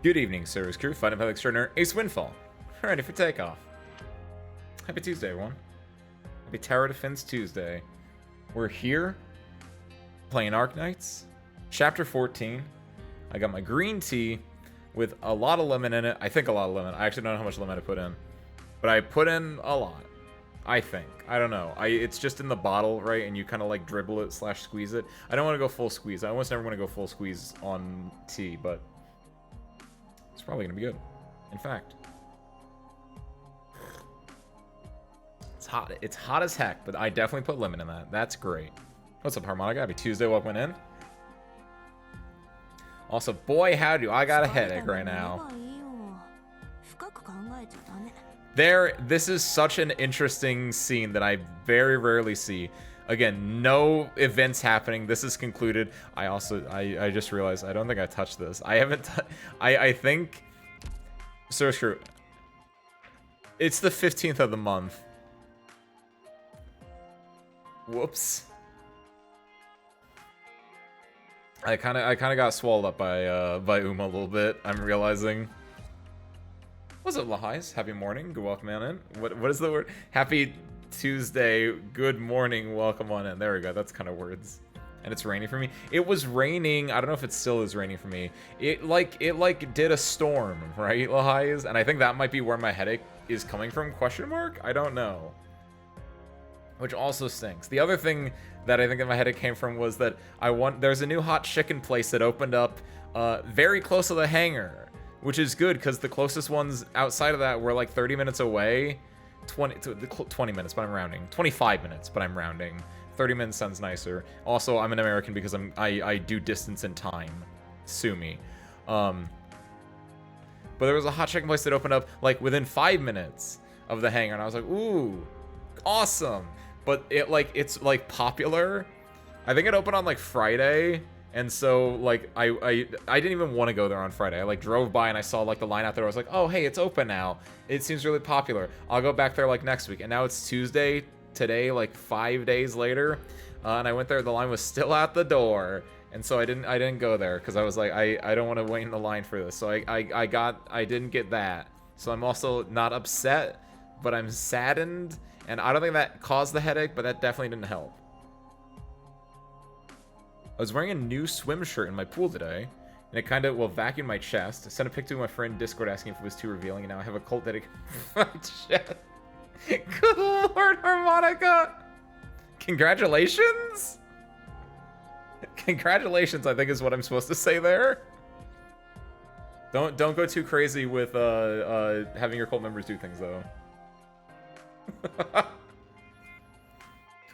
Good evening, service crew. Fighting Pilot Extraordinaire Ace Windfall. Ready for takeoff. Happy Tuesday, everyone. Happy Tower Defense Tuesday. We're here playing Arknights, Chapter 14. I got my green tea with a lot of lemon in it. I think a lot of lemon. I actually don't know how much lemon I put in, but I put in a lot. I think. I don't know. It's just in the bottle, right? And you kind of like dribble it / squeeze it. I don't want to go full squeeze. I almost never want to go full squeeze on tea, but it's probably going to be good. In fact, it's hot. It's hot as heck, but I definitely put lemon in that. That's great. What's up, Harmonica? Happy Tuesday. Welcome in. Also, boy, how do I got a headache right now. This is such an interesting scene that I very rarely see. Again, no events happening. This is concluded. I just realized I don't think I touched this. I haven't. I think. So true. It's the 15th of the month. Whoops. I kind of got swallowed up by Uma a little bit. I'm realizing. What's up, Lahais? Happy morning. Good welcome on in. What is the word? Happy Tuesday. Good morning. Welcome on in. There we go. That's kind of words. And it's raining for me. It was raining. I don't know if it still is raining for me. It did a storm, right, Lahais? And I think that might be where my headache is coming from. Question mark? I don't know. Which also stinks. The other thing that I think that my headache came from was that there's a new hot chicken place that opened up very close to the hangar. Which is good, because the closest ones outside of that were like 30 minutes away. 20 minutes, but I'm rounding. 25 minutes, but I'm rounding. 30 minutes sounds nicer. Also, I'm an American because I do distance and time. Sue me. But there was a hot chicken place that opened up like within 5 minutes of the hangar, and I was like, ooh, awesome. But it's popular. I think it opened on like Friday. And so, like, I didn't even want to go there on Friday. I, like, drove by and I saw, like, the line out there. I was like, oh, hey, it's open now. It seems really popular. I'll go back there, like, next week. And now it's Tuesday, today, like, 5 days later. And I went there. The line was still at the door. And so I didn't go there because I was like, I don't want to wait in the line for this. So I didn't get that. So I'm also not upset, but I'm saddened. And I don't think that caused the headache, but that definitely didn't help. I was wearing a new swim shirt in my pool today, and it kind of, vacuumed my chest. I sent a pic to my friend Discord asking if it was too revealing, and now I have a cult dedicated my chest. Good lord, Harmonica! Congratulations? Congratulations, I think is what I'm supposed to say there. Don't go too crazy with having your cult members do things, though.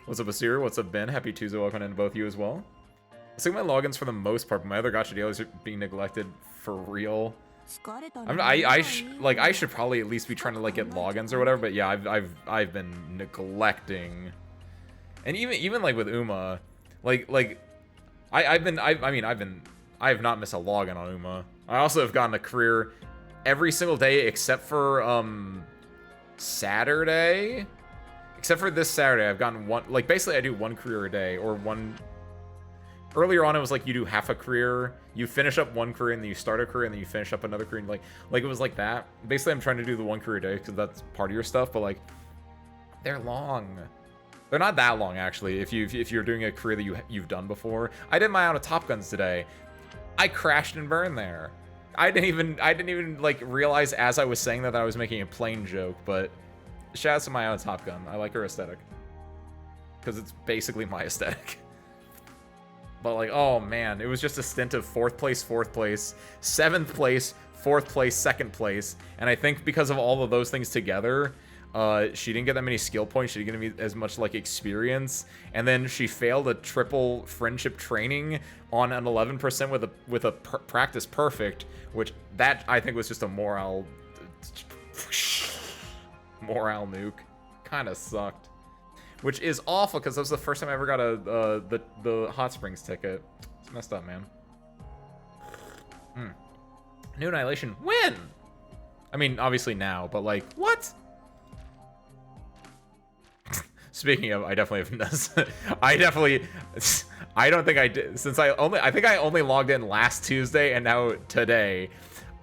What's up, Asir? What's up, Ben? Happy Tuesday. Welcome in to both of you as well. I think my logins for the most part, but my other gacha dealers are being neglected for real. I should probably at least be trying to like get logins or whatever, but yeah, I've been neglecting. And even like with Uma, I have not missed a login on Uma. I also have gotten a career every single day except for Saturday. Except for this Saturday, I've gotten one, like basically I do one career a day or one. Earlier on, it was like you do half a career, you finish up one career, and then you start a career, and then you finish up another career. And like it was like that. Basically, I'm trying to do the one career a day because that's part of your stuff. But like, they're long. They're not that long actually. If you're doing a career that you've done before, I did my out of Top Guns today. I crashed and burned there. I didn't even like realize as I was saying that I was making a plain joke. But shout out to my out of Top Gun. I like her aesthetic because it's basically my aesthetic. But like, oh man, it was just a stint of 4th place, 7th place, 4th place, 2nd place. And I think because of all of those things together, she didn't get that many skill points. She didn't get as much like experience. And then she failed a triple friendship training on an 11% with a practice perfect, which that I think was just a morale nuke. Kind of sucked. Which is awful, because that was the first time I ever got the Hot Springs ticket. It's messed up, man. New Annihilation. When? I mean, obviously now, but like, what? Speaking of, I definitely have. I don't think I did, since I think I only logged in last Tuesday and now today.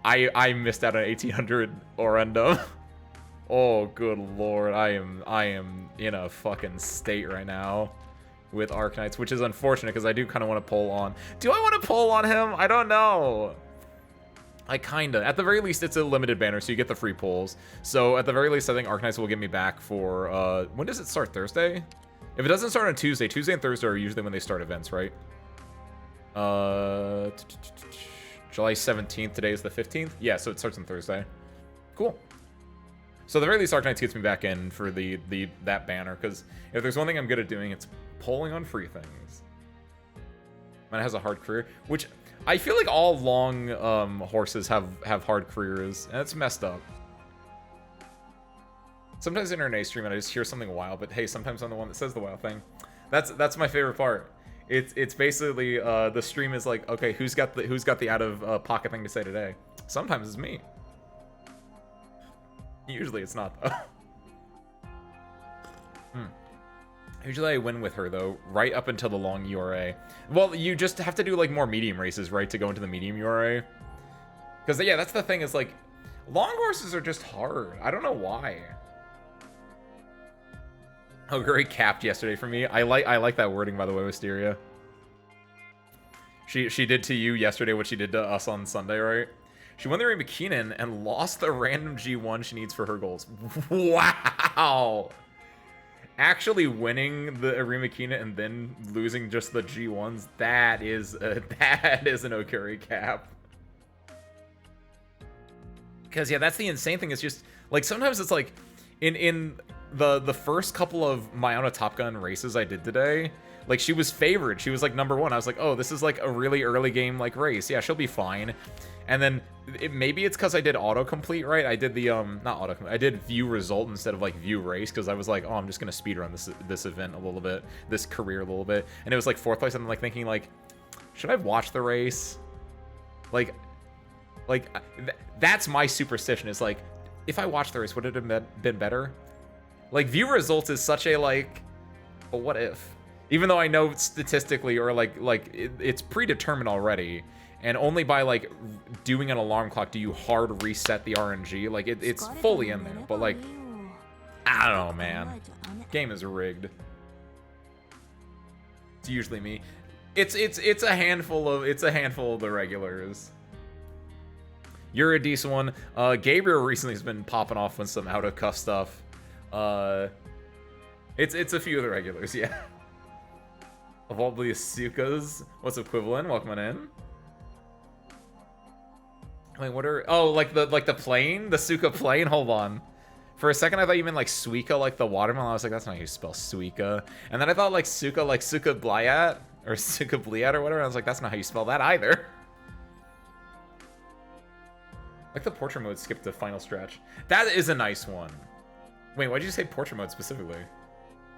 I missed out on 1800 Orendum. Oh, good lord. I am in a fucking state right now with Arknights, which is unfortunate because I do kind of want to pull on. Do I want to pull on him? I don't know. I kinda. At the very least, it's a limited banner, so you get the free pulls. So at the very least, I think Arknights will get me back for, when does it start? Thursday? If it doesn't start on Tuesday, Tuesday and Thursday are usually when they start events, right? July 17th, today is the 15th? Yeah, so it starts on Thursday. Cool. So at the very least, Arknights gets me back in for that banner, because if there's one thing I'm good at doing, it's pulling on free things. Man, it has a hard career, which I feel like all long horses have hard careers, and it's messed up. Sometimes in an A stream, and I just hear something wild, but hey, sometimes I'm the one that says the wild thing. That's my favorite part. It's basically the stream is like, okay, who's got the out of pocket thing to say today? Sometimes it's me. Usually it's not though. Usually I win with her though, right up until the long URA. Well, you just have to do like more medium races, right, to go into the medium URA. Because yeah, that's the thing, is like long horses are just hard. I don't know why. Oh, great capped yesterday for me. I like that wording, by the way, Wisteria. She did to you yesterday what she did to us on Sunday, right? She won the Rhea McKinnon and lost the random G1 she needs for her goals. Wow! Actually winning the Rhea McKinnon and then losing just the G1s, that is an Okuri cap. Because yeah, that's the insane thing. It's just like sometimes it's like in the first couple of Mayana Top Gun races I did today, like she was favored. She was like #1. I was like, oh, this is like a really early game like race. Yeah, she'll be fine. And then maybe it's because I did autocomplete, right? I did the not autocomplete. I did view result instead of like view race, because I was like, oh, I'm just gonna speedrun this event a little bit, this career a little bit, and it was like 4th place. And I'm like thinking like, should I watch the race? Like that's my superstition. Is like, if I watched the race, would it have been better? Like view results is such a like, but what if? Even though I know statistically or like it's predetermined already. And only by, like, doing an alarm clock do you hard reset the RNG. Like, it's fully in there. But, like, I don't know, man. Game is rigged. It's usually me. It's a handful of the regulars. You're a decent one. Gabriel recently has been popping off with some out of cuff stuff. It's a few of the regulars, yeah. Of all the Asukas, what's equivalent? Welcome on in. Wait, what are... Oh, like the plane? The Suka plane? Hold on. For a second, I thought you meant like Suika, like the watermelon. I was like, that's not how you spell Suika. And then I thought like Suka Blyat, or Suka Bliat, or whatever. I was like, that's not how you spell that either. Like the portrait mode skipped the final stretch. That is a nice one. Wait, why did you say portrait mode specifically?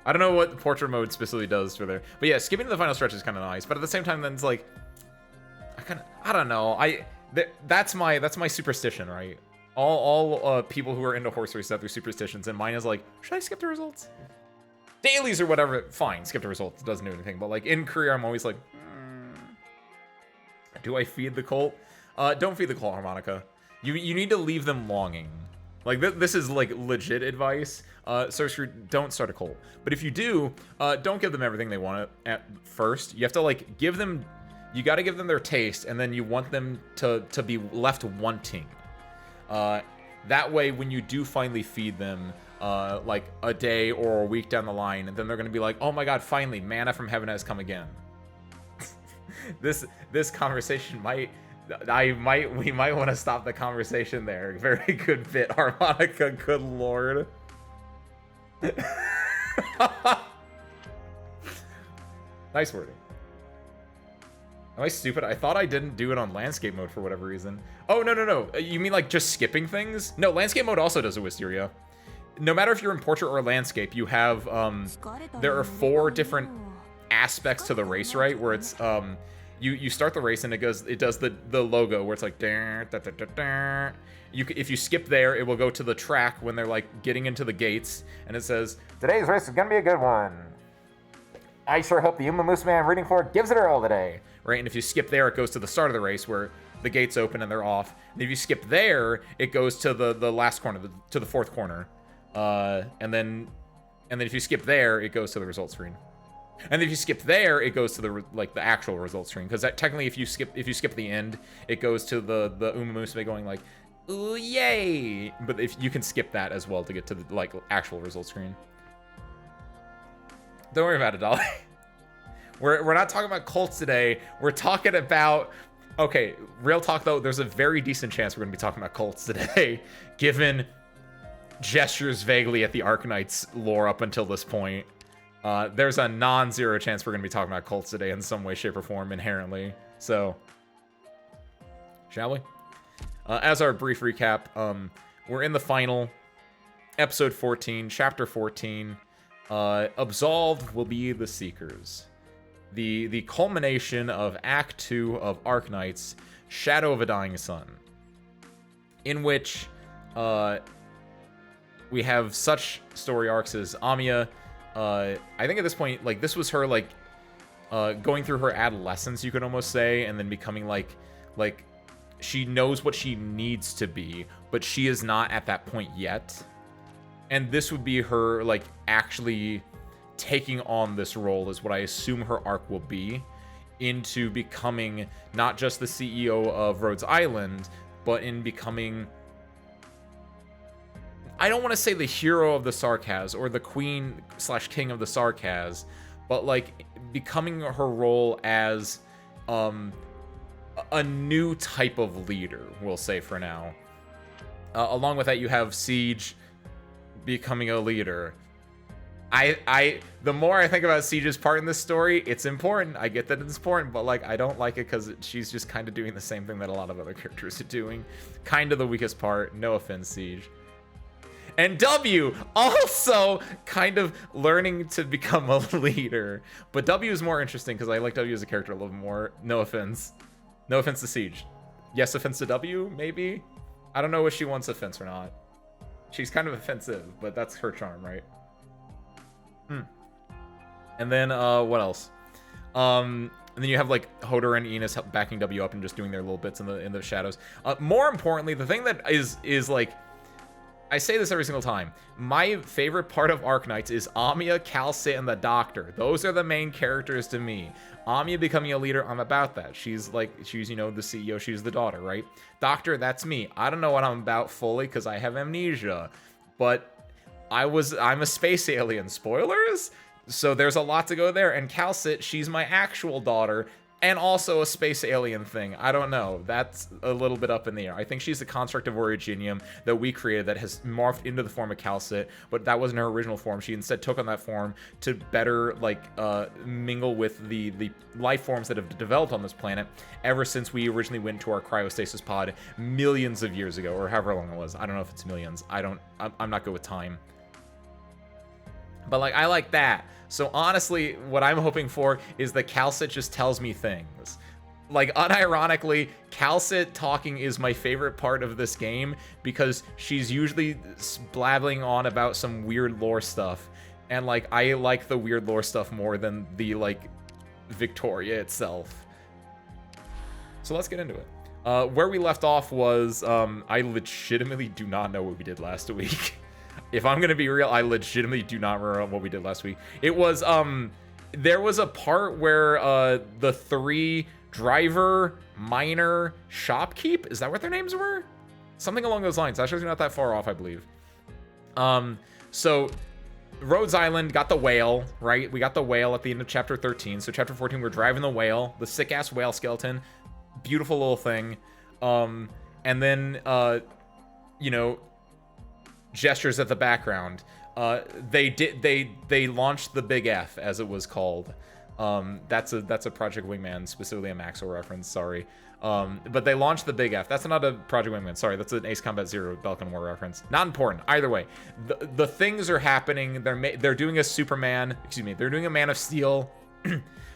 I don't know what the portrait mode specifically does for there. But yeah, skipping to the final stretch is kind of nice. But at the same time, then it's like... I don't know. That's my superstition, right? All people who are into horse races have their superstitions, and mine is like, should I skip the results? Dailies or whatever, fine, skip the results. It doesn't do anything. But like in career, I'm always like, do I feed the colt? Don't feed the colt, Harmonica. You need to leave them longing. Like this is like legit advice. Sorcerer, don't start a colt. But if you do, don't give them everything they want at first. You have to like give them. You got to give them their taste, and then you want them to be left wanting. That way, when you do finally feed them, like a day or a week down the line, and then they're gonna be like, "Oh my God, finally, manna from heaven has come again." This conversation we might want to stop the conversation there. Very good bit, Harmonica. Good lord. Nice wording. Am I stupid? I thought I didn't do it on landscape mode for whatever reason. Oh, no. You mean like just skipping things? No, landscape mode also does a Wisteria. No matter if you're in portrait or landscape, you have, there are 4 different aspects to the race, right? Where it's, you start the race and it does the logo where it's like, if you skip there, it will go to the track when they're like getting into the gates, and it says, today's race is gonna be a good one. I sure hope the Uma Moose Man rooting for it gives it her all today. right? And if you skip there, it goes to the start of the race where the gates open and they're off. And if you skip there, it goes to the last corner, to the fourth corner. And then if you skip there, it goes to the results screen. And if you skip there, it goes to the actual results screen. Because technically, if you skip the end, it goes to the Uma Musume going like, ooh, yay! But if you can skip that as well to get to the actual results screen. Don't worry about it, Dolly. We're not talking about cults today. We're talking about... Okay, real talk though, there's a very decent chance we're going to be talking about cults today, given gestures vaguely at the Arknights lore up until this point. There's a non-zero chance we're going to be talking about cults today in some way, shape, or form, inherently. So, shall we? As our brief recap, we're in the final, episode 14, chapter 14. Absolved will be the Seekers. The culmination of Act 2 of Arknights, Shadow of a Dying Sun, in which we have such story arcs as Amiya. I think at this point, this was her going through her adolescence, you could almost say, and then becoming like she knows what she needs to be, but she is not at that point yet. And this would be her actually taking on this role, is what I assume her arc will be, into becoming not just the CEO of Rhodes Island, but in becoming, I don't want to say the hero of the Sarkaz or the queen/king of the Sarkaz, but becoming her role as a new type of leader, we'll say for now. Along with that, you have Siege becoming a leader. The more I think about Siege's part in this story, it's important. I get that it's important, but I don't like it because she's just kind of doing the same thing that a lot of other characters are doing. Kind of the weakest part. No offense, Siege. And W, also kind of learning to become a leader. But W is more interesting because I like W as a character a little more. No offense. No offense to Siege. Yes, offense to W, maybe? I don't know if she wants offense or not. She's kind of offensive, but that's her charm, right? And then what else? And then you have Hodor and Enos backing W up and just doing their little bits in the shadows. More importantly, the thing that is I say this every single time. My favorite part of Arknights is Amiya, Calcit, and the Doctor. Those are the main characters to me. Amiya becoming a leader, I'm about that. She's the CEO, she's the daughter, right? Doctor, that's me. I don't know what I'm about fully because I have amnesia, but I'm a space alien. Spoilers? So there's a lot to go there. And Calcit, she's my actual daughter, and also a space alien thing. I don't know. That's a little bit up in the air. I think she's a construct of Originium that we created that has morphed into the form of Calcit, but that wasn't her original form. She instead took on that form to better mingle with the life forms that have developed on this planet ever since we originally went to our cryostasis pod millions of years ago, or however long it was. I don't know if it's millions. I'm not good with time. But I like that. So honestly, what I'm hoping for is that Calcit just tells me things. Unironically, Calcit talking is my favorite part of this game because she's usually blabbling on about some weird lore stuff. And I like the weird lore stuff more than the Victoria itself. So let's get into it. Where we left off was, I legitimately do not know what we did last week. If I'm gonna be real, I legitimately do not remember what we did last week. It was, there was a part where, the three driver, miner, shopkeep, is that what their names were? Something along those lines. Actually, not that far off, I believe. So, Rhodes Island got the whale, right? We got the whale at the end of chapter 13. So, chapter 14, we're driving the whale, the sick-ass whale skeleton. Beautiful little thing. And then, gestures at the background. They launched the Big F, as it was called. That's a Project Wingman, specifically a Maxwell reference, sorry. But they launched the Big F. That's not a Project Wingman, sorry, that's an Ace Combat Zero Belkin War reference. Not important, either way. The things are happening. They're doing a Superman, they're doing a Man of Steel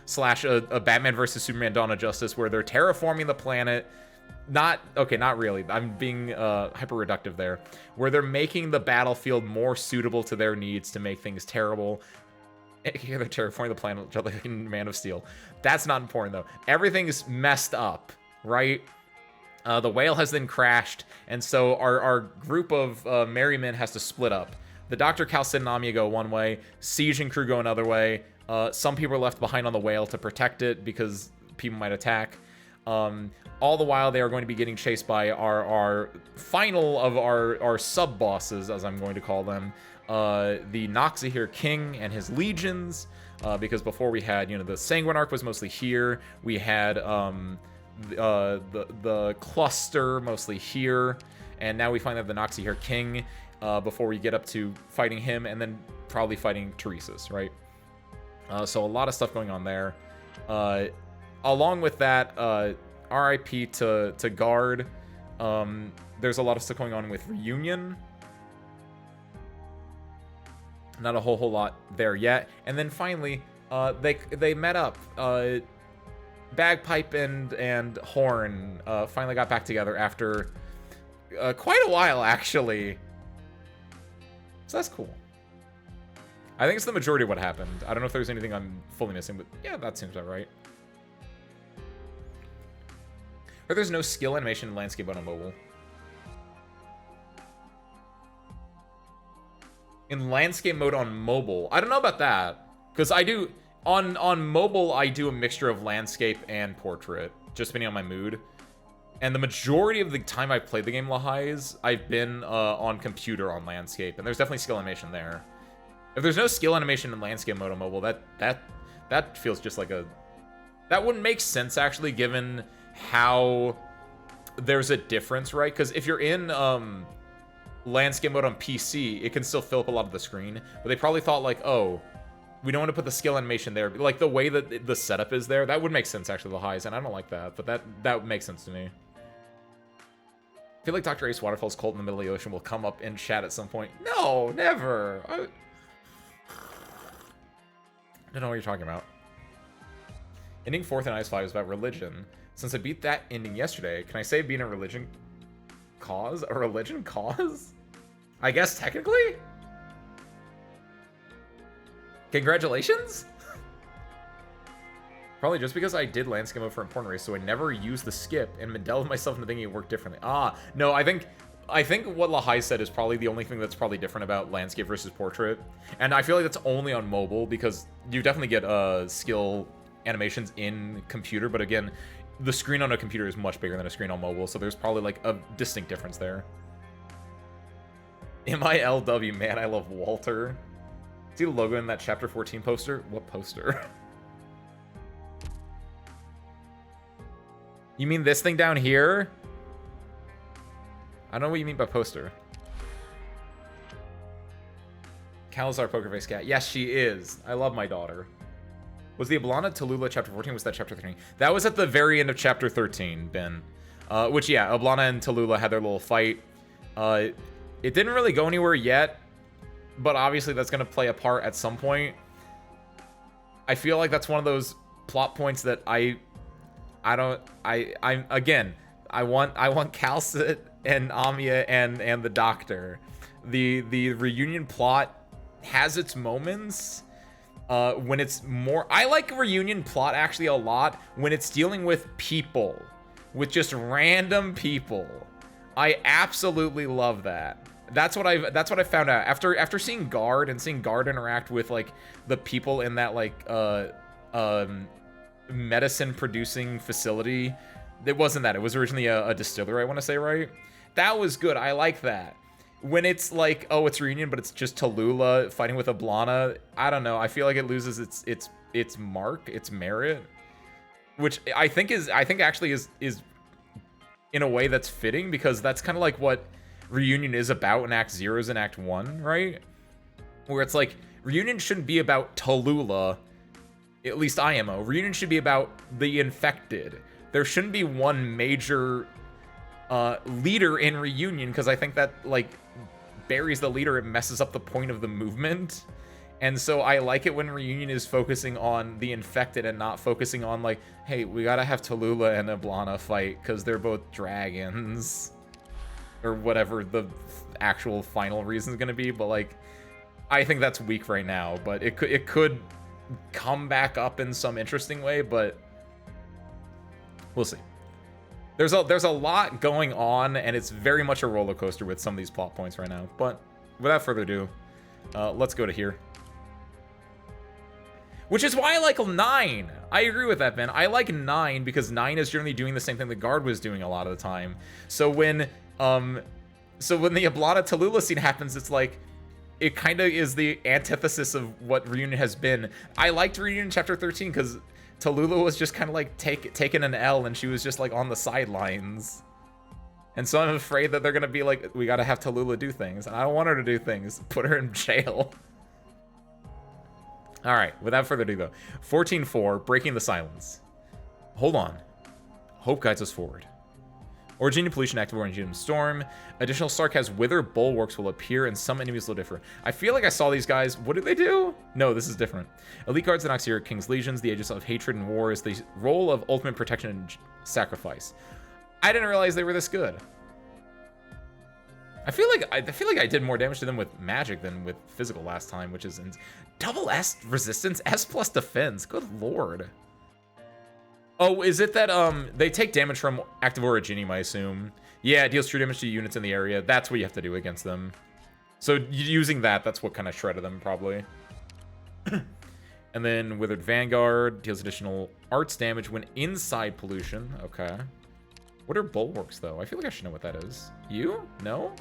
slash a Batman versus Superman Dawn of Justice, where they're terraforming the planet. Not really. I'm being hyper reductive there. Where they're making the battlefield more suitable to their needs to make things terrible. Here they're terraforming the planet like in Man of Steel. That's not important though. Everything is messed up, right? The whale has then crashed, and so our group of merry men has to split up. The Dr. Cal, Sid, and Amiya go one way. Siege and crew go another way. Some people are left behind on the whale to protect it because people might attack. All the while, they are going to be getting chased by our final of our sub-bosses, as I'm going to call them. The Noxahir King and his legions, because before we had, the Sanguine Arc was mostly here. We had the cluster mostly here, and now we find that the Noxahir King before we get up to fighting him, and then probably fighting Teresa's, right? So a lot of stuff going on there. Along with that, RIP to Guard. There's a lot of stuff going on with Reunion. Not a whole lot there yet. And then finally, they met up. Bagpipe and Horn finally got back together after quite a while, actually. So that's cool. I think it's the majority of what happened. I don't know if there's anything I'm fully missing, but yeah, that seems about right. Or there's no skill animation in landscape mode on mobile. In landscape mode on mobile, I don't know about that, because I do on mobile I do a mixture of landscape and portrait, just depending on my mood. And the majority of the time I've played the game Lahais, I've been on computer on landscape, and there's definitely skill animation there. If there's no skill animation in landscape mode on mobile, that feels just like that wouldn't make sense actually, given how there's a difference, right? Because if you're in landscape mode on PC, it can still fill up a lot of the screen, but they probably thought like, oh, we don't want to put the skill animation there, like the way that the setup is there, that would make sense actually, the highs, and I don't like that, but that makes sense to me. I feel like Dr. Ace Waterfall's Cult in the Middle of the Ocean will come up in chat at some point. No, never. I don't know what you're talking about. Ending 4th in Ice 5 is about religion. Since I beat that ending yesterday, can I say being a religion cause? A religion cause? I guess technically? Congratulations? Probably just because I did landscape mode for important race, so I never used the skip and modeled myself into thinking it worked differently. Ah, no, I think what Lahai said is probably the only thing that's probably different about landscape versus portrait. And I feel like that's only on mobile, because you definitely get skill animations in computer, but again, the screen on a computer is much bigger than a screen on mobile, so there's probably like a distinct difference there. MILW, man, I love Walter. See the logo in that chapter 14 poster? What poster? You mean this thing down here? I don't know what you mean by poster. Cal's our poker face cat. Yes, she is. I love my daughter. Was the Ablana Tallulah chapter 14? Was that chapter 13? That was at the very end of chapter 13, Ben. Which, yeah, Ablana and Tallulah had their little fight. It didn't really go anywhere yet, but obviously that's going to play a part at some point. I feel like that's one of those plot points that I want Calcit and Amiya and the Doctor. The reunion plot has its moments. When it's more, I like reunion plot actually a lot when it's dealing with people, with just random people. I absolutely love that. That's what I found out after seeing Guard and seeing Guard interact with like the people in that like medicine producing facility. It wasn't that. It was originally a distillery, I want to say, right? That was good. I like that. When it's like, oh, it's reunion, but it's just Tallulah fighting with Ablana, I don't know. I feel like it loses its mark, its merit, which I think actually is in a way that's fitting, because that's kind of like what reunion is about in Act 0s and Act 1, right? Where it's like reunion shouldn't be about Tallulah, at least IMO. Reunion should be about the infected. There shouldn't be one major leader in reunion, because I think that like buries the leader. It messes up the point of the movement. And so I like it when reunion is focusing on the infected and not focusing on like, hey, we gotta have Tallulah and Ablana fight because they're both dragons, or whatever the actual final reason is gonna be. But like, I think that's weak right now, but it could come back up in some interesting way, but we'll see. There's a lot going on, and it's very much a roller coaster with some of these plot points right now. But without further ado, let's go to here. Which is why I like 9. I agree with that, Ben. I like 9 because 9 is generally doing the same thing the guard was doing a lot of the time. So when the Ablada Tallulah scene happens, it's like it kind of is the antithesis of what Reunion has been. I liked Reunion chapter 13 because Tallulah was just kind of like taking an L, and she was just like on the sidelines. And so I'm afraid that they're gonna be like, we gotta have Tallulah do things, and I don't want her to do things. Put her in jail. All right, without further ado though, 14.4, breaking the silence. Hold on. Hope guides us forward. Originium pollution, active Originium storm. Additional Stark wither bulwarks will appear, and some enemies will differ. I feel like I saw these guys. What do they do? No, this is different. Elite guards and Noxir, King's Legions, the Aegis of Hatred and War is the role of ultimate protection and sacrifice. I didn't realize they were this good. I feel like I did more damage to them with magic than with physical last time, which is double S resistance, S plus defense. Good lord. Oh, is it that they take damage from active Originium, I assume? Yeah, it deals true damage to units in the area. That's what you have to do against them. So using that's what kind of shredded them, probably. And then Withered Vanguard deals additional arts damage when inside pollution. Okay. What are bulwarks, though? I feel like I should know what that is. You? No?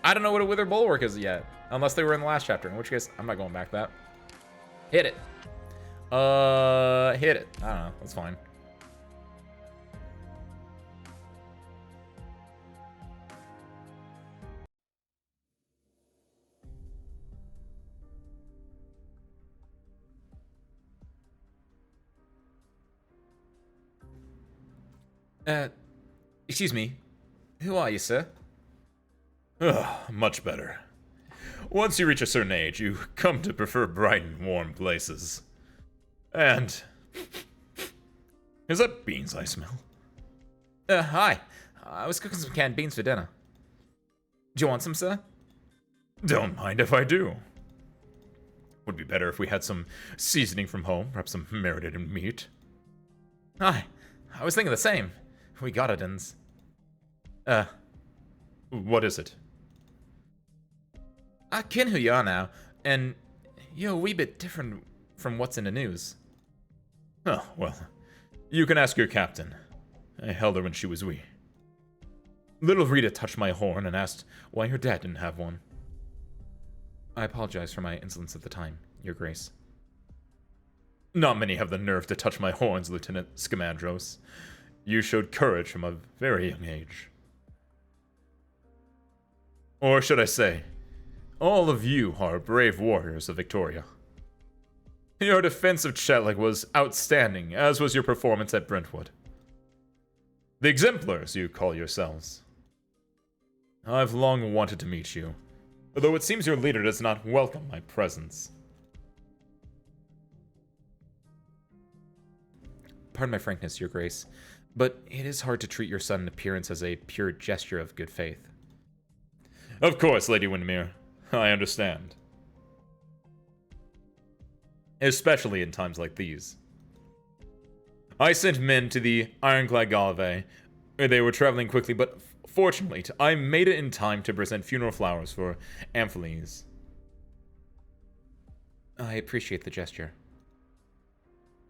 I don't know what a Withered Bulwark is yet. Unless they were in the last chapter, in which case, I'm not going back that. Hit it. Hit it. I don't know. That's fine. Excuse me. Who are you, sir? Much better. Once you reach a certain age, you come to prefer bright and warm places. And... is that beans I smell? Hi. I was cooking some canned beans for dinner. Do you want some, sir? Don't mind if I do. Would be better if we had some seasoning from home, perhaps some marinated meat. Hi. I was thinking the same. We got it, ins. What is it? I ken who you are now, and you're a wee bit different from what's in the news. Oh, well, you can ask your captain. I held her when she was wee. Little Rita touched my horn and asked why her dad didn't have one. I apologize for my insolence at the time, Your Grace. Not many have the nerve to touch my horns, Lieutenant Scamandros. You showed courage from a very young age. Or should I say, all of you are brave warriors of Victoria. Your defense of Chetlik was outstanding, as was your performance at Brentwood. The exemplars you call yourselves. I've long wanted to meet you, although it seems your leader does not welcome my presence. Pardon my frankness, Your Grace, but it is hard to treat your sudden appearance as a pure gesture of good faith. Of course, Lady Windermere. I understand. Especially in times like these. I sent men to the Ironclad Galve, where they were traveling quickly, but fortunately, I made it in time to present funeral flowers for Amphiles. I appreciate the gesture.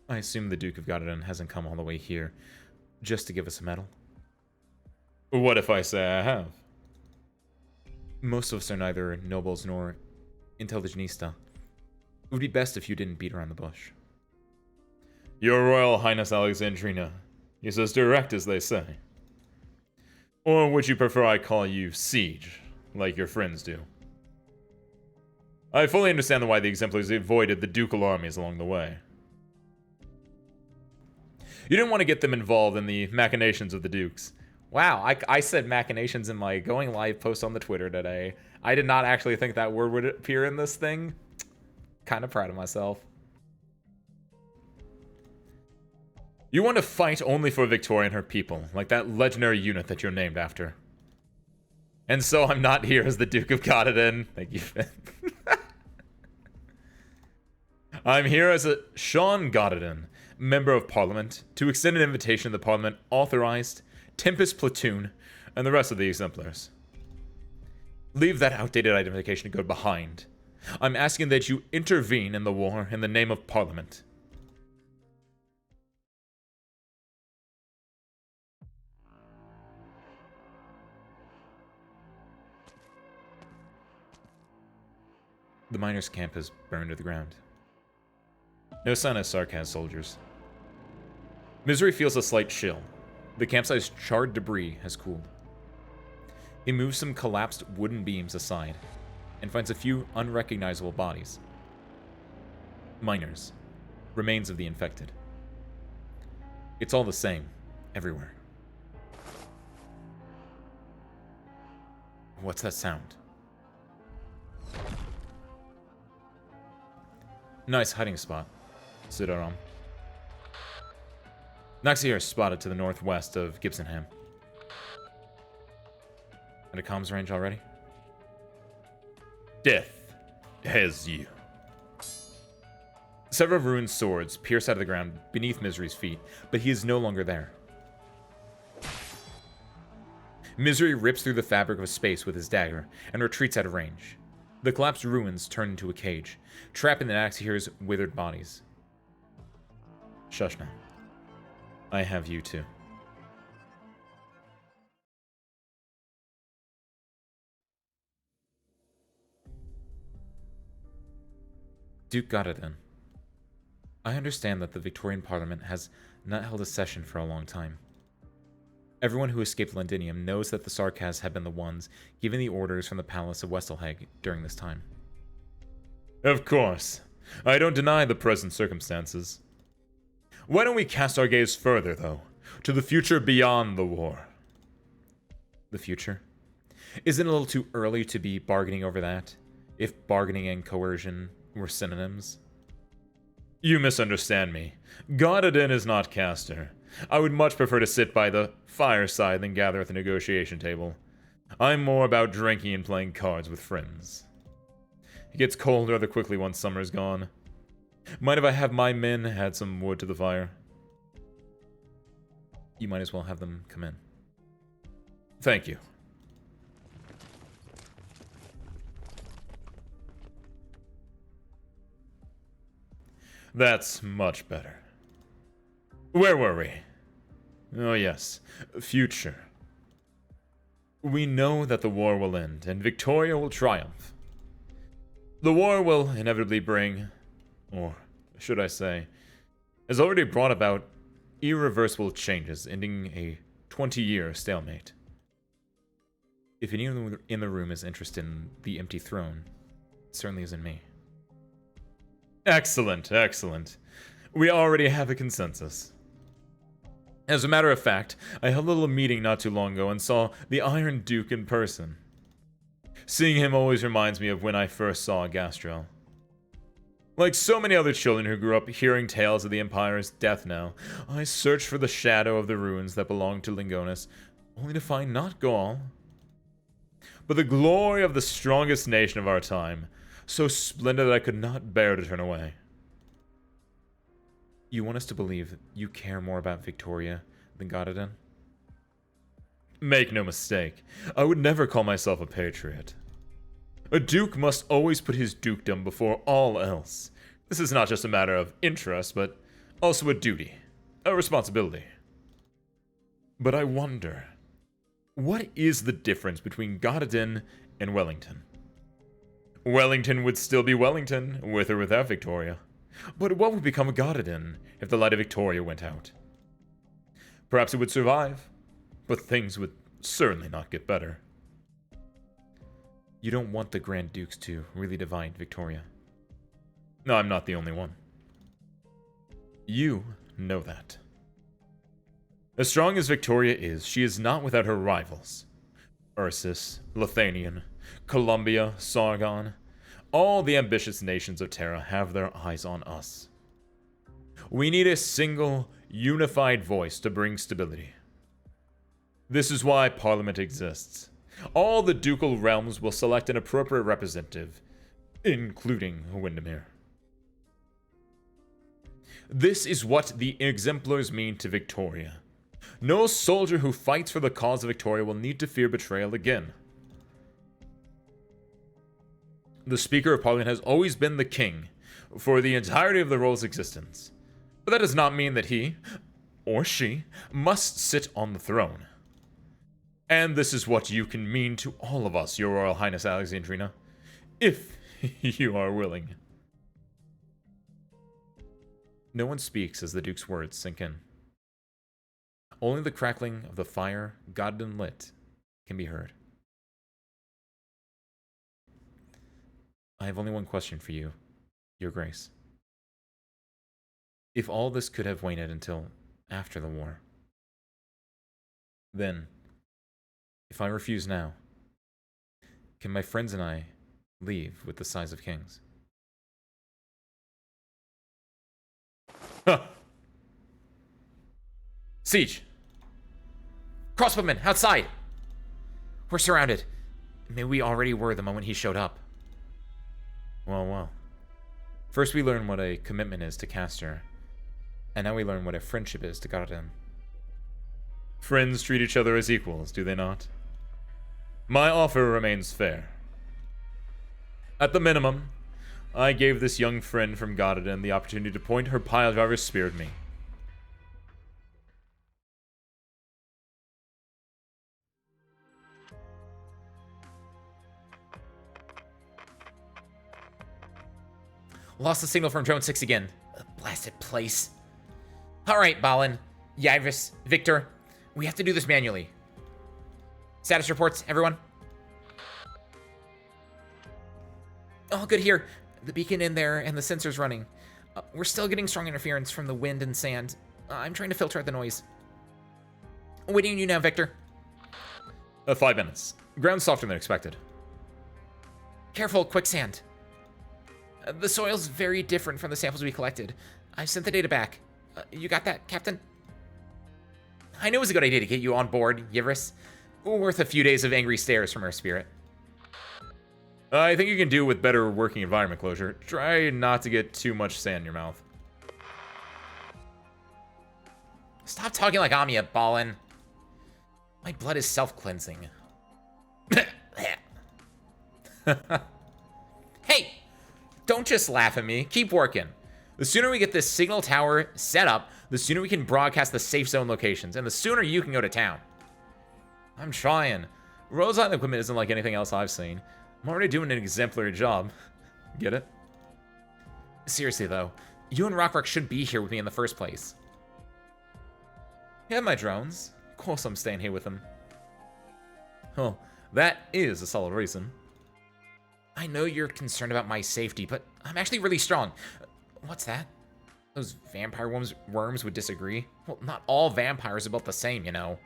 I assume the Duke of Godden hasn't come all the way here just to give us a medal. What if I say I have? Most of us are neither nobles nor intelligentista. It would be best if you didn't beat around the bush. Your Royal Highness Alexandrina is as direct as they say. Or would you prefer I call you Siege, like your friends do? I fully understand why the exemplars avoided the ducal armies along the way. You didn't want to get them involved in the machinations of the dukes. Wow, I said machinations in my going live post on the Twitter today. I did not actually think that word would appear in this thing. Kind of proud of myself. You want to fight only for Victoria and her people, like that legendary unit that you're named after. And so I'm not here as the Duke of Godadin. Thank you, Finn. I'm here as a Sean Godadin, Member of Parliament, to extend an invitation to the Parliament authorized, Tempest Platoon, and the rest of the exemplars. Leave that outdated identification code behind. I'm asking that you intervene in the war in the name of Parliament. The miners' camp has burned to the ground. No sign of Sarkaz soldiers. Misery feels a slight chill. The campsite's charred debris has cooled. He moves some collapsed wooden beams aside and finds a few unrecognizable bodies. Miners. Remains of the infected. It's all the same, everywhere. What's that sound? Nice hiding spot, Sidaram. Naxir is spotted to the northwest of Gibsonham. At a comms range already? Death has you. Several ruined swords pierce out of the ground beneath Misery's feet, but he is no longer there. Misery rips through the fabric of space with his dagger and retreats out of range. The collapsed ruins turn into a cage, trapping the Naxir's withered bodies. Shush now. I have you too. Duke Godadin. I understand that the Victorian Parliament has not held a session for a long time. Everyone who escaped Londinium knows that the Sarkaz have been the ones giving the orders from the Palace of Westelhag during this time. Of course. I don't deny the present circumstances. Why don't we cast our gaze further, though, to the future beyond the war? The future? Isn't it a little too early to be bargaining over that, if bargaining and coercion were synonyms? You misunderstand me. Godadin is not caster. I would much prefer to sit by the fireside than gather at the negotiation table. I'm more about drinking and playing cards with friends. It gets cold rather quickly once summer's gone. Mind if I have my men add some wood to the fire? You might as well have them come in. Thank you. That's much better. Where were we? Oh yes, future. We know that the war will end, and Victoria will triumph. The war will inevitably bring, or should I say, has already brought about irreversible changes, ending a 20-year stalemate. If anyone in the room is interested in the empty throne, it certainly isn't me. Excellent, excellent. We already have a consensus. As a matter of fact, I held a little meeting not too long ago and saw the Iron Duke in person. Seeing him always reminds me of when I first saw Gastrel. Like so many other children who grew up hearing tales of the Empire's death knell, I searched for the shadow of the ruins that belonged to Lingonis, only to find not Gaul, but the glory of the strongest nation of our time, so splendid that I could not bear to turn away. You want us to believe you care more about Victoria than Godadin? Make no mistake, I would never call myself a patriot. A duke must always put his dukedom before all else. This is not just a matter of interest, but also a duty, a responsibility. But I wonder, what is the difference between Godadin and Wellington? Wellington would still be Wellington, with or without Victoria. But what would become of Godadin if the light of Victoria went out? Perhaps it would survive, but things would certainly not get better. You don't want the Grand Dukes to really divide Victoria. No, I'm not the only one. You know that. As strong as Victoria is, she is not without her rivals. Ursus, Lithanian, Columbia, Sargon. All the ambitious nations of Terra have their eyes on us. We need a single, unified voice to bring stability. This is why Parliament exists. All the ducal realms will select an appropriate representative, including Windermere. This is what the exemplars mean to Victoria. No soldier who fights for the cause of Victoria will need to fear betrayal again. The Speaker of Parliament has always been the king for the entirety of the royal's existence. But that does not mean that he, or she, must sit on the throne. And this is what you can mean to all of us, Your Royal Highness Alexandrina, if you are willing. No one speaks as the Duke's words sink in. Only the crackling of the fire, godded and lit, can be heard. I have only one question for you, Your Grace. If all this could have waited until after the war, then, if I refuse now, can my friends and I leave with the size of kings? Huh. Siege! Crossbowmen, outside! We're surrounded. Maybe we already were the moment he showed up. Well. First we learn what a commitment is to Castor, and now we learn what a friendship is to Garden. Friends treat each other as equals, do they not? My offer remains fair. At the minimum, I gave this young friend from Garden the opportunity to point her pile driver's spear at me. Lost the signal from Drone 6 again. Blasted place. Alright, Balin, Yivris, Victor. We have to do this manually. Status reports, everyone. All good here. The beacon in there and the sensors running. We're still getting strong interference from the wind and sand. I'm trying to filter out the noise. Waiting on you now, Victor. 5 minutes. Ground softer than expected. Careful, quicksand. The soil's very different from the samples we collected. I've sent the data back. You got that, Captain? I knew it was a good idea to get you on board, Yivris. Worth a few days of angry stares from our spirit. I think you can do with better working environment closure. Try not to get too much sand in your mouth. Stop talking like Amiya, Balin. My blood is self-cleansing. Hey! Don't just laugh at me. Keep working. The sooner we get this signal tower set up, the sooner we can broadcast the safe zone locations, and the sooner you can go to town. I'm trying. Rose Island equipment isn't like anything else I've seen. I'm already doing an exemplary job. Get it? Seriously, though, you and Rockrock should be here with me in the first place. You have my drones. Of course I'm staying here with them. Oh, that is a solid reason. I know you're concerned about my safety, but I'm actually really strong. What's that? Those vampire worms would disagree. Well, not all vampires are built the same, you know.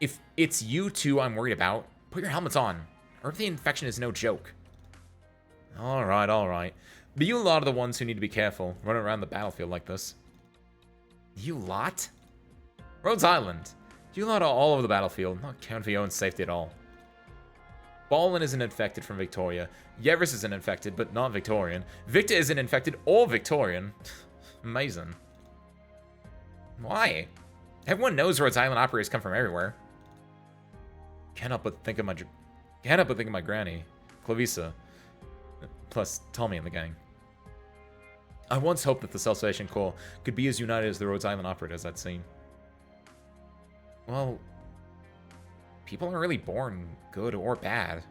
If it's you two I'm worried about, put your helmets on. Earthly infection is no joke. Alright. But you lot are the ones who need to be careful, running around the battlefield like this. You lot? Rhodes Island. You lot are all over the battlefield, not counting for your own safety at all. Balin isn't infected from Victoria. Yevris isn't infected, but not Victorian. Victor isn't infected or Victorian. Amazing. Why? Everyone knows Rhodes Island operators come from everywhere. Cannot but think of my granny, Clavisa. Plus, Tommy and the gang. I once hoped that the Salvation Corps could be as united as the Rhodes Island operators I'd seen. Well, people aren't really born good or bad.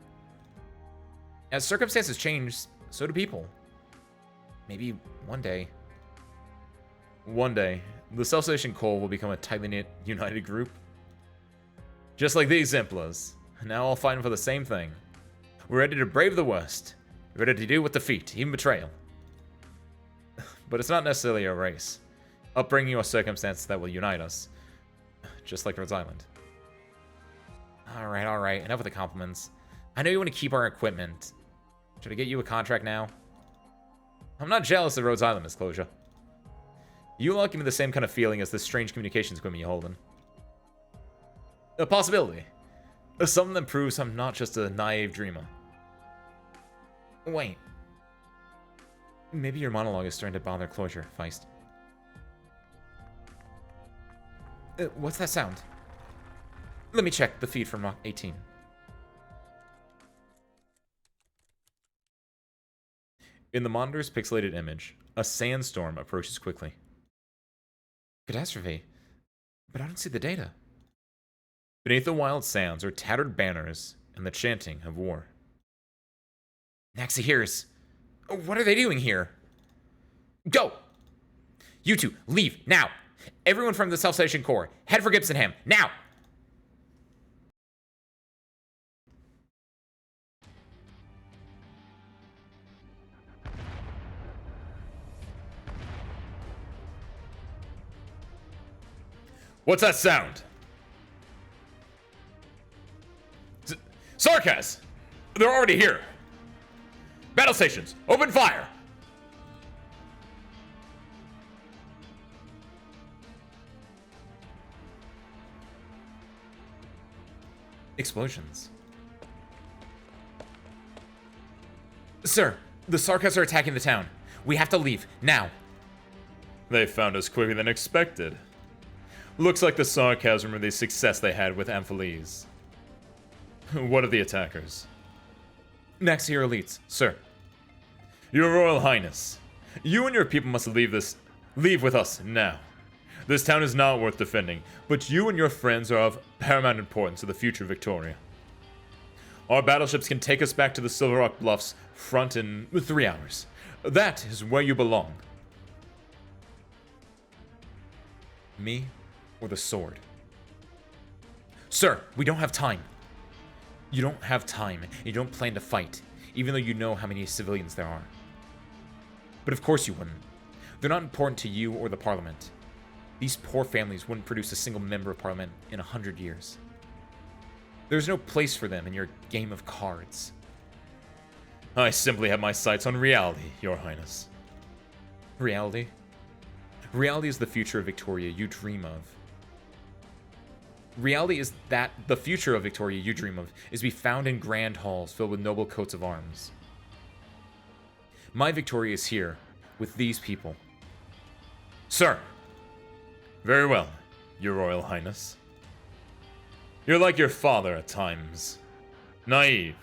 As circumstances change, so do people. Maybe one day, the Salvation Corps will become a tightly knit, united group. Just like the Exemplars, now all fighting for the same thing. We're ready to brave the worst. We're ready to deal with defeat, even betrayal. But it's not necessarily a race. Upbringing or circumstances that will unite us. Just like Rhodes Island. Alright. Enough with the compliments. I know you want to keep our equipment. Should I get you a contract now? I'm not jealous of Rhodes Island, Miss Closure. You all give me the same kind of feeling as this strange communications equipment you're holding. A possibility. Something that proves I'm not just a naive dreamer. Wait. Maybe your monologue is starting to bother closure, Feist. What's that sound? Let me check the feed from Rock 18. In the monitor's pixelated image, a sandstorm approaches quickly. Catastrophe. But I don't see the data. Beneath the wild sands are tattered banners and the chanting of war. Naxa hears. What are they doing here? Go! You two, leave, now! Everyone from the Self-Station Corps, head for Gibsonham, now! What's that sound? Sarkaz! They're already here! Battle stations, open fire! Explosions. Sir, the Sarkaz are attacking the town. We have to leave, now. They found us quicker than expected. Looks like the Sarkaz remember the success they had with Amphiles. What are the attackers? Next to your elites, sir. Your Royal Highness, you and your people must leave with us now. This town is not worth defending, but you and your friends are of paramount importance to the future of Victoria. Our battleships can take us back to the Silver Rock Bluffs front in 3 hours. That is where you belong. Me or the sword? Sir, we don't have time. You don't have time, and you don't plan to fight, even though you know how many civilians there are. But of course you wouldn't. They're not important to you or the Parliament. These poor families wouldn't produce a single member of Parliament in 100 years. There's no place for them in your game of cards. I simply have my sights on reality, Your Highness. Reality? Reality is the future of Victoria you dream of. Reality is that the future of Victoria you dream of is to be found in grand halls filled with noble coats of arms. My Victoria is here with these people. Sir! Very well, Your Royal Highness. You're like your father at times. Naive.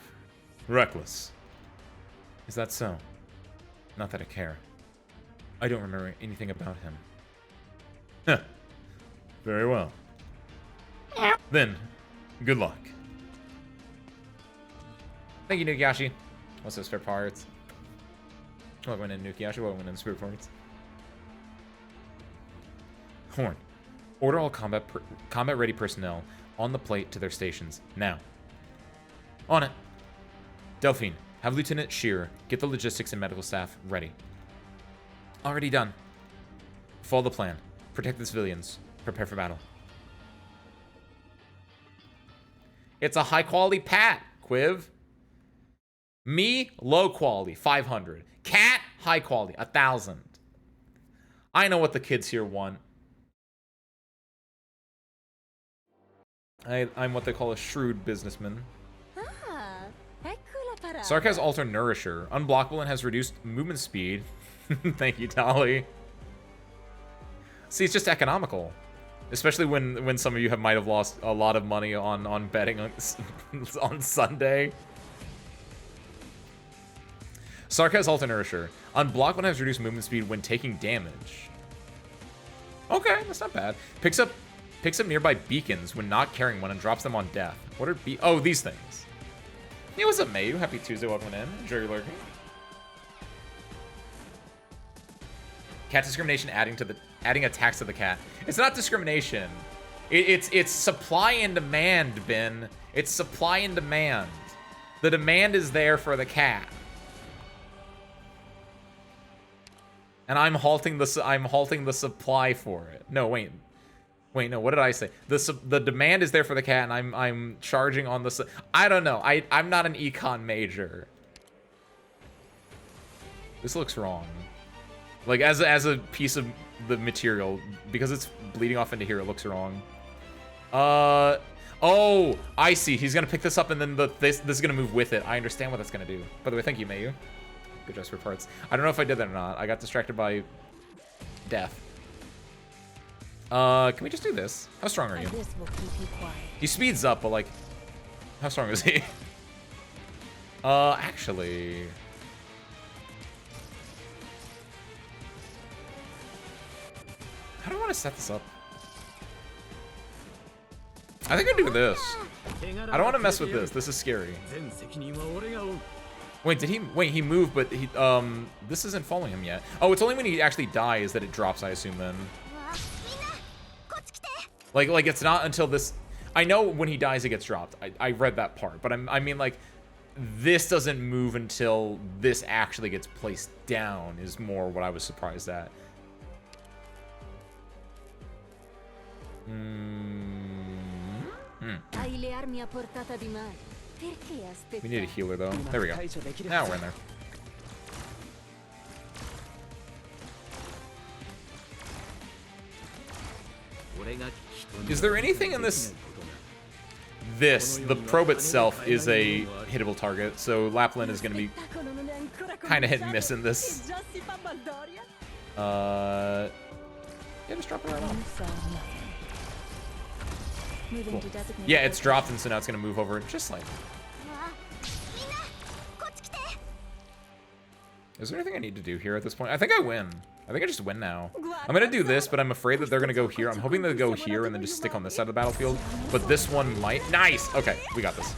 Reckless. Is that so? Not that I care. I don't remember anything about him. Heh. Very well. Then, good luck. Thank you, Nukiashi. What's those spare parts? What went in Nukiashi? What went in spare parts? Horn. Order all combat-ready personnel on the plate to their stations, now. On it. Delphine, have Lieutenant Shearer get the logistics and medical staff ready. Already done. Follow the plan. Protect the civilians. Prepare for battle. It's a high-quality pat, Quiv. Me, low quality, 500. Cat, high quality, 1,000. I know what the kids here want. I'm what they call a shrewd businessman. Sarkaz Alter Nourisher. Unblockable and has reduced movement speed. Thank you, Dolly. See, it's just economical. Especially when some of you might have lost a lot of money on betting on Sunday. Sarkaz Alter Nourisher. Unblockable has reduced movement speed when taking damage. Okay, that's not bad. Picks up nearby beacons when not carrying one and drops them on death. What are oh, these things. Hey, what's up, Mayu? Happy Tuesday, welcome in. Enjoy your lurking. Cat discrimination adding attacks to the cat. It's not discrimination. It's supply and demand, Ben. It's supply and demand. The demand is there for the cat. And I'm halting the supply for it. No, wait, no. What did I say? The demand is there for the cat, and I'm charging on the. I don't know. I'm not an econ major. This looks wrong. Like as a piece of the material, because it's bleeding off into here, it looks wrong. Oh, I see. He's gonna pick this up, and then this is gonna move with it. I understand what that's gonna do. By the way, thank you, Mayu. Good dress for parts. I don't know if I did that or not. I got distracted by death. Can we just do this? How strong are you? He speeds up, but like, how strong is he? Actually, how do I want to set this up? I think I do this. I don't want to mess with this. This is scary. Wait, did he? Wait, he moved, but he this isn't following him yet. Oh, it's only when he actually dies that it drops, I assume then. Like it's not until this. I know when he dies it gets dropped. I read that part, but I mean like this doesn't move until this actually gets placed down is more what I was surprised at. We need a healer though. There we go. Now we're in there. Is there anything in this? The probe itself is a hittable target, so Lapland is going to be kind of hit and miss in this. Yeah, just drop it right off. Cool. Yeah, it's dropped, and so now it's going to move over just slightly. Is there anything I need to do here at this point? I think I win. I think I just win now. I'm going to do this, but I'm afraid that they're going to go here. I'm hoping they'll go here and then just stick on this side of the battlefield. But this one might. Nice! Okay, we got this.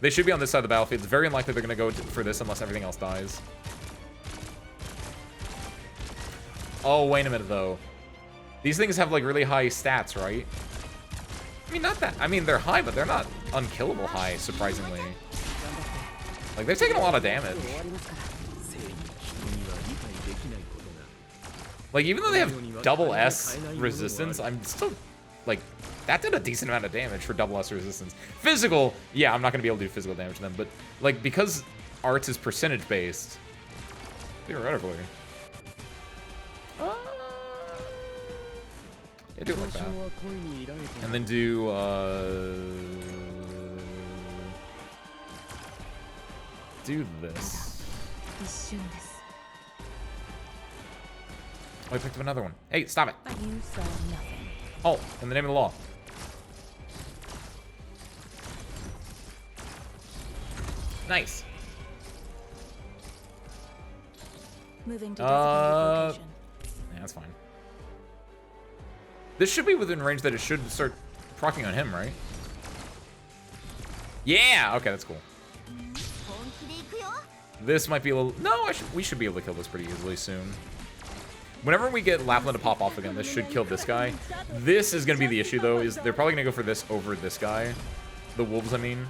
They should be on this side of the battlefield. It's very unlikely they're going to go for this unless everything else dies. Oh, wait a minute, though. These things have, like, really high stats, right? I mean, not that. I mean, they're high, but they're not unkillable high, surprisingly. Like, they're taking a lot of damage. Like, even though they have double S resistance, I'm still, like, that did a decent amount of damage for double S resistance. Physical, yeah, I'm not going to be able to do physical damage to them, but, like, because arts is percentage-based, theoretically. Yeah, do it like that. And then do, do this. Oh, I picked up another one. Hey, stop it. Oh, in the name of the law. Nice. Moving to yeah, that's fine. This should be within range that it should start proccing on him, right? Yeah! Okay, that's cool. This might be a little... No, we should be able to kill this pretty easily soon. Whenever we get Lapland to pop off again, this should kill this guy. This is going to be the issue, though, is they're probably going to go for this over this guy. The wolves, I mean.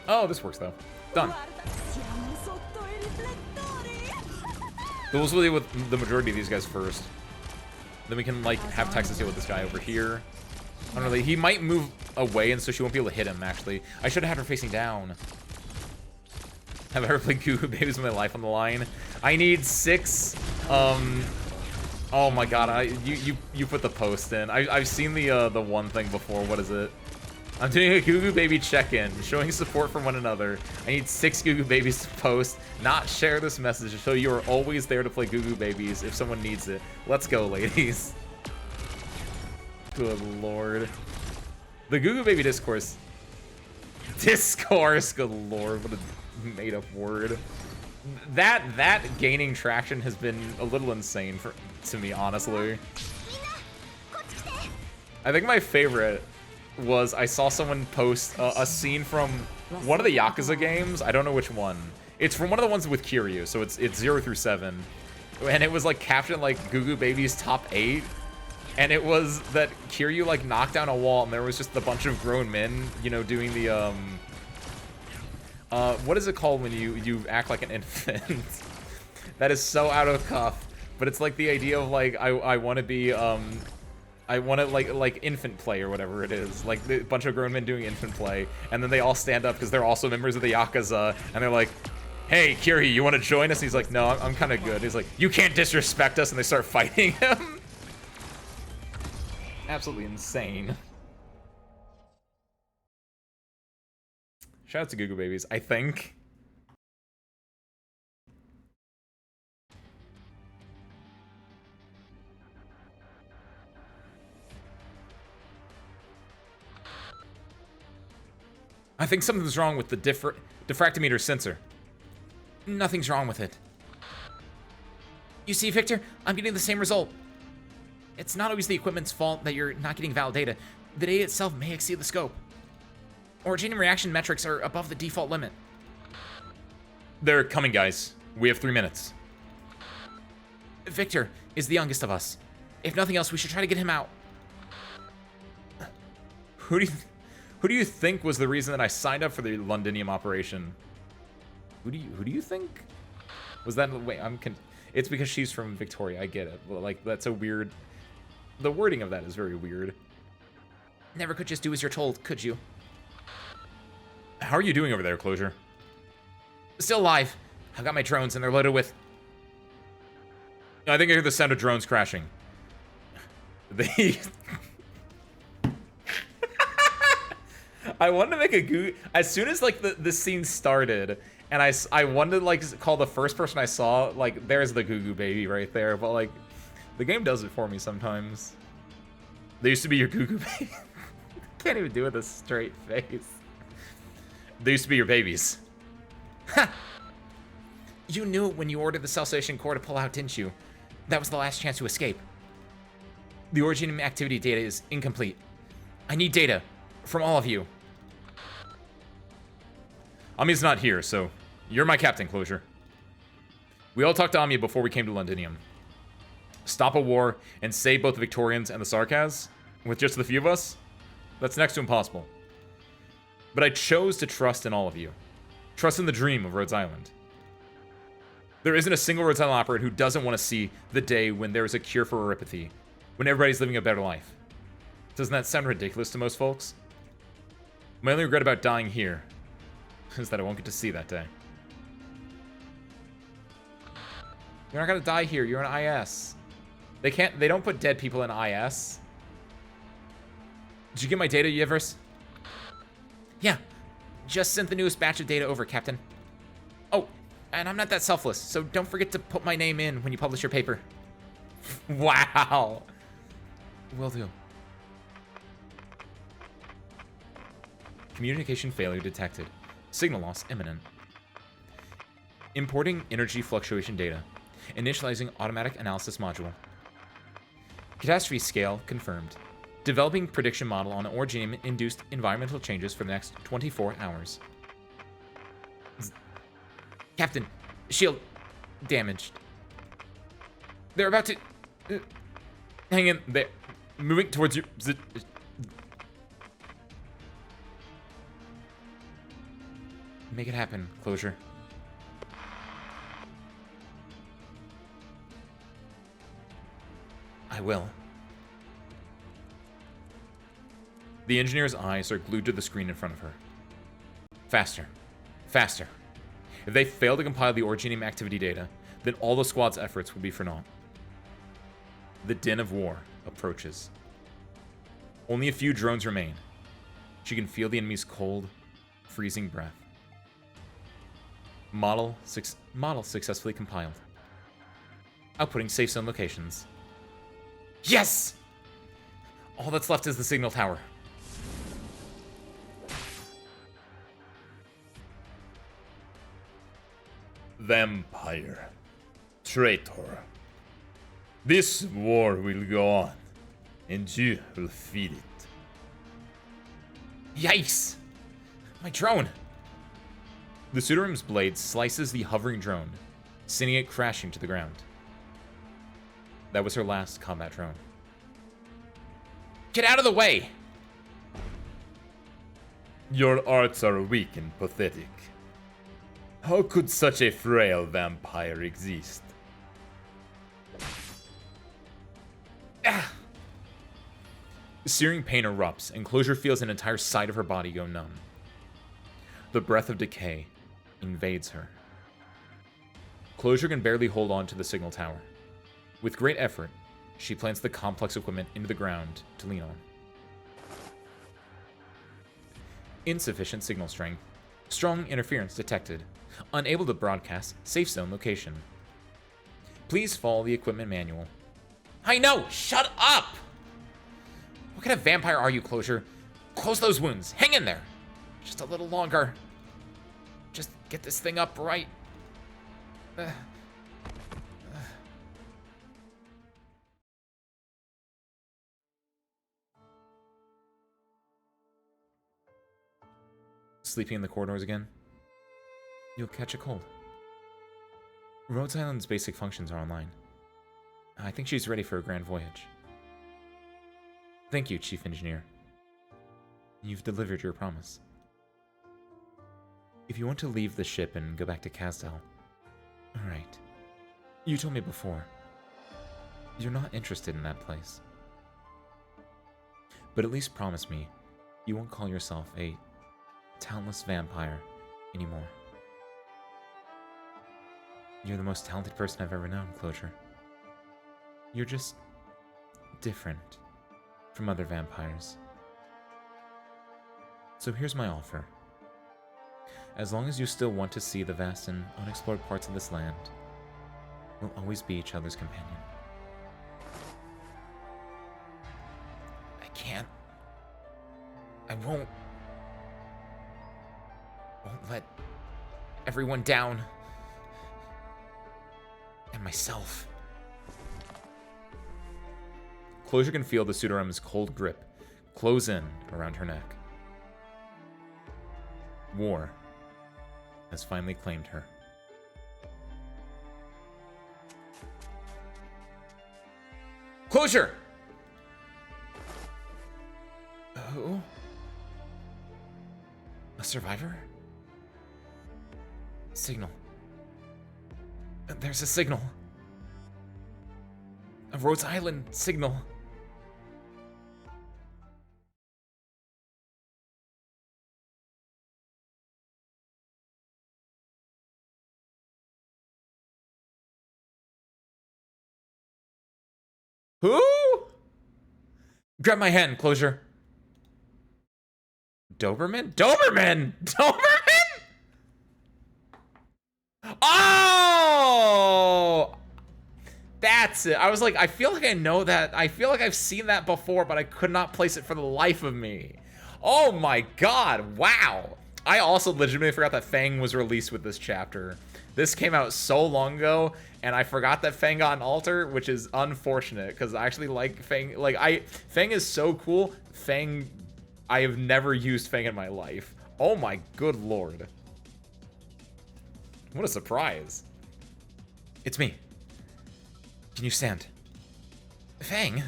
Oh, this works, though. Done. Those will deal with the majority of these guys first. Then we can, like, have Texas deal with this guy over here. I don't know, he might move away, and so she won't be able to hit him, actually. I should have had her facing down. Have I ever played Goo Goo Babies with my life on the line? I need 6, oh my god, you put the post in. I've seen the one thing before, what is it? I'm doing a Goo Goo Baby check-in, showing support for one another. I need 6 Goo Goo Babies to post, not share this message to show you are always there to play Goo Goo Babies if someone needs it. Let's go, ladies. Good lord. The Goo Goo Baby discourse. Discourse, good lord, what a made-up word. That gaining traction has been a little insane to me, honestly. I think my favorite was I saw someone post a scene from one of the Yakuza games. I don't know which one. It's from one of the ones with Kiryu, so it's 0 through 7. And it was like captioned like Goo Goo Baby's top 8. And it was that Kiryu like knocked down a wall and there was just a bunch of grown men, you know, doing the what is it called when you act like an infant? That is so out of cuff. But it's like the idea of like I want to be I want to like infant play or whatever it is, like a bunch of grown men doing infant play, and then they all stand up because they're also members of the Yakuza, and they're like, hey, Kiri, you want to join us? He's like, no, I'm kind of good. He's like, you can't disrespect us, and they start fighting him. Absolutely insane. Shout out to Goo Goo Babies, I think. I think something's wrong with the diffractometer sensor. Nothing's wrong with it. You see, Victor, I'm getting the same result. It's not always the equipment's fault that you're not getting valid data. The data itself may exceed the scope. Origin and reaction metrics are above the default limit. They're coming, guys. We have 3 minutes. Victor is the youngest of us. If nothing else, we should try to get him out. Who do you think was the reason that I signed up for the Londinium operation? Who do you think? Was that wait? It's because she's from Victoria. I get it. Well, like that's a weird. The wording of that is very weird. Never could just do as you're told, could you? How are you doing over there, Closure? Still alive. I've got my drones and they're loaded with. I think I hear the sound of drones crashing. They. I wanted to make a goo. As soon as like the scene started, and I wanted to like call the first person I saw like there's the Goo Goo Baby right there, but like the game does it for me sometimes. They used to be your Goo Goo Baby. Can't even do it with a straight face. They used to be your babies. Ha! You knew it when you ordered the cell station core to pull out, didn't you? That was the last chance to escape. The origin activity data is incomplete. I need data from all of you. Ami's not here, so you're my captain, Closure. We all talked to Ami before we came to Londinium. Stop a war and save both the Victorians and the Sarkaz with just the few of us? That's next to impossible. But I chose to trust in all of you. Trust in the dream of Rhodes Island. There isn't a single Rhodes Island operator who doesn't want to see the day when there is a cure for oropathy, when everybody's living a better life. Doesn't that sound ridiculous to most folks? My only regret about dying here is that I won't get to see that day. You're not gonna die here, you're an IS. They don't put dead people in IS. Did you get my data, Yivers? Yeah, just sent the newest batch of data over, Captain. Oh, and I'm not that selfless, so don't forget to put my name in when you publish your paper. Wow. Will do. Communication failure detected. Signal loss imminent. Importing energy fluctuation data. Initializing automatic analysis module. Catastrophe scale confirmed. Developing prediction model on originium-induced environmental changes for the next 24 hours. Captain, shield damaged. They're about to... hang in there. Moving towards you. Make it happen, Closure. I will. The engineer's eyes are glued to the screen in front of her. Faster. Faster. If they fail to compile the originium activity data, then all the squad's efforts will be for naught. The din of war approaches. Only a few drones remain. She can feel the enemy's cold, freezing breath. Model successfully compiled. Outputting safe zone locations. Yes! All that's left is the signal tower. Vampire. Traitor. This war will go on, and you will feed it. Yikes! My drone! The Pseudorim's blade slices the hovering drone, sending it crashing to the ground. That was her last combat drone. Get out of the way! Your arts are weak and pathetic. How could such a frail vampire exist? Ah! Searing pain erupts, and Closure feels an entire side of her body go numb. The breath of decay invades her. Closure can barely hold on to the signal tower. With great effort, she plants the complex equipment into the ground to lean on. Insufficient signal strength. Strong interference detected. Unable to broadcast safe zone location. Please follow the equipment manual. I know! Shut up! What kind of vampire are you, Closure? Close those wounds. Hang in there. Just a little longer. Just get this thing up right. Sleeping in the corridors again? You'll catch a cold. Rhodes Island's basic functions are online. I think she's ready for a grand voyage. Thank you, Chief Engineer. You've delivered your promise. If you want to leave the ship and go back to Casdell, alright. You told me before. You're not interested in that place. But at least promise me you won't call yourself a talentless vampire anymore. You're the most talented person I've ever known, Closure. You're just different from other vampires. So here's my offer. As long as you still want to see the vast and unexplored parts of this land, we'll always be each other's companion. I can't. I won't let everyone down. And myself. Closure can feel the Pseudorem's cold grip close in around her neck. War has finally claimed her. Closure! Who? A survivor? Signal. There's a signal. A Rhodes Island signal. Who? Grab my hand, Closure. Doberman? Doberman! Doberman? Oh! That's it. I was like, I feel like I know that. I feel like I've seen that before, but I could not place it for the life of me. Oh my god. Wow. I also legitimately forgot that Fang was released with this chapter. This came out so long ago, and I forgot that Fang got an altar, which is unfortunate, because I actually like Fang. Fang is so cool. Fang, I have never used Fang in my life. Oh my good lord. What a surprise. It's me. Can you stand? Fang?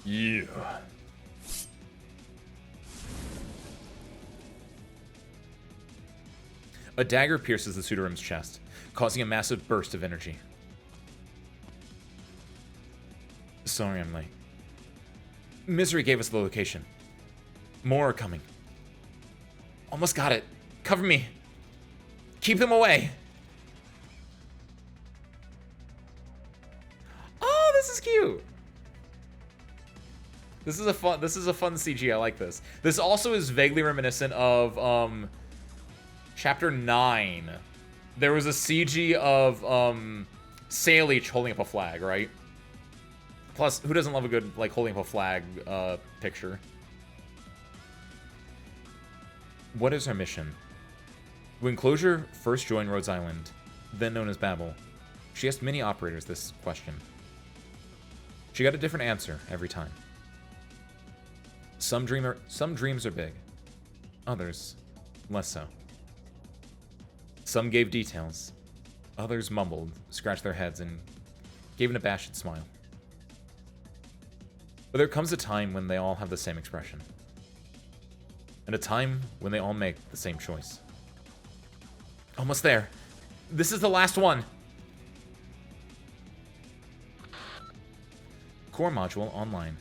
Yeah. A dagger pierces the Pseudorem's chest, causing a massive burst of energy. Sorry I'm late. Misery gave us the location. More are coming. Almost got it. Cover me. Keep them away. Oh, this is cute. This is a fun CG. I like this. This also is vaguely reminiscent of Chapter 9. There was a CG of Salish holding up a flag, right? Plus, who doesn't love a good holding up a flag picture? What is our mission? When Closure first joined Rhodes Island, then known as Babel, she asked many operators this question. She got a different answer every time. Some dreams are big, others less so. Some gave details, others mumbled, scratched their heads, and gave an abashed smile. But there comes a time when they all have the same expression. And a time when they all make the same choice. Almost there. This is the last one. Core module online.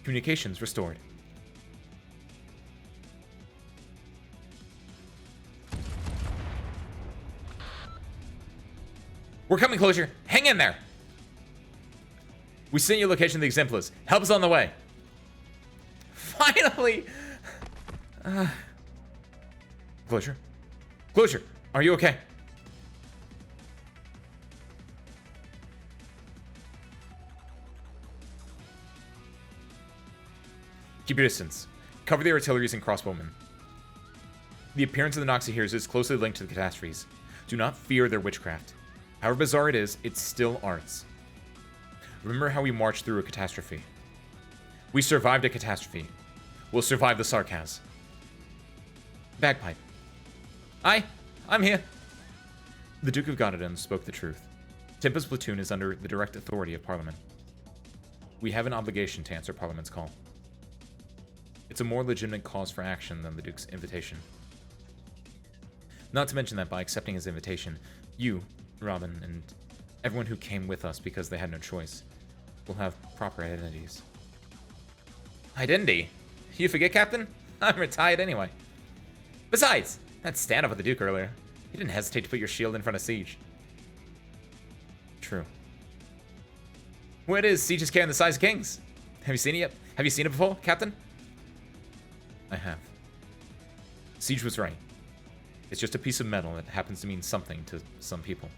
Communications restored. We're coming, Closure. Hang in there. We sent you a location of the exemplars. Help us on the way. Finally! Closure? Closure, are you okay? Keep your distance. Cover the artilleries and crossbowmen. The appearance of the Noxahirs is closely linked to the catastrophes. Do not fear their witchcraft. However bizarre it is, it's still arts. Remember how we marched through a catastrophe. We survived a catastrophe. We'll survive the Sarkaz. Bagpipe. I'm here. The Duke of Gododin spoke the truth. Timpa's platoon is under the direct authority of Parliament. We have an obligation to answer Parliament's call. It's a more legitimate cause for action than the Duke's invitation. Not to mention that by accepting his invitation, you, Robin, and everyone who came with us because they had no choice, will have proper identities. Identity? You forget, Captain? I'm retired anyway. Besides, that stand-up with the Duke earlier, you didn't hesitate to put your shield in front of Siege. True. What is Siege's carrying the size of kings? Have you seen it yet? Have you seen it before, Captain? I have. Siege was right. It's just a piece of metal that happens to mean something to some people.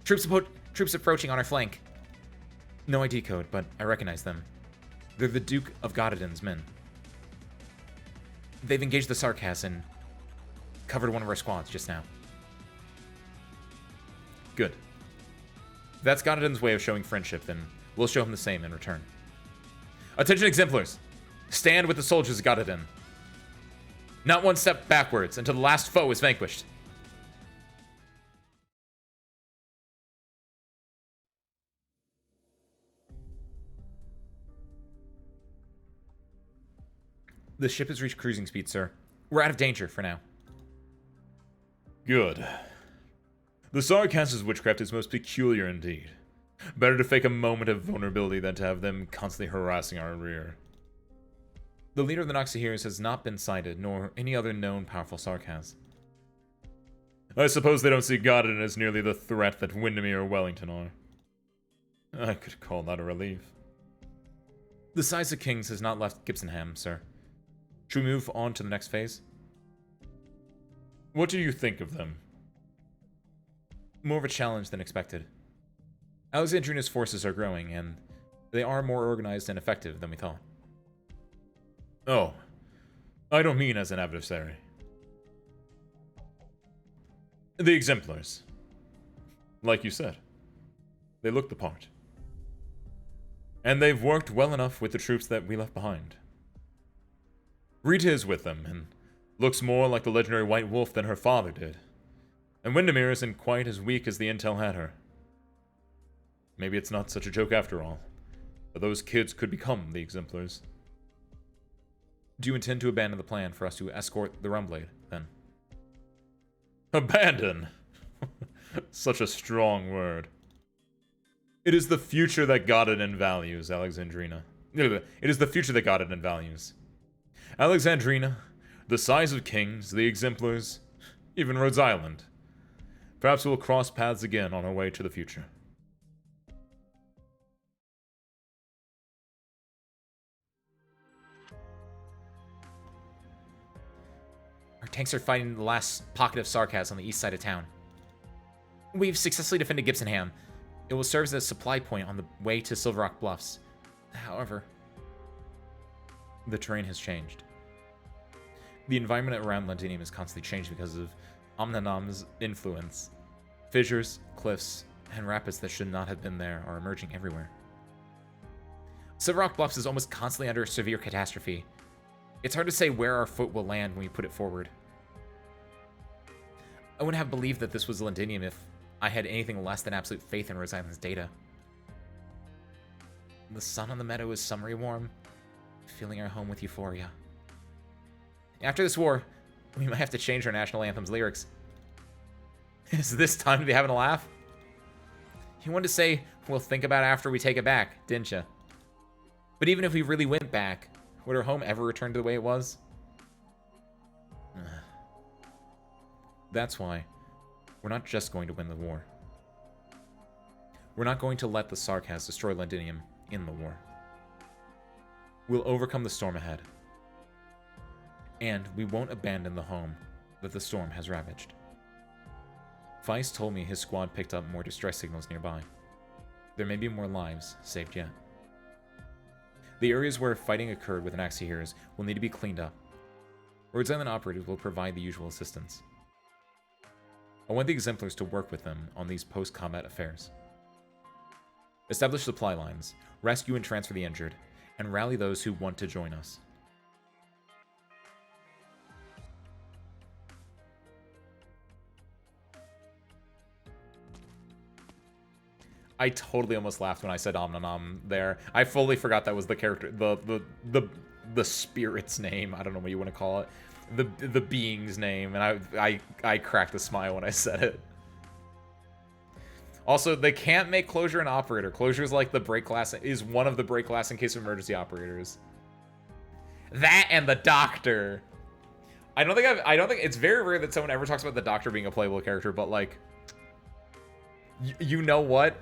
Troops approaching on our flank. No ID code, but I recognize them. They're the Duke of Gododin's men. They've engaged the Sarkaz and covered one of our squads just now. Good. If that's Gododin's way of showing friendship, then we'll show him the same in return. Attention exemplars! Stand with the soldiers of Gododin. Not one step backwards until the last foe is vanquished. The ship has reached cruising speed, sir. We're out of danger for now. Good. The Sarkaz's witchcraft is most peculiar indeed. Better to fake a moment of vulnerability than to have them constantly harassing our rear. The leader of the Noxahirs has not been sighted, nor any other known powerful Sarkaz. I suppose they don't see Godin as nearly the threat that Windermere or Wellington are. I could call that a relief. The size of kings has not left Gibsonham, sir. Should we move on to the next phase? What do you think of them? More of a challenge than expected. Alexandrina's forces are growing, and they are more organized and effective than we thought. Oh, I don't mean as an adversary. The exemplars. Like you said, they look the part. And they've worked well enough with the troops that we left behind. Rita is with them, and looks more like the legendary White Wolf than her father did. And Windermere isn't quite as weak as the intel had her. Maybe it's not such a joke after all, but those kids could become the exemplars. Do you intend to abandon the plan for us to escort the Rumblade, then? Abandon? Such a strong word. It is the future that Godin values, Alexandrina. It is the future that Godin values. Alexandrina, the size of kings, the exemplars, even Rhodes Island. Perhaps we'll cross paths again on our way to the future. Our tanks are fighting the last pocket of Sarkaz on the east side of town. We've successfully defended Gibsonham. It will serve as a supply point on the way to Silver Rock Bluffs. However, the terrain has changed. The environment around Londinium is constantly changing because of Omnanam's influence. Fissures, cliffs, and rapids that should not have been there are emerging everywhere. Silver Rock Bluffs is almost constantly under severe catastrophe. It's hard to say where our foot will land when we put it forward. I wouldn't have believed that this was Londinium if I had anything less than absolute faith in Rose Island's data. The sun on the meadow is summery warm, filling our home with euphoria. After this war, we might have to change our national anthem's lyrics. Is this time to be having a laugh? You wanted to say, we'll think about it after we take it back, didn't you? But even if we really went back, would our home ever return to the way it was? That's why We're not just going to win the war. We're not going to let the Sarkaz destroy Londinium in the war. We'll overcome the storm ahead. And we won't abandon the home that the storm has ravaged. Feist told me his squad picked up more distress signals nearby. There may be more lives saved yet. The areas where fighting occurred with Anaxiers will need to be cleaned up. Rhodes Island operators will provide the usual assistance. I want the Exemplars to work with them on these post-combat affairs. Establish supply lines, rescue and transfer the injured, and rally those who want to join us. I totally almost laughed when I said Omnanam there. I fully forgot that was the character, the spirit's name. I don't know what you want to call it. The being's name, and I cracked a smile when I said it. Also, they can't make Closure an operator. Closure is like the break glass, is one of the break glass in case of emergency operators. That and the Doctor. I don't think it's very rare that someone ever talks about the Doctor being a playable character, but like, you know what?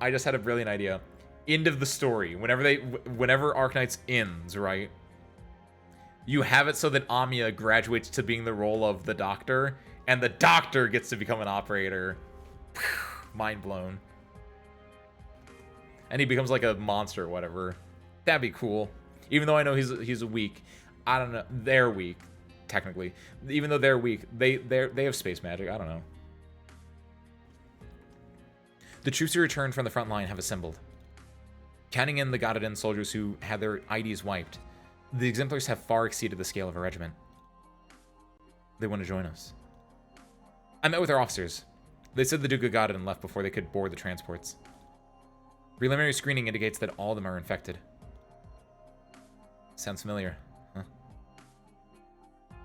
I just had a brilliant idea. End of the story. Whenever Arknights ends, right? You have it so that Amiya graduates to being the role of the Doctor, and the Doctor gets to become an operator. Mind blown. And he becomes like a monster or whatever. That'd be cool. Even though I know he's weak. I don't know. They're weak, technically. Even though they're weak, they have space magic. I don't know. The troops who returned from the front line have assembled. Counting in the Godadin soldiers who had their IDs wiped, the Exemplars have far exceeded the scale of a regiment. They want to join us. I met with our officers. They said the Duke of Godadin left before they could board the transports. Preliminary screening indicates that all of them are infected. Sounds familiar, huh?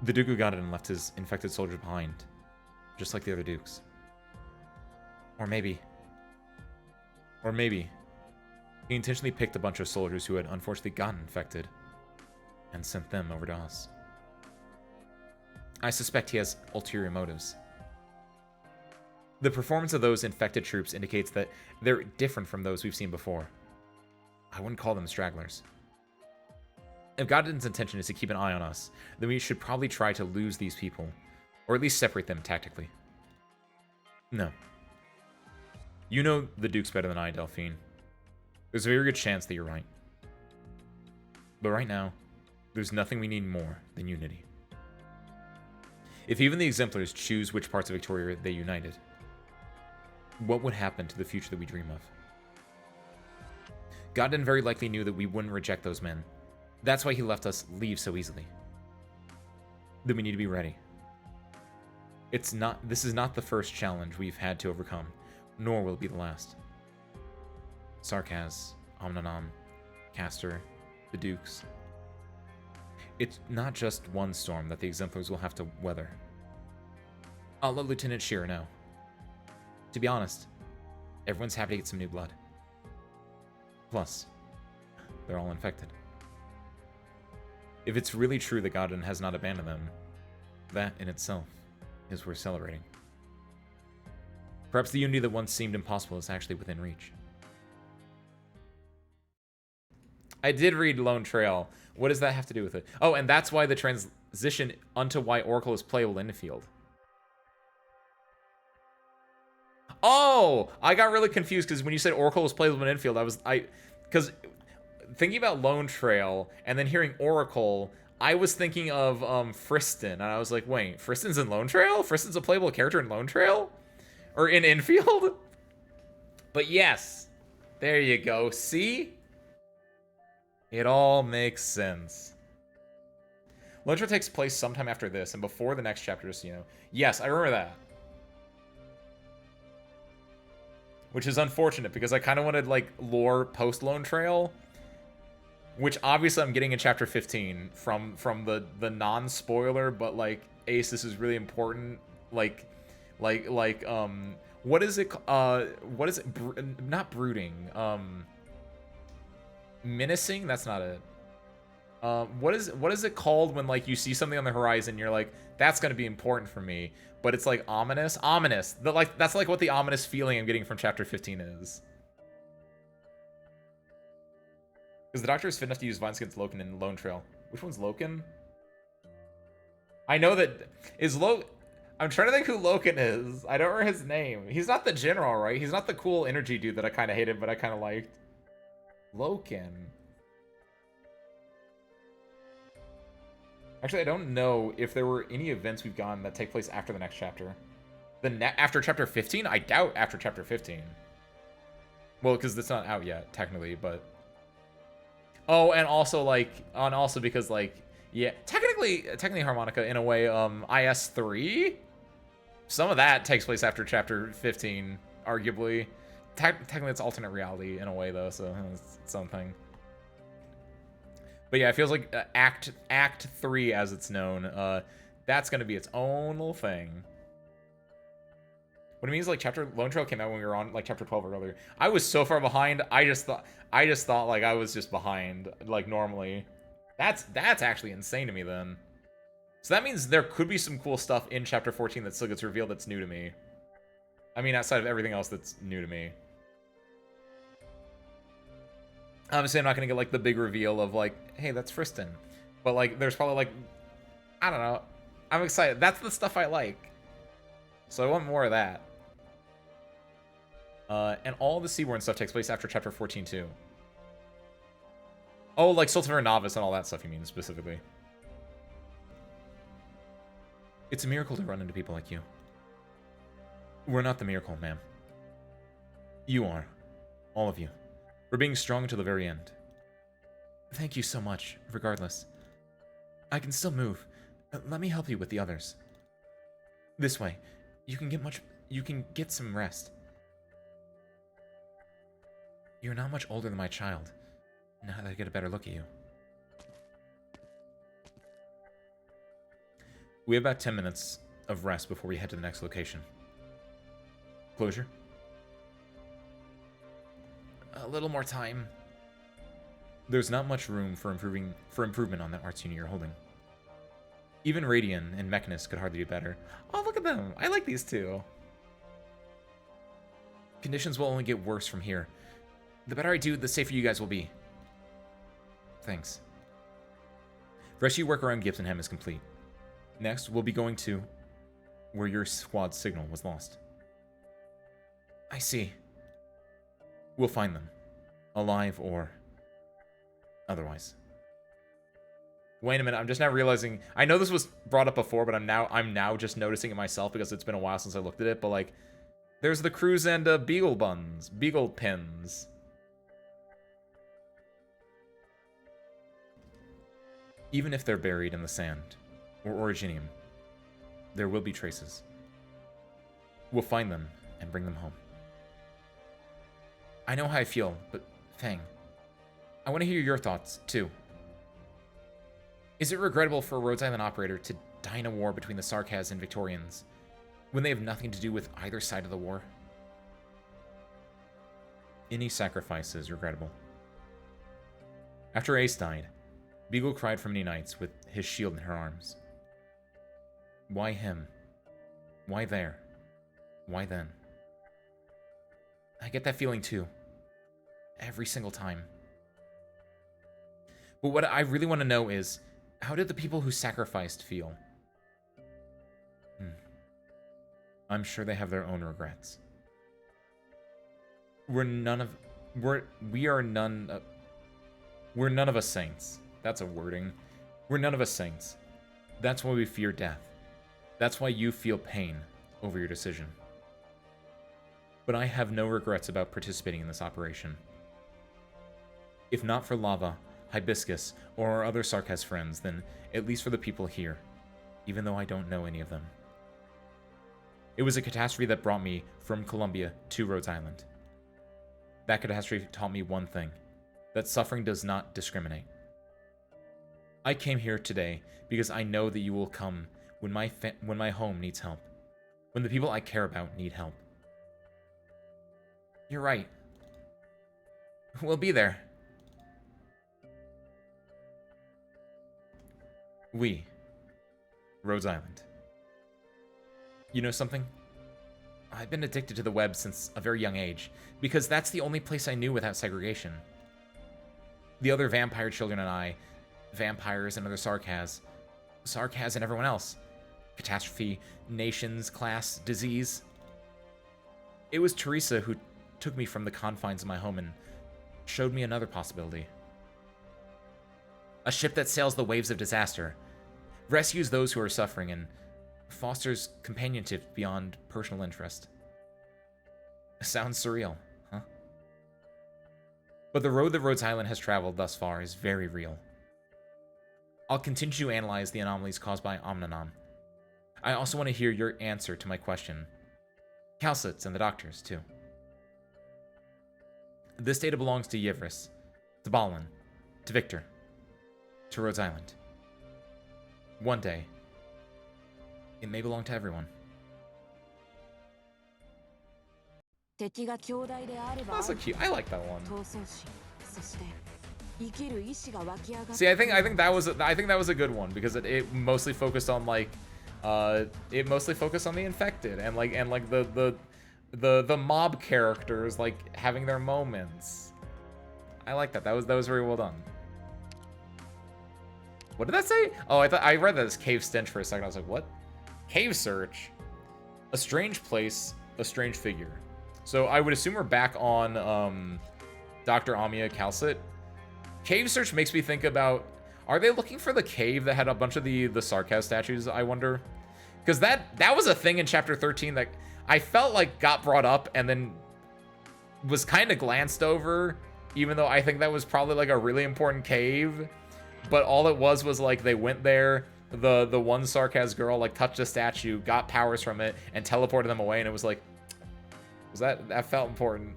The Duke of Godadin left his infected soldiers behind, just like the other dukes. Or maybe he intentionally picked a bunch of soldiers who had unfortunately gotten infected and sent them over to us. I suspect he has ulterior motives. The performance of those infected troops indicates that they're different from those we've seen before. I wouldn't call them stragglers. If Godwin's intention is to keep an eye on us, then we should probably try to lose these people, or at least separate them tactically. No. You know the Dukes better than I, Delphine. There's a very good chance that you're right. But right now, there's nothing we need more than unity. If even the Exemplars choose which parts of Victoria they united, what would happen to the future that we dream of? Godden very likely knew that we wouldn't reject those men. That's why he left us leave so easily. Then we need to be ready. This is not the first challenge we've had to overcome, nor will it be the last. Sarkaz, Omnanam, Castor, the Dukes. It's not just one storm that the Exemplars will have to weather. I'll let Lieutenant Shearer know. To be honest, everyone's happy to get some new blood. Plus, they're all infected. If it's really true that Godwin has not abandoned them, that in itself is worth celebrating. Perhaps the unity that once seemed impossible is actually within reach. I did read Lone Trail. What does that have to do with it? Oh, and that's why the transition onto why Oracle is playable in the field. Oh, I got really confused because when you said Oracle was playable in infield, because thinking about Lone Trail and then hearing Oracle, I was thinking of Friston, and I was like, wait, Friston's in Lone Trail? Friston's a playable character in Lone Trail? Or in infield? But yes, there you go. See? It all makes sense. Lone Trail takes place sometime after this and before the next chapter, just, you know. Yes, I remember that. Which is unfortunate because I kind of wanted like lore post Lone Trail, which obviously I'm getting in chapter 15 from the non-spoiler, but like Ace, this is really important. What is it? What is it? Not brooding. Menacing. That's not it. What is it called when like you see something on the horizon, you're like, that's gonna be important for me, but it's like ominous? Ominous. That's like what the ominous feeling I'm getting from chapter 15 is. Because the Doctor is fit enough to use Vines against Loken and Lone Trail. Which one's Loken? I know that is I'm trying to think who Loken is. I don't remember his name. He's not the general, right? He's not the cool energy dude that I kind of hated, but I kind of liked. Loken. Actually, I don't know if there were any events we've gotten that take place after the next chapter. After chapter 15? I doubt after chapter 15. Well, because it's not out yet, technically, but... Oh, and also, like... And also because, like... Yeah, technically Harmonica, in a way, IS-3? Some of that takes place after chapter 15, arguably. Technically, it's alternate reality, in a way, though, so it's something. But yeah, it feels like Act 3, as it's known. That's going to be its own little thing. What it means, like, Lone Trail came out when we were on, like, chapter 12 earlier. I was so far behind, I just thought, like, I was just behind, like, normally. That's actually insane to me, then. So that means there could be some cool stuff in chapter 14 that still gets revealed that's new to me. I mean, outside of everything else that's new to me. Obviously, I'm not going to get, like, the big reveal of, like, hey, that's Friston. But, like, there's probably, like, I don't know. I'm excited. That's the stuff I like. So I want more of that. And all the Seaborn stuff takes place after chapter 14, too. Oh, like Sultan Novice and all that stuff, you mean, specifically. It's a miracle to run into people like you. We're not the miracle, ma'am. You are. All of you. We're being strong to the very end. Thank you so much, regardless. I can still move. Let me help you with the others. This way. You can get some rest. You're not much older than my child. Now that I get a better look at you. We have about 10 minutes of rest before we head to the next location. Closure? A little more time. There's not much room for improvement on that arts unit you're holding. Even Radian and Mechanist could hardly do better. Oh, look at them. I like these two. Conditions will only get worse from here. The better I do, the safer you guys will be. Thanks. Rescue work around Gibsonham is complete. Next, we'll be going to where your squad's signal was lost. I see. We'll find them. Alive or otherwise. Wait a minute, I'm just now realizing... I know this was brought up before, but I'm now just noticing it myself because it's been a while since I looked at it, but like... There's the Cruise and Beagle pins. Even if they're buried in the sand, or originium, there will be traces. We'll find them and bring them home. I know how I feel, but Fang, I want to hear your thoughts, too. Is it regrettable for a Rhodes Island operator to die in a war between the Sarkaz and Victorians, when they have nothing to do with either side of the war? Any sacrifice is regrettable. After Ace died, Beagle cried for many nights with his shield in her arms. Why him? Why there? Why then? I get that feeling too. Every single time. But what I really want to know is, how did the people who sacrificed feel? I'm sure they have their own regrets. We're none of us saints. That's a wording. We're none of us saints. That's why we fear death. That's why you feel pain over your decision. But I have no regrets about participating in this operation. If not for Lava, Hibiscus, or our other Sarkaz friends, then at least for the people here, even though I don't know any of them. It was a catastrophe that brought me from Columbia to Rhodes Island. That catastrophe taught me one thing, that suffering does not discriminate. I came here today because I know that you will come when my home needs help, when the people I care about need help. You're right. We'll be there. We. Rhodes Island. You know something? I've been addicted to the web since a very young age, because that's the only place I knew without segregation. The other vampire children and I, vampires and other Sarkaz and everyone else. Catastrophe, nations, class, disease. It was Teresa who took me from the confines of my home and showed me another possibility. A ship that sails the waves of disaster, rescues those who are suffering, and fosters companionship beyond personal interest. Sounds surreal, huh? But the road that Rhodes Island has traveled thus far is very real. I'll continue to analyze the anomalies caused by Omnanon. I also want to hear your answer to my question. Calcits and the doctors, too. This data belongs to Yivris, to Balin, to Victor, to Rhodes Island. One day, it may belong to everyone. That's so cute. I like that one. See, I think that was a good one because it mostly focused on like the infected and the mob characters like having their moments. I like that. That was very well done. What did that say? Oh, I read that as cave stench for a second. I was like, what? Cave search. A strange place, a strange figure. So I would assume we're back on Dr. Amia Calcit. Cave search makes me think about, are they looking for the cave that had a bunch of the Sarkaz statues, I wonder? Because that was a thing in chapter 13 that I felt like got brought up and then was kind of glanced over, even though I think that was probably like a really important cave. But all it was like they went there, the one Sarkaz girl like touched a statue, got powers from it, and teleported them away, and it was like, that felt important.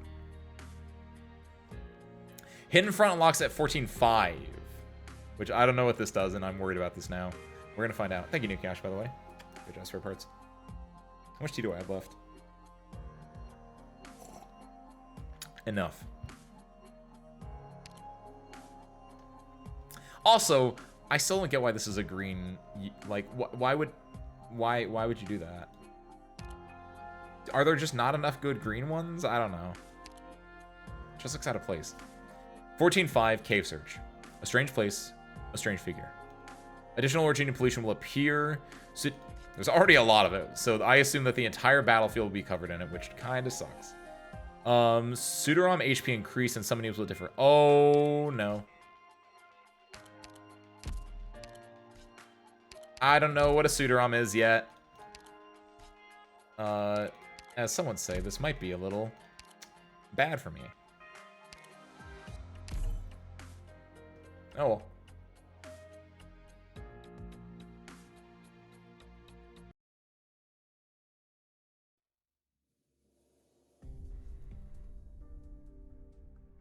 Hidden front unlocks at 14.5, which I don't know what this does, and I'm worried about this now. We're gonna find out. Thank you, New Cash, by the way. Good job, spare parts. How much tea do I have left? Enough. Also, I still don't get why this is a green. Like, why would you do that? Are there just not enough good green ones? I don't know. Just looks out of place. 14.5 cave search. A strange place, a strange figure. Additional origin and pollution will appear. So there's already a lot of it, so I assume that the entire battlefield will be covered in it, which kind of sucks. Pseudoram HP increase and some enemies will differ. Oh no. I don't know what a pseudoram is yet. As some would say, this might be a little bad for me. Oh well.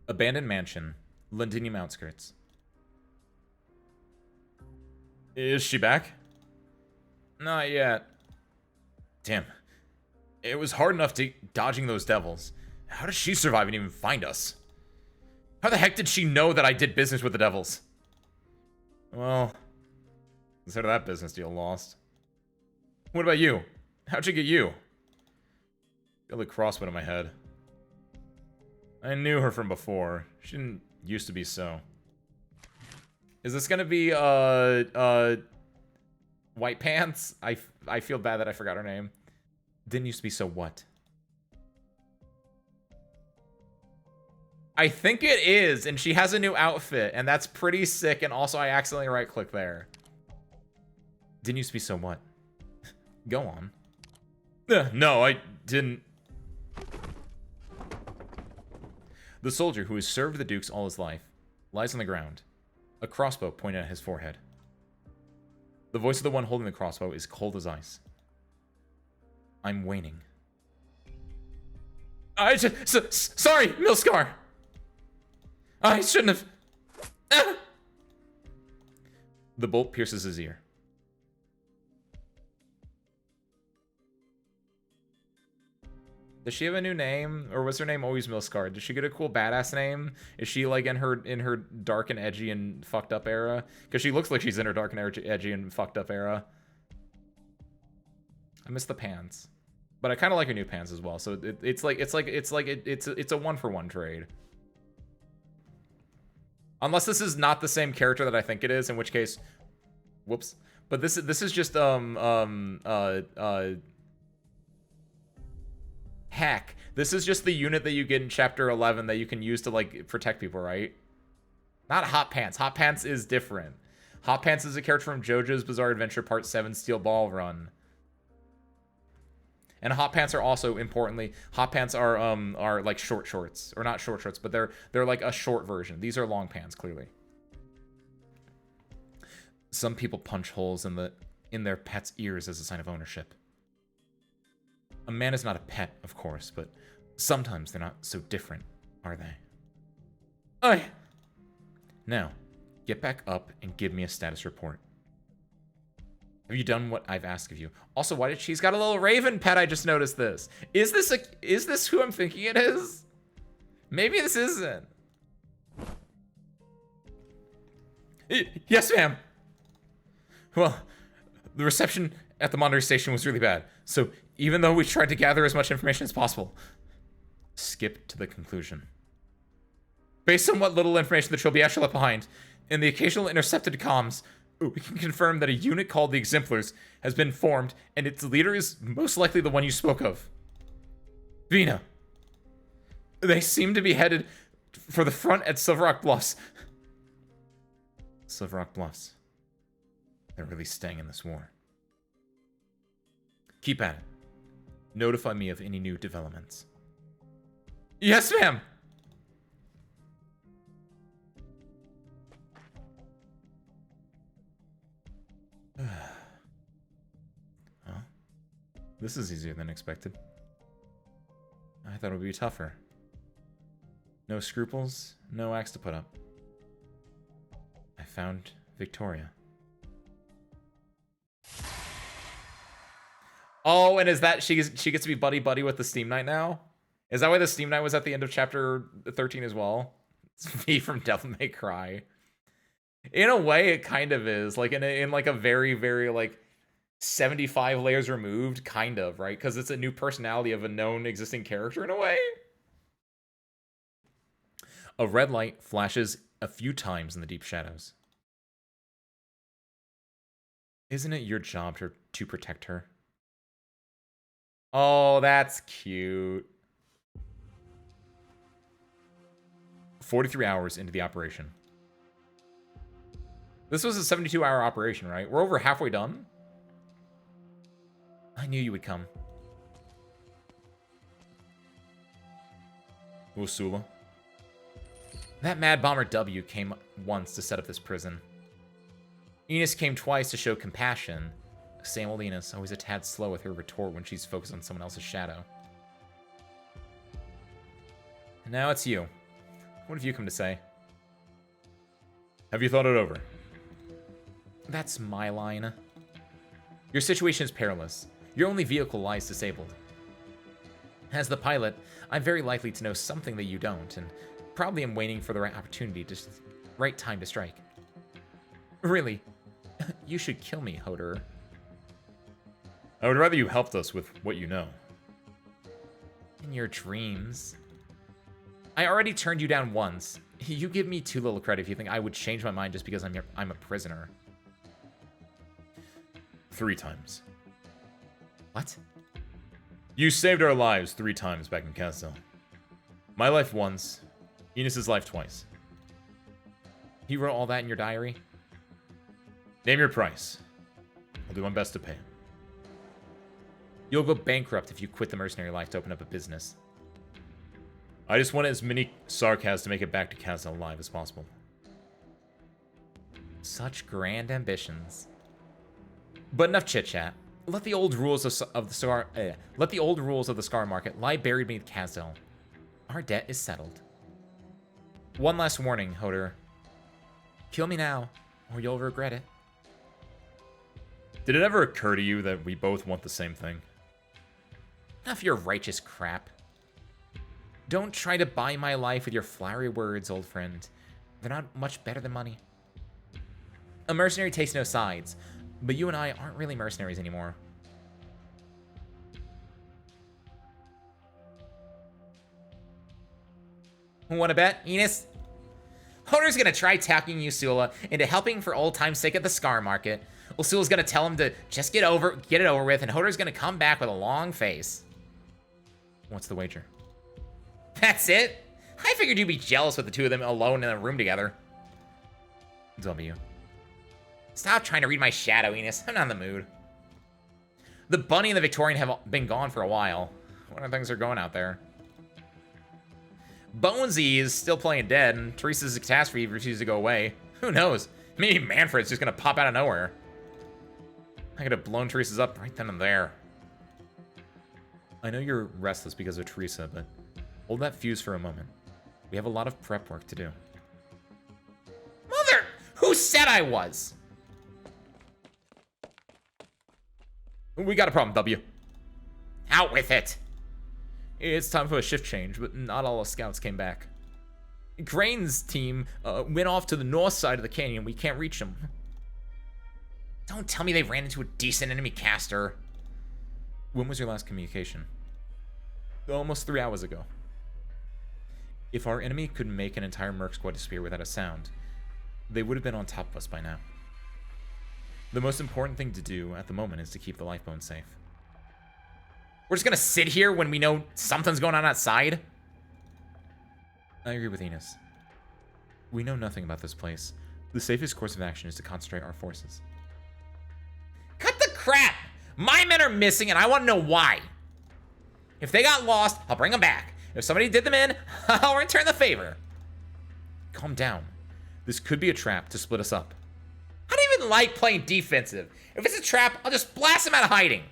Abandoned mansion, Londinium outskirts. Is she back? Not yet. Damn. It was hard enough dodging those devils. How did she survive and even find us? How the heck did she know that I did business with the devils? Well, consider that business deal lost. What about you? How'd she get you? Got a crosswind in my head. I knew her from before. She didn't used to be so. Is this gonna be, White Pants? I feel bad that I forgot her name. Didn't used to be so what? I think it is, and she has a new outfit, and that's pretty sick, and also I accidentally right-clicked there. Didn't used to be so what? Go on. No, I didn't. The soldier who has served the dukes all his life lies on the ground, a crossbow pointed at his forehead. The voice of the one holding the crossbow is cold as ice. I'm waning. Sorry, Milscar! I shouldn't have... Ah! The bolt pierces his ear. Does she have a new name, or was her name always Milscard? Did she get a cool badass name? Is she like in her dark and edgy and fucked up era? Because she looks like she's in her dark and edgy and fucked up era. I miss the pants, but I kind of like her new pants as well. So it's a 1-for-1 trade. Unless this is not the same character that I think it is, in which case, whoops. But this is just Heck, this is just the unit that you get in Chapter 11 that you can use to, like, protect people, right? Not Hot Pants. Hot Pants is different. Hot Pants is a character from JoJo's Bizarre Adventure Part 7 Steel Ball Run. And Hot Pants are also, importantly, Hot Pants are like short shorts. Or not short shorts, but they're like a short version. These are long pants, clearly. Some people punch holes in their pet's ears as a sign of ownership. A man is not a pet, of course, but sometimes they're not so different, are they? Aye. Now, get back up and give me a status report. Have you done what I've asked of you? Also, why did she's got a little raven pet? I just noticed this. Is this who I'm thinking it is? Maybe this isn't. Yes, ma'am. Well, the reception at the monitoring station was really bad. So even though we tried to gather as much information as possible, skip to the conclusion. Based on what little information the Trilby left behind, and the occasional intercepted comms, we can confirm that a unit called the Exemplars has been formed, and its leader is most likely the one you spoke of. Vina. They seem to be headed for the front at Silver Rock Bluffs. Silver Rock Bluffs. They're really staying in this war. Keep at it. Notify me of any new developments. Yes, ma'am! Huh? This is easier than expected. I thought it would be tougher. No scruples, no axe to put up. I found Victoria. Oh, and is that she gets to be buddy with the Steam Knight now? Is that why the Steam Knight was at the end of chapter 13 as well? It's V from Devil May Cry. In a way, it kind of is. Like in like a very, very like 75 layers removed, kind of, right? Because it's a new personality of a known existing character in a way. A red light flashes a few times in the deep shadows. Isn't it your job to protect her? Oh, that's cute. 43 hours into the operation. This was a 72-hour operation, right? We're over halfway done. I knew you would come. Usula. That mad bomber W came once to set up this prison. Enos came twice to show compassion. Same old Enos, always a tad slow with her retort when she's focused on someone else's shadow. And now it's you. What have you come to say? Have you thought it over? That's my line. Your situation is perilous. Your only vehicle lies disabled. As the pilot, I'm very likely to know something that you don't, and probably am waiting for the right opportunity, right time to strike. Really, you should kill me, Hodor. I would rather you helped us with what you know. In your dreams. I already turned you down once. You give me too little credit if you think I would change my mind just because I'm a prisoner. 3 times. What? You saved our lives 3 times back in Castle. My life once, Enos's life twice. You wrote all that in your diary? Name your price. I'll do my best to pay. You'll go bankrupt if you quit the mercenary life to open up a business. I just want as many Sarkaz to make it back to Castle alive as possible. Such grand ambitions. But enough chit-chat. Let the old rules of the Scar market lie buried beneath Kazdel. Our debt is settled. One last warning, Hodor. Kill me now, or you'll regret it. Did it ever occur to you that we both want the same thing? Enough of your righteous crap. Don't try to buy my life with your flowery words, old friend. They're not much better than money. A mercenary takes no sides, but you and I aren't really mercenaries anymore. Want to bet, Enos? Hodor's gonna try talking Usula into helping for old time's sake at the Scar Market. Usula's gonna tell him to just get it over with, and Hodor's gonna come back with a long face. What's the wager? That's it? I figured you'd be jealous with the two of them alone in a room together. W. Stop trying to read my shadow, Enos. I'm not in the mood. The Bunny and the Victorian have been gone for a while. I wonder how things are going out there. Bonesy is still playing dead, and Teresa's catastrophe refuses to go away. Who knows? Maybe Manfred's just gonna pop out of nowhere. I could have blown Teresa's up right then and there. I know you're restless because of Teresa, but hold that fuse for a moment. We have a lot of prep work to do. Mother! Who said I was? We got a problem, W. Out with it! It's time for a shift change, but not all the scouts came back. Crane's team went off to the north side of the canyon. We can't reach them. Don't tell me they ran into a decent enemy caster. When was your last communication? Almost 3 hours ago. If our enemy could make an entire Merc squad disappear without a sound, they would have been on top of us by now. The most important thing to do at the moment is to keep the lifeboat safe. We're just gonna sit here when we know something's going on outside? I agree with Enos. We know nothing about this place. The safest course of action is to concentrate our forces. Cut the crap! My men are missing and I want to know why. If they got lost, I'll bring them back. If somebody did them in, I'll return the favor. Calm down. This could be a trap to split us up. I don't even like playing defensive. If it's a trap, I'll just blast them out of hiding.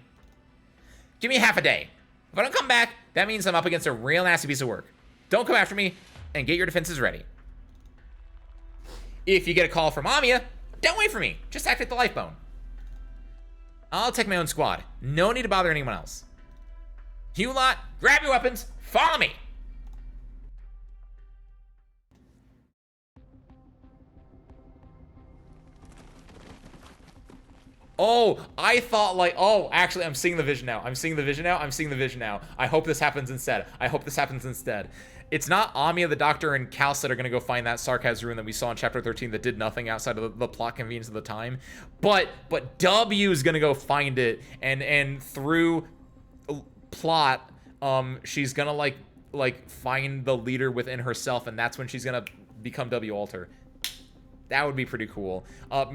Give me half a day. If I don't come back, that means I'm up against a real nasty piece of work. Don't come after me, and get your defenses ready. If you get a call from Amia, don't wait for me. Just activate the lifeboat. I'll take my own squad. No need to bother anyone else. You lot, grab your weapons, follow me. Oh, I thought like, oh, actually, I'm seeing the vision now. I'm seeing the vision now. I'm seeing the vision now. I hope this happens instead. I hope this happens instead. It's not Amia, the Doctor, and Calce that are going to go find that Sarkaz rune that we saw in Chapter 13 that did nothing outside of the plot convenience of the time. But W is going to go find it, and through plot, she's going to like find the leader within herself, and that's when she's going to become W Alter. That would be pretty cool.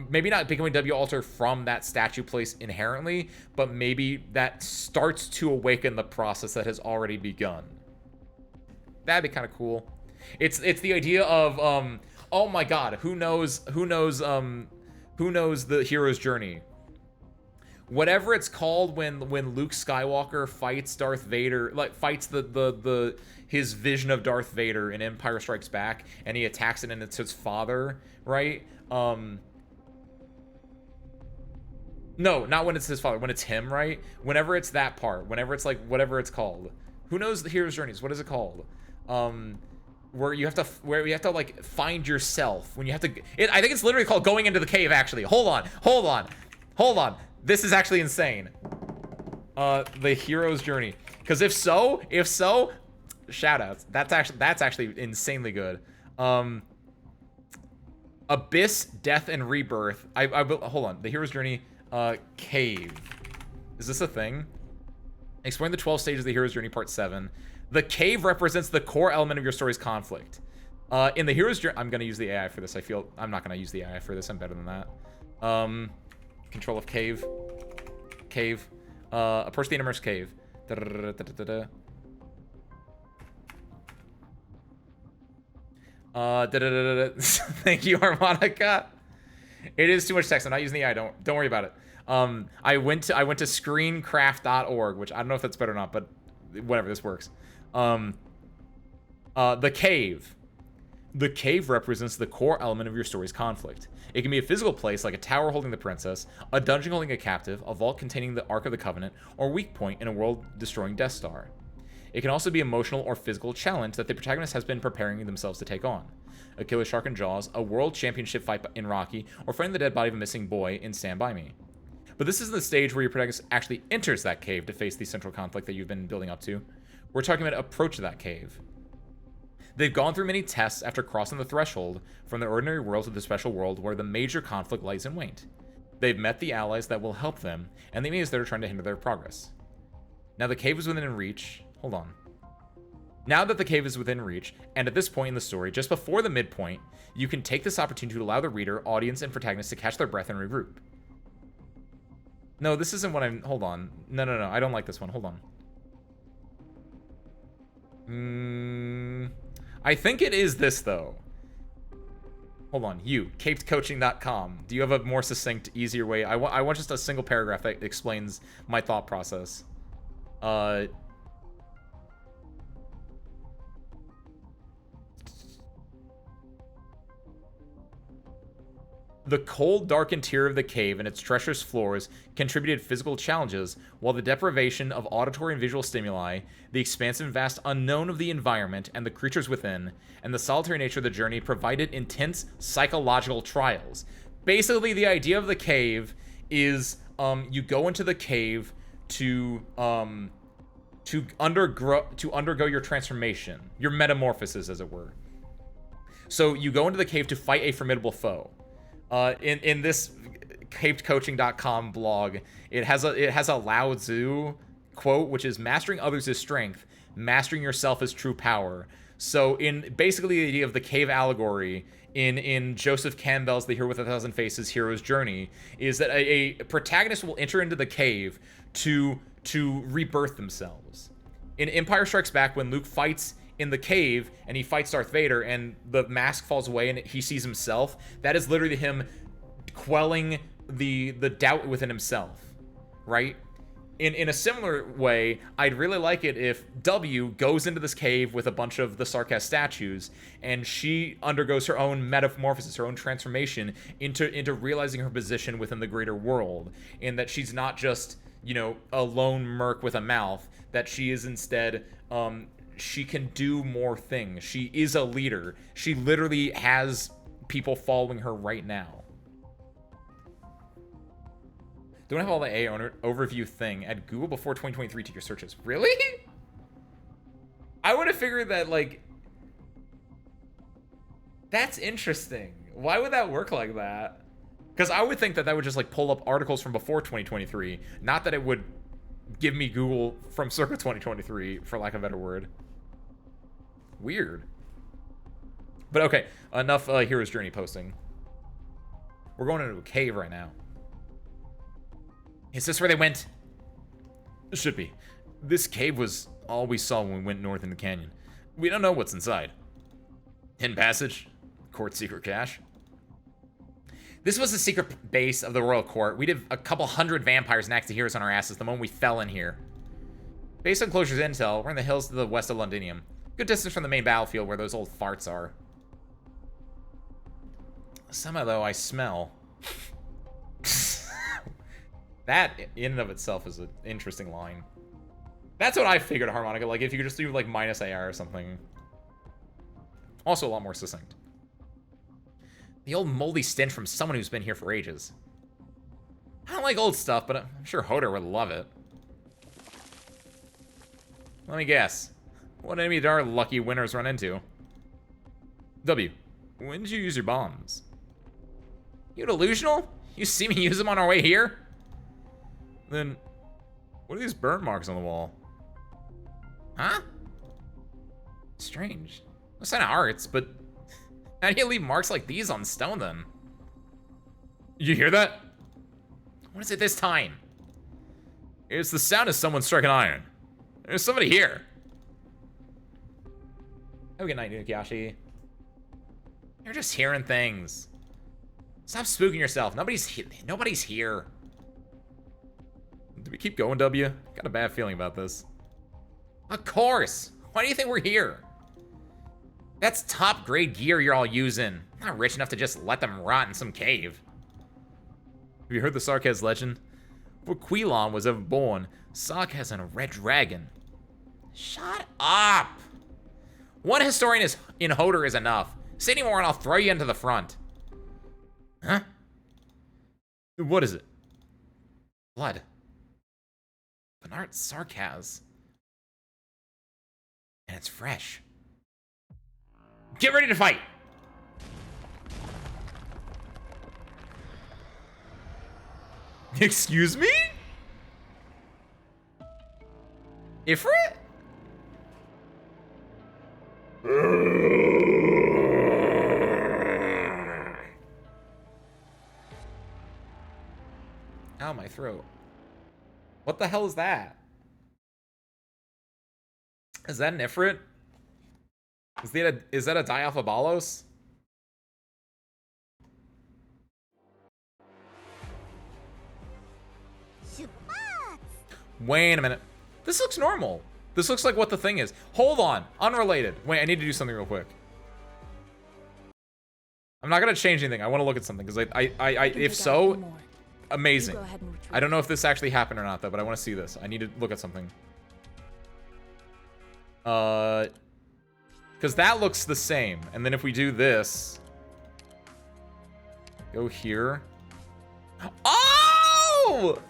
Maybe not becoming W Alter from that statue place inherently, but maybe that starts to awaken the process that has already begun. That'd be kind of cool. It's the idea of oh my god, who knows the hero's journey. Whatever it's called when Luke Skywalker fights Darth Vader, like fights his vision of Darth Vader in Empire Strikes Back, and he attacks it and it's his father, right? No, not when it's his father, when it's him, right? Whenever it's that part, whenever it's like whatever it's called. Who knows the hero's journeys? What is it called? Where you have to like find yourself, when you have to I think it's literally called going into the cave actually. Hold on. This is actually insane. The hero's journey. Because if so, shoutouts. That's actually insanely good. Abyss, Death, and Rebirth. Hold on. The hero's journey. Cave. Is this a thing? Exploring the 12 stages of the hero's journey, part 7. The cave represents the core element of your story's conflict. In the hero's journey, I'm gonna use the AI for this. I'm not gonna use the AI for this. I'm better than that. Control of cave. Approach the innermost cave. Thank you, Harmonica. It is too much text. I'm not using the AI. Don't worry about it. I went to screencraft.org, which I don't know if that's better or not, but whatever, this works. The cave. The cave represents the core element of your story's conflict. It can be a physical place like a tower holding the princess, a dungeon holding a captive, a vault containing the Ark of the Covenant, or a weak point in a world-destroying Death Star. It can also be emotional or physical challenge that the protagonist has been preparing themselves to take on. A killer shark in Jaws, a world championship fight in Rocky, or finding the dead body of a missing boy in Stand By Me. But this isn't the stage where your protagonist actually enters that cave to face the central conflict that you've been building up to. We're talking about approach to that cave. They've gone through many tests after crossing the threshold from the ordinary world to the special world where the major conflict lies in wait. They've met the allies that will help them, and the enemies that are trying to hinder their progress. Now the cave is within reach. Hold on. Now that the cave is within reach, and at this point in the story, just before the midpoint, you can take this opportunity to allow the reader, audience, and protagonist to catch their breath and regroup. No, this isn't what I'm... Hold on. No. I don't like this one. Hold on. I think it is this, though. Hold on. You, cavedcoaching.com. Do you have a more succinct, easier way? I want just a single paragraph that explains my thought process. The cold, dark interior of the cave and its treacherous floors contributed physical challenges, while the deprivation of auditory and visual stimuli, the expansive and vast unknown of the environment and the creatures within, and the solitary nature of the journey provided intense psychological trials. Basically, the idea of the cave is you go into the cave to undergo your transformation, your metamorphosis, as it were. So you go into the cave to fight a formidable foe. In this cavedcoaching.com blog, it has a Lao Tzu quote, which is mastering others is strength, mastering yourself is true power. So in basically the idea of the cave allegory in Joseph Campbell's The Hero with a Thousand Faces hero's journey is that a protagonist will enter into the cave to rebirth themselves. In Empire Strikes Back, when Luke fights in the cave and he fights Darth Vader and the mask falls away and he sees himself, that is literally him quelling the doubt within himself, right? In a similar way, I'd really like it if W goes into this cave with a bunch of the Sarkaz statues and she undergoes her own metamorphosis, her own transformation into realizing her position within the greater world, and that she's not just, you know, a lone merc with a mouth, that she is instead she can do more things. She is a leader. She literally has people following her right now. Don't have all the overview thing. Add Google before 2023 to your searches. Really? I would have figured that, like... That's interesting. Why would that work like that? Because I would think that that would just, like, pull up articles from before 2023. Not that it would give me Google from circa 2023, for lack of a better word. Weird. But okay, enough Hero's Journey posting. We're going into a cave right now. Is this where they went? It should be. This cave was all we saw when we went north in the canyon. We don't know what's inside. Hidden passage? Court secret cache? This was the secret base of the Royal Court. We did a couple hundred vampires and axed heroes on our asses the moment we fell in here. Based on Closure's intel, we're in the hills to the west of Londinium. Good distance from the main battlefield where those old farts are. Somehow, though, I smell. That, in and of itself, is an interesting line. That's what I figured, Harmonica. Like, if you could just do, like, minus AR or something. Also a lot more succinct. The old moldy stench from someone who's been here for ages. I don't like old stuff, but I'm sure Hodor would love it. Let me guess. What enemy did our lucky winners run into? W, when did you use your bombs? You delusional? You see me use them on our way here? Then, what are these burn marks on the wall? Huh? Strange. No sign of arts, but how do you leave marks like these on stone then? You hear that? What is it this time? It's the sound of someone striking iron. There's somebody here. Have a good night, Nukiashi. You're just hearing things. Stop spooking yourself. Nobody's here. Do we keep going, W? Got a bad feeling about this. Of course. Why do you think we're here? That's top grade gear you're all using. I'm not rich enough to just let them rot in some cave. Have you heard the Sarkaz legend? Before Quilon was ever born, Sarkaz and a red dragon Shut up! One historian is in Hodor is enough. Say any more and I'll throw you into the front. Huh? What is it? Blood. Bernard Sarkaz. And it's fresh. Get ready to fight! Excuse me? Ifrit? Ow, my throat. What the hell is that? Is that an Ifrit? Is that a Dialphabalos? Wait a minute. This looks normal. This looks like what the thing is. Hold on. Unrelated. Wait, I need to do something real quick. I'm not gonna change anything. I want to look at something because if so, amazing. I don't know if this actually happened or not though, but I want to see this. I need to look at something. Because that looks the same. And then if we do this, go here. Oh!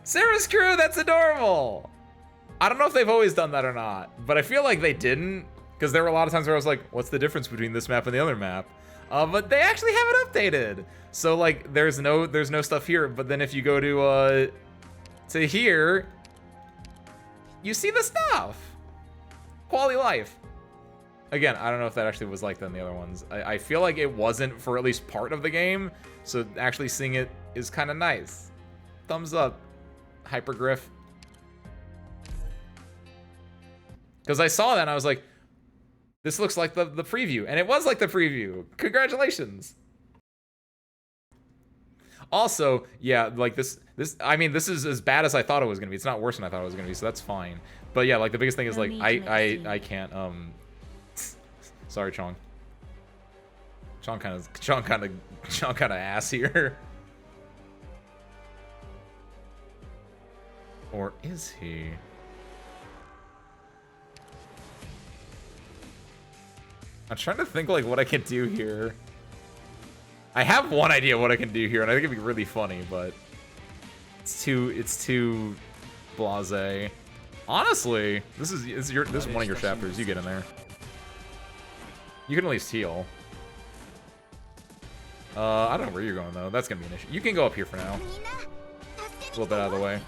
Sarah's crew, that's adorable. I don't know if they've always done that or not, but I feel like they didn't, because there were a lot of times where I was like, what's the difference between this map and the other map? But they actually have it updated. So like, there's no stuff here, but then if you go to here, you see the stuff. Quality life. Again, I don't know if that actually was like that in the other ones. I feel like it wasn't for at least part of the game, so actually seeing it is kind of nice. Thumbs up, Hypergriff. Because I saw that and I was like, this looks like the preview. And it was like the preview. Congratulations. Also, yeah, like this I mean, this is as bad as I thought it was going to be. It's not worse than I thought it was going to be, so that's fine. But yeah, like the biggest thing is like, I can't, sorry, Chong. Chong kind of ass here. Or is he? I'm trying to think like what I can do here. I have one idea what I can do here, and I think it'd be really funny, but it's too blasé. Honestly, this is one of your chapters. You get in there. You can at least heal. I don't know where you're going though. That's gonna be an issue. You can go up here for now. A little bit out of the way.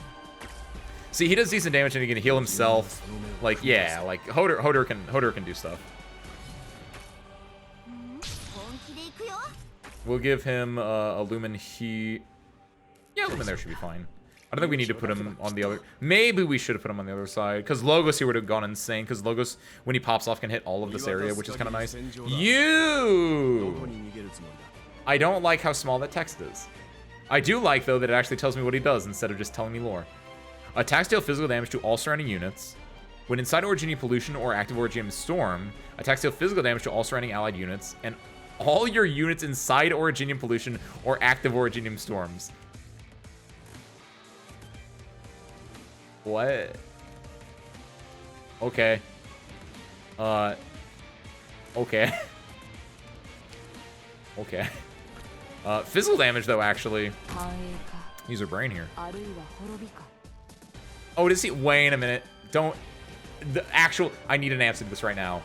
See, he does decent damage and he can heal himself. Like, yeah, like Hodor can do stuff. We'll give him a Lumen. Yeah, Lumen there should be fine. I don't think we need to put him on the other. Maybe we should have put him on the other side, because Logos here would have gone insane. Because Logos, when he pops off, can hit all of this area, which is kind of nice. I don't like how small that text is. I do like though that it actually tells me what he does instead of just telling me lore. Attacks deal physical damage to all surrounding units. When inside Originium Pollution or active Originium Storm, attacks deal physical damage to all surrounding allied units and all your units inside Originium Pollution or active Originium Storms. What? Okay. Okay. Okay. Physical damage though, actually. Use her brain here. Oh, does he? Wait a minute. Don't. The actual. I need an answer to this right now.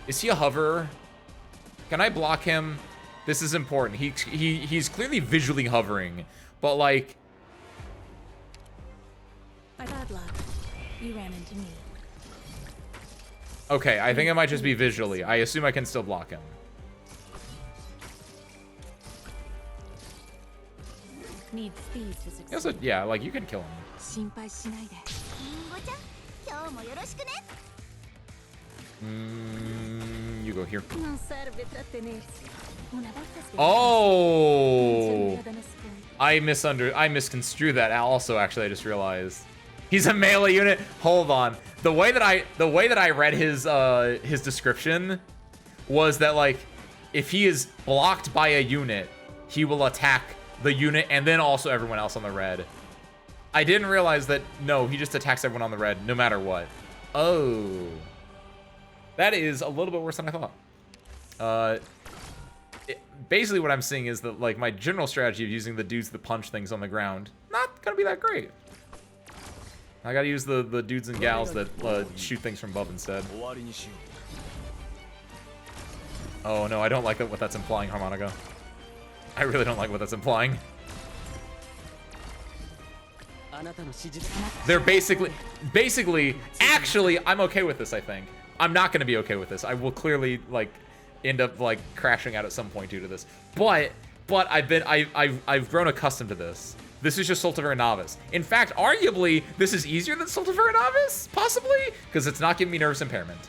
Is he a hoverer? Can I block him? This is important. He's clearly visually hovering, but like. By bad luck, you ran into me. Okay, I think it might just be visually. I assume I can still block him. Needs speed to succeed. Also, yeah, like you can kill him. You go here. Oh! I misconstrued that. Also, actually, I just realized he's a melee unit. Hold on. The way that I read his description was that like if he is blocked by a unit, he will attack the unit and then also everyone else on the red. I didn't realize that, no, he just attacks everyone on the red, no matter what. Oh. That is a little bit worse than I thought. Basically what I'm seeing is that, like, my general strategy of using the dudes that punch things on the ground, not gonna be that great. I gotta use the dudes and gals that shoot things from above instead. Oh no, I don't like what that's implying, Harmonica. I really don't like what that's implying. They're basically, actually, I'm okay with this, I think. I'm not gonna be okay with this. I will clearly, like, end up, like, crashing out at some point due to this. But I've grown accustomed to this. This is just Sultiver Novice. In fact, arguably, this is easier than Sultiver Novice, possibly, because it's not giving me nervous impairment.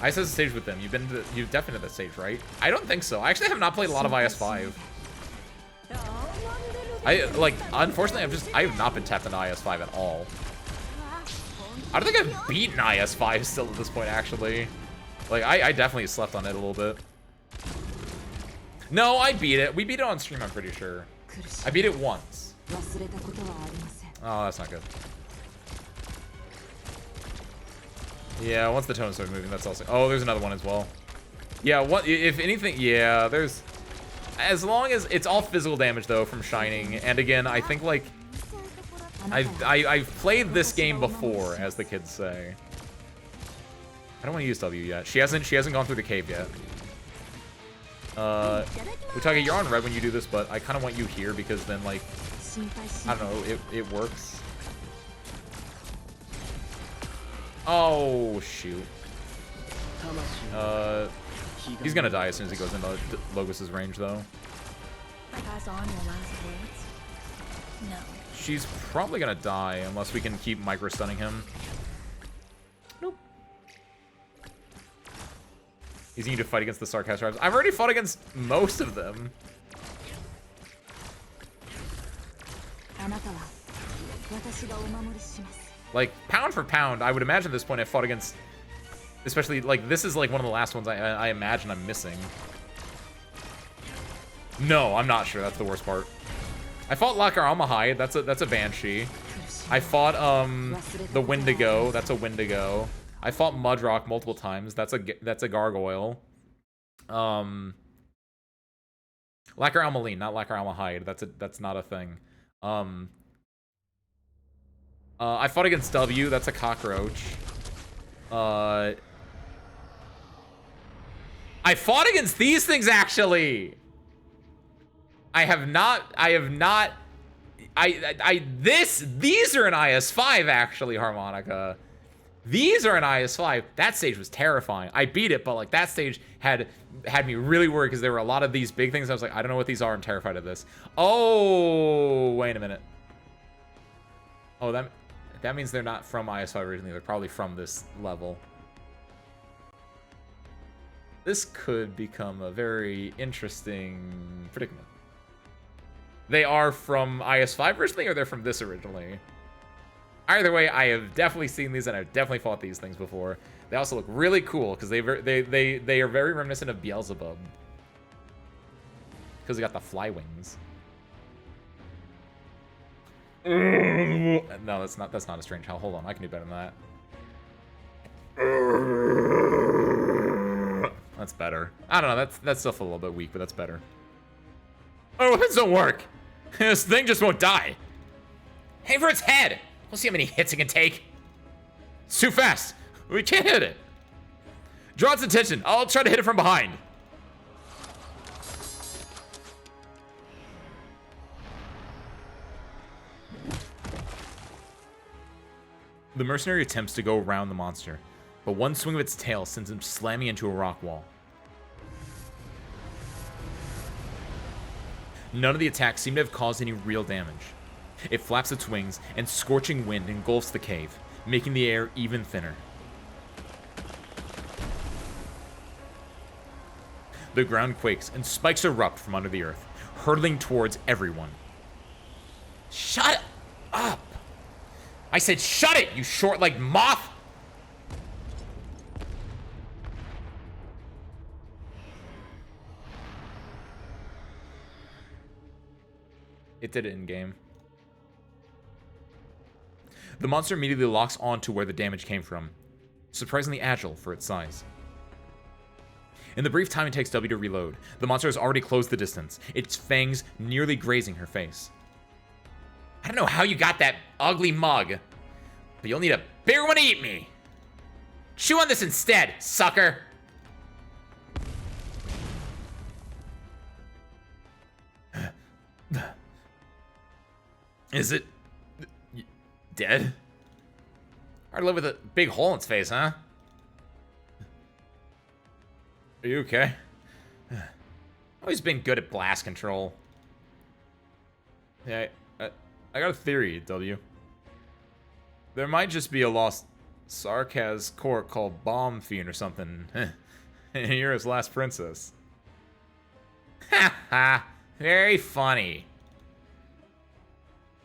Ice has a stage with them. You've definitely that stage, right? I don't think so. I actually have not played a lot of IS-5. Unfortunately, I have not been tapped into IS-5 at all. I don't think I've beaten IS-5 still at this point, actually. Like, I definitely slept on it a little bit. No, I beat it. We beat it on stream, I'm pretty sure. I beat it once. Oh, that's not good. Yeah, once the tone started moving, that's also... Oh, there's another one as well. Yeah, what if anything... Yeah, there's... As long as... It's all physical damage, though, from Shining. And again, I think, like... I've played this game before, as the kids say. I don't want to use W yet. She hasn't gone through the cave yet. Utage, you're on red when you do this, but I kind of want you here because then, like, I don't know, it works. Oh, shoot. He's gonna die as soon as he goes into Logos's range, though. Pass on your last words? No. She's probably gonna die unless we can keep micro-stunning him. Nope. He's going to fight against the Sarcast tribes. I've already fought against most of them. Like, pound for pound, I would imagine at this point I fought against... Especially, like, this is like one of the last ones I imagine I'm missing. No, I'm not sure. That's the worst part. I fought Lakar Almahide. That's a Banshee. I fought the Wendigo. That's a Wendigo. I fought Mudrock multiple times. That's a Gargoyle. Lakar Almaline, not Lakar Almahide. That's not a thing. I fought against W. That's a Cockroach. I fought against these things, actually. These are an IS-5, actually, Harmonica. These are an IS-5. That stage was terrifying. I beat it, but, like, that stage had me really worried because there were a lot of these big things. I was like, I don't know what these are. I'm terrified of this. Oh, wait a minute. Oh, that means they're not from IS-5 originally. They're probably from this level. This could become a very interesting predicament. They are from IS-5 originally, or they're from this originally? Either way, I have definitely seen these, and I've definitely fought these things before. They also look really cool, because they are very reminiscent of Beelzebub. Because they got the fly wings. No, that's not a strange hell. Hold on, I can do better than that. That's better. I don't know, that's still a little bit weak, but that's better. Oh, weapons don't work! This thing just won't die! Aim for its head! We'll see how many hits it can take. It's too fast! We can't hit it! Draw its attention. I'll try to hit it from behind. The mercenary attempts to go around the monster, but one swing of its tail sends him slamming into a rock wall. None of the attacks seem to have caused any real damage. It flaps its wings, and scorching wind engulfs the cave, making the air even thinner. The ground quakes, and spikes erupt from under the earth, hurtling towards everyone. Shut up! I said shut it, you short-legged moth! It did it in-game. The monster immediately locks on to where the damage came from. Surprisingly agile for its size. In the brief time it takes W to reload, the monster has already closed the distance, its fangs nearly grazing her face. I don't know how you got that ugly mug, but you'll need a bigger one to eat me. Chew on this instead, sucker. Is it dead? Hard to live with a big hole in its face, huh? Are you okay? Always been good at blast control. Yeah, I got a theory, W. There might just be a lost Sarkaz court called Bomb Fiend or something. And you're his last princess. Ha ha! Very funny.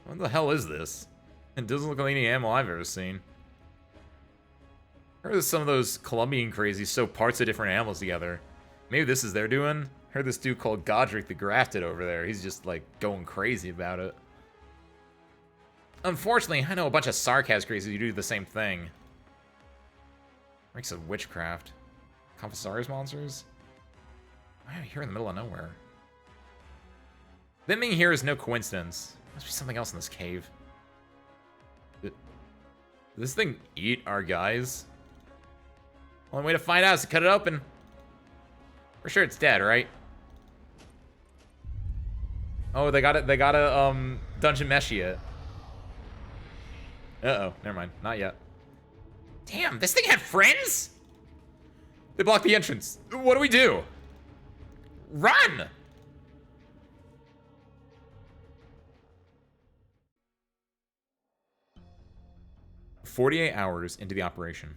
What the hell is this? It doesn't look like any animal I've ever seen. I heard that some of those Colombian crazies sew parts of different animals together. Maybe this is their doing? I heard this dude called Godric the Grafted over there. He's just, like, going crazy about it. Unfortunately, I know a bunch of Sarkaz crazies who do the same thing. Reeks of witchcraft. Confessari's monsters? Why am I here in the middle of nowhere? Them being here is no coincidence. Must be something else in this cave. Did this thing eat our guys? Only way to find out is to cut it open. For sure it's dead, right? Oh, they got a dungeon mesh it. Uh-oh, never mind. Not yet. Damn, this thing had friends? They blocked the entrance. What do we do? Run! "48 hours into the operation.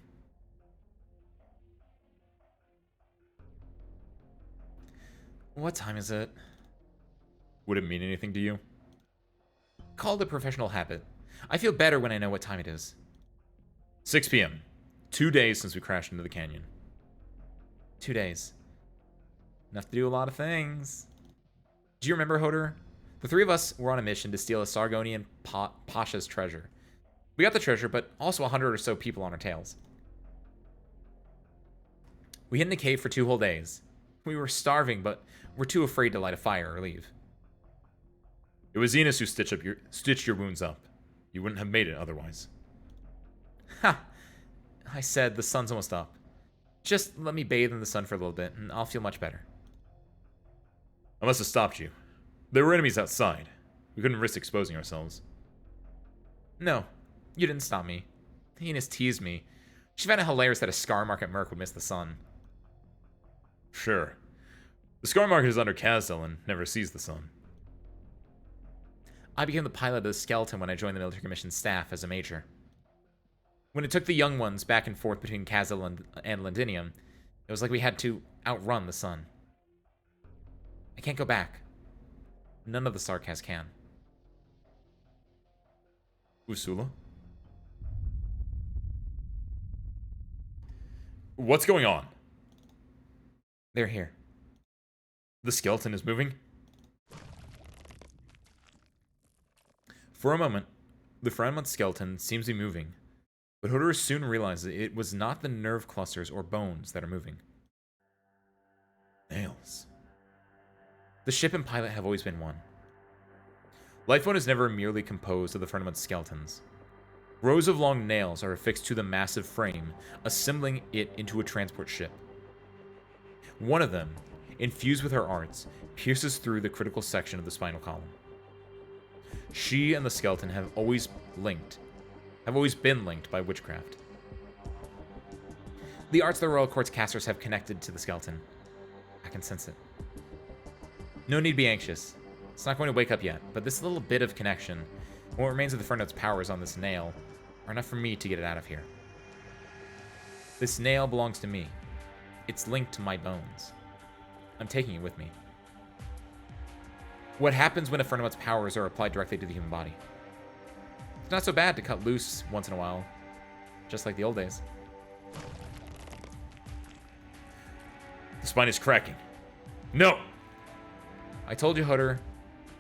What time is it? Would it mean anything to you? Call it a professional habit. I feel better when I know what time it is. 6 p.m. 2 days since we crashed into the canyon. 2 days. Enough to do a lot of things. Do you remember, Hodor? The three of us were on a mission to steal a Sargonian Pasha's treasure. We got the treasure, but also 100 or so people on our tails. We hid in a cave for 2 whole days. We were starving, but we're too afraid to light a fire or leave. It was Enos who stitched your wounds up. You wouldn't have made it otherwise. Ha! I said, the sun's almost up. Just let me bathe in the sun for a little bit, and I'll feel much better. I must have stopped you. There were enemies outside. We couldn't risk exposing ourselves. No, you didn't stop me. Enos teased me. She found it hilarious that a Scar Market merc would miss the sun. Sure. The Scar Market is under Kazdel and never sees the sun. I became the pilot of the Skeleton when I joined the military commission staff as a major. When it took the young ones back and forth between Kazdel and Londinium, it was like we had to outrun the sun. I can't go back. None of the Sarkaz can. Usula? What's going on? They're here. The skeleton is moving? For a moment, the Franmont skeleton seems to be moving, but Hodor soon realizes it was not the nerve clusters or bones that are moving. Nails. The ship and pilot have always been one. Lifebone is never merely composed of the Franmont skeletons. Rows of long nails are affixed to the massive frame, assembling it into a transport ship. One of them, infused with her arts, pierces through the critical section of the spinal column. She and the skeleton have always been linked by witchcraft. The arts the Royal Court's casters have connected to the skeleton. I can sense it. No need to be anxious. It's not going to wake up yet, but this little bit of connection, and what remains of the Fernot's powers on this nail, are enough for me to get it out of here. This nail belongs to me. It's linked to my bones. I'm taking it with me. What happens when a Fernot's powers are applied directly to the human body? It's not so bad to cut loose once in a while, just like the old days. The spine is cracking. No! I told you, Hodor.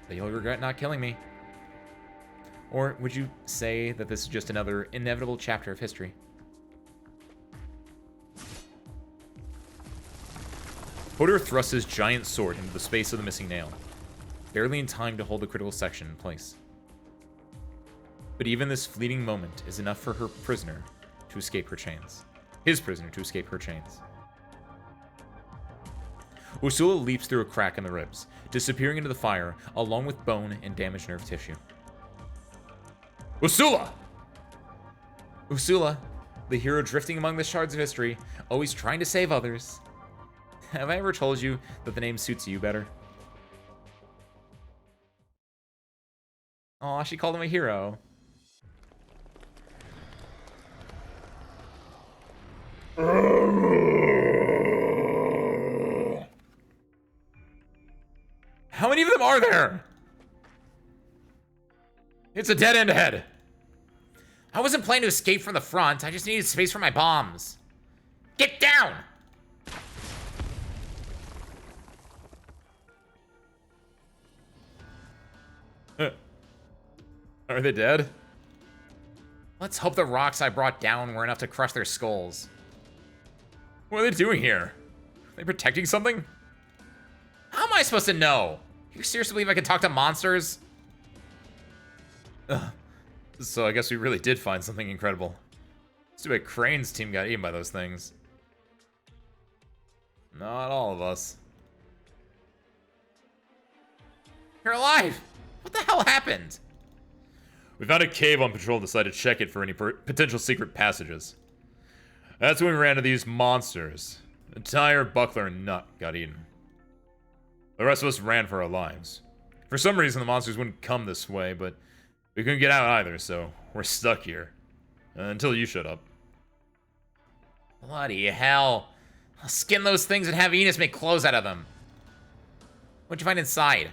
that you'll regret not killing me. Or would you say that this is just another inevitable chapter of history? Hodor thrusts his giant sword into the space of the missing nail, barely in time to hold the critical section in place. But even this fleeting moment is enough for her prisoner to escape her chains. His prisoner to escape her chains. Ursula leaps through a crack in the ribs, disappearing into the fire, along with bone and damaged nerve tissue. Ursula! Ursula, the hero drifting among the shards of history, always trying to save others. Have I ever told you that the name suits you better? Aw, she called him a hero. How many of them are there? It's a dead end ahead. I wasn't planning to escape from the front. I just needed space for my bombs. Get down! Are they dead? Let's hope the rocks I brought down were enough to crush their skulls. What are they doing here? Are they protecting something? How am I supposed to know? You seriously believe I can talk to monsters? So I guess we really did find something incredible. It's too bad Crane's team got eaten by those things. Not all of us. You're alive! What the hell happened? We found a cave on patrol and decided to check it for any potential secret passages. That's when we ran into these monsters. The tire, buckler, and nut got eaten. The rest of us ran for our lives. For some reason, the monsters wouldn't come this way, but we couldn't get out either, so we're stuck here. Until you showed up. Bloody hell. I'll skin those things and have Enos make clothes out of them. What'd you find inside?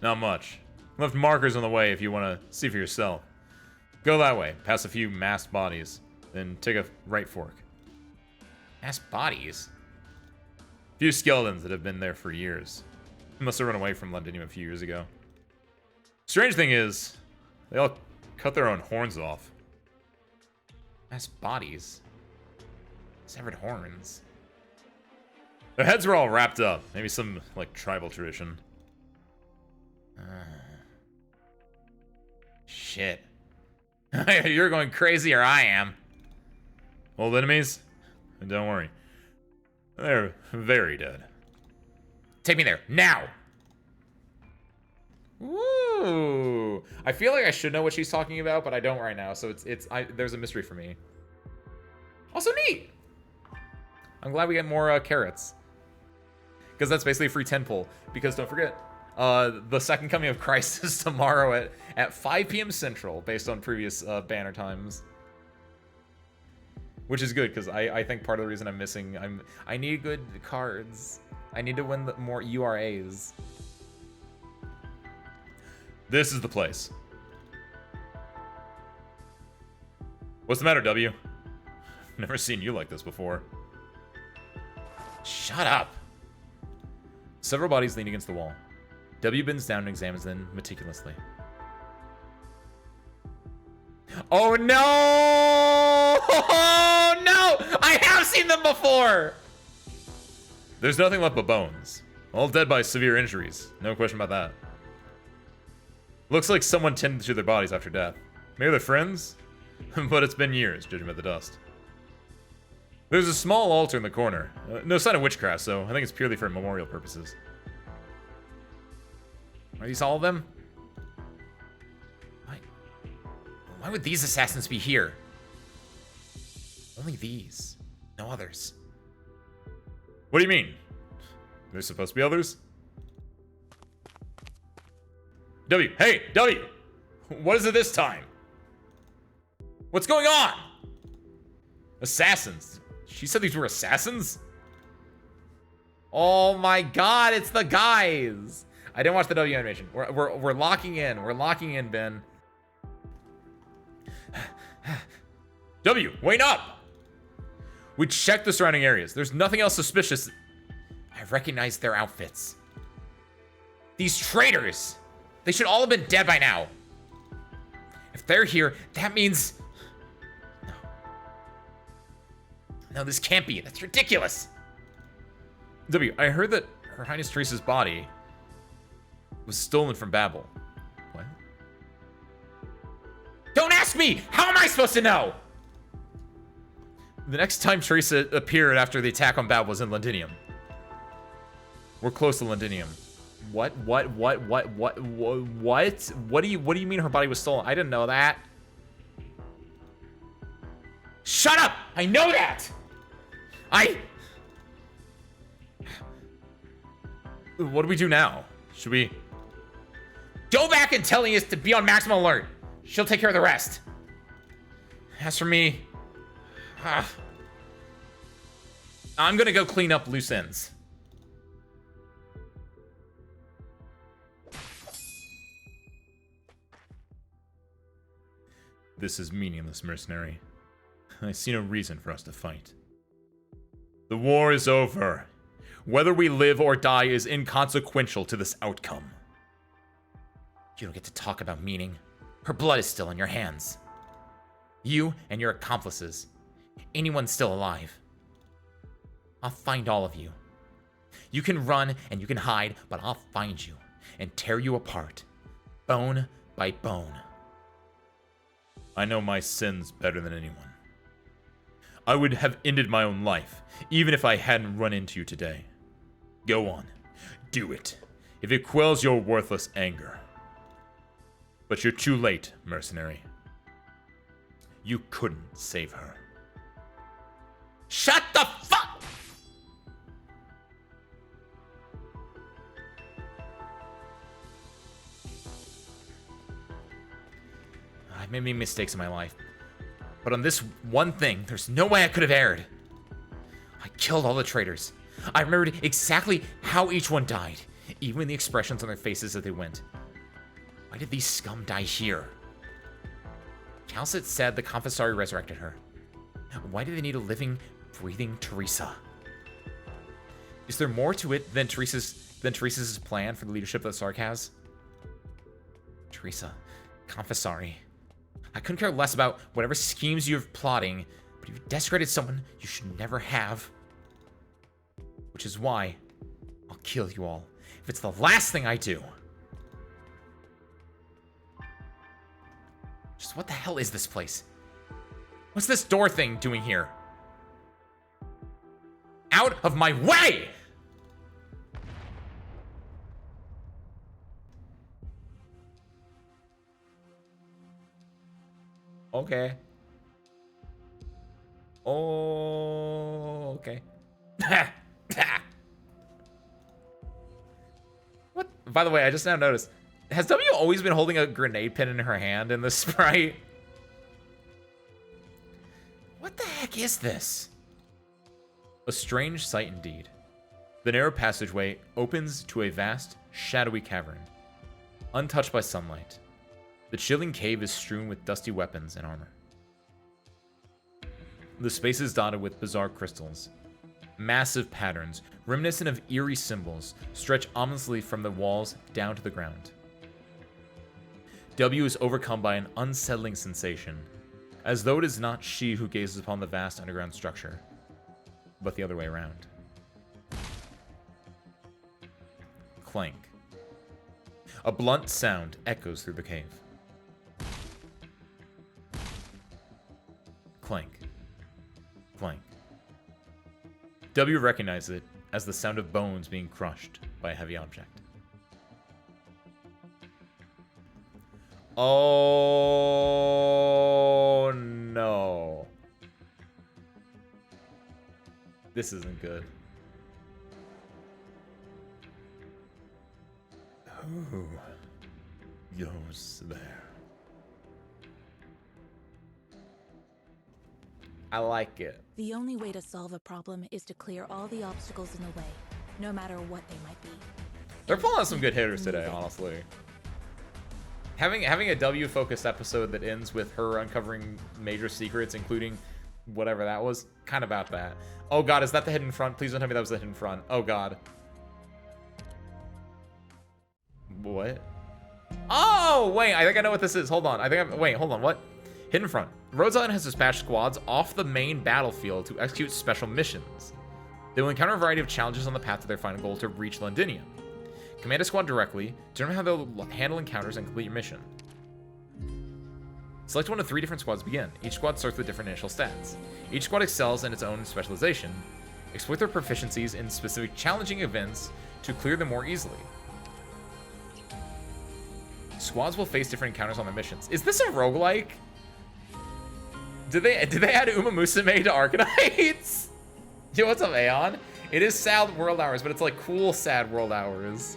Not much. Left markers on the way if you want to see for yourself. Go that way, past a few masked bodies, then take a right fork. Masked bodies? A few skeletons that have been there for years. Must have run away from London a few years ago. Strange thing is, they all cut their own horns off. Masked bodies? Severed horns? Their heads were all wrapped up. Maybe some, like, tribal tradition. Shit. You're going crazy or I am. Old enemies? Don't worry. They're very dead. Take me there, now! Ooh. I feel like I should know what she's talking about, but I don't right now, so there's a mystery for me. Also neat! I'm glad we get more carrots. Because that's basically a free 10 pull. Because don't forget, the second coming of Christ is tomorrow at 5 p.m. Central, based on previous banner times. Which is good, because I think part of the reason I'm missing, I need good cards. I need to win more URAs. This is the place. What's the matter, W? Never seen you like this before. Shut up. Several bodies lean against the wall. W bends down and examines them meticulously. Oh no! Oh no! I have seen them before! There's nothing left but bones. All dead by severe injuries. No question about that. Looks like someone tended to their bodies after death. Maybe they're friends? But it's been years, judging by the dust. There's a small altar in the corner. No sign of witchcraft, so I think it's purely for memorial purposes. Are these all of them? Why would these assassins be here? Only these. No others. What do you mean? There's supposed to be others? W, hey, W! What is it this time? What's going on? Assassins. She said these were assassins? Oh my god, it's the guys! I didn't watch the W animation. We're locking in. We're locking in, Ben. W, wait up! We checked the surrounding areas. There's nothing else suspicious. I recognize their outfits. These traitors! They should all have been dead by now. If they're here, that means... No. No, this can't be. That's ridiculous. W, I heard that Her Highness Teresa's body was stolen from Babel. What? Don't ask me! How am I supposed to know? The next time Teresa appeared after the attack on Babel was in Londinium. We're close to Londinium. What do you mean her body was stolen? I didn't know that. Shut up! I know that! What do we do now? Should we... Go back and tell Ines to be on maximum alert. She'll take care of the rest. As for me... I'm gonna go clean up loose ends. This is meaningless, mercenary. I see no reason for us to fight. The war is over. Whether we live or die is inconsequential to this outcome. You don't get to talk about meaning. Her blood is still in your hands. You and your accomplices. Anyone still alive. I'll find all of you. You can run and you can hide, but I'll find you and tear you apart, bone by bone. I know my sins better than anyone. I would have ended my own life, even if I hadn't run into you today. Go on. Do it, if it quells your worthless anger. But you're too late, mercenary. You couldn't save her. Shut the fuck! I've made many mistakes in my life. But on this one thing, there's no way I could have erred. I killed all the traitors. I remembered exactly how each one died, even the expressions on their faces as they went. Why did these scum die here? Calcit said the Confessari resurrected her. Why do they need a living, breathing Teresa? Is there more to it than Teresa's plan for the leadership that Sark has? Teresa, Confessari. I couldn't care less about whatever schemes you're plotting, but you've desecrated someone you should never have. Which is why I'll kill you all, if it's the last thing I do. Just what the hell is this place? What's this door thing doing here? Out of my way! Okay. Oh, okay. What? By the way, I just now noticed. Has W always been holding a grenade pin in her hand in this sprite? What the heck is this? A strange sight indeed. The narrow passageway opens to a vast, shadowy cavern, untouched by sunlight. The chilling cave is strewn with dusty weapons and armor. The space is dotted with bizarre crystals. Massive patterns, reminiscent of eerie symbols, stretch ominously from the walls down to the ground. W is overcome by an unsettling sensation, as though it is not she who gazes upon the vast underground structure, but the other way around. Clank. A blunt sound echoes through the cave. Clank. Clank. W recognizes it as the sound of bones being crushed by a heavy object. Oh no. This isn't good. Who goes there? I like it. The only way to solve a problem is to clear all the obstacles in the way, no matter what they might be. They're pulling out some good hitters today, honestly. Having a W-focused episode that ends with her uncovering major secrets, including whatever that was, kind of about that. Oh god, is that the hidden front? Please don't tell me that was the hidden front. Oh god. What? Oh, wait, I think I know what this is. Hold on. Wait, hold on, what? Hidden Front. Rhodes Island has dispatched squads off the main battlefield to execute special missions. They will encounter a variety of challenges on the path to their final goal to reach Londinium. Command a squad directly, determine how they'll handle encounters, and complete your mission. Select one of 3 different squads to begin. Each squad starts with different initial stats. Each squad excels in its own specialization. Exploit their proficiencies in specific challenging events to clear them more easily. Squads will face different encounters on their missions. Is this a roguelike? Did they add Uma Musume to Arknights? Yo, what's up, Aeon? It is sad world hours, but it's like cool sad world hours.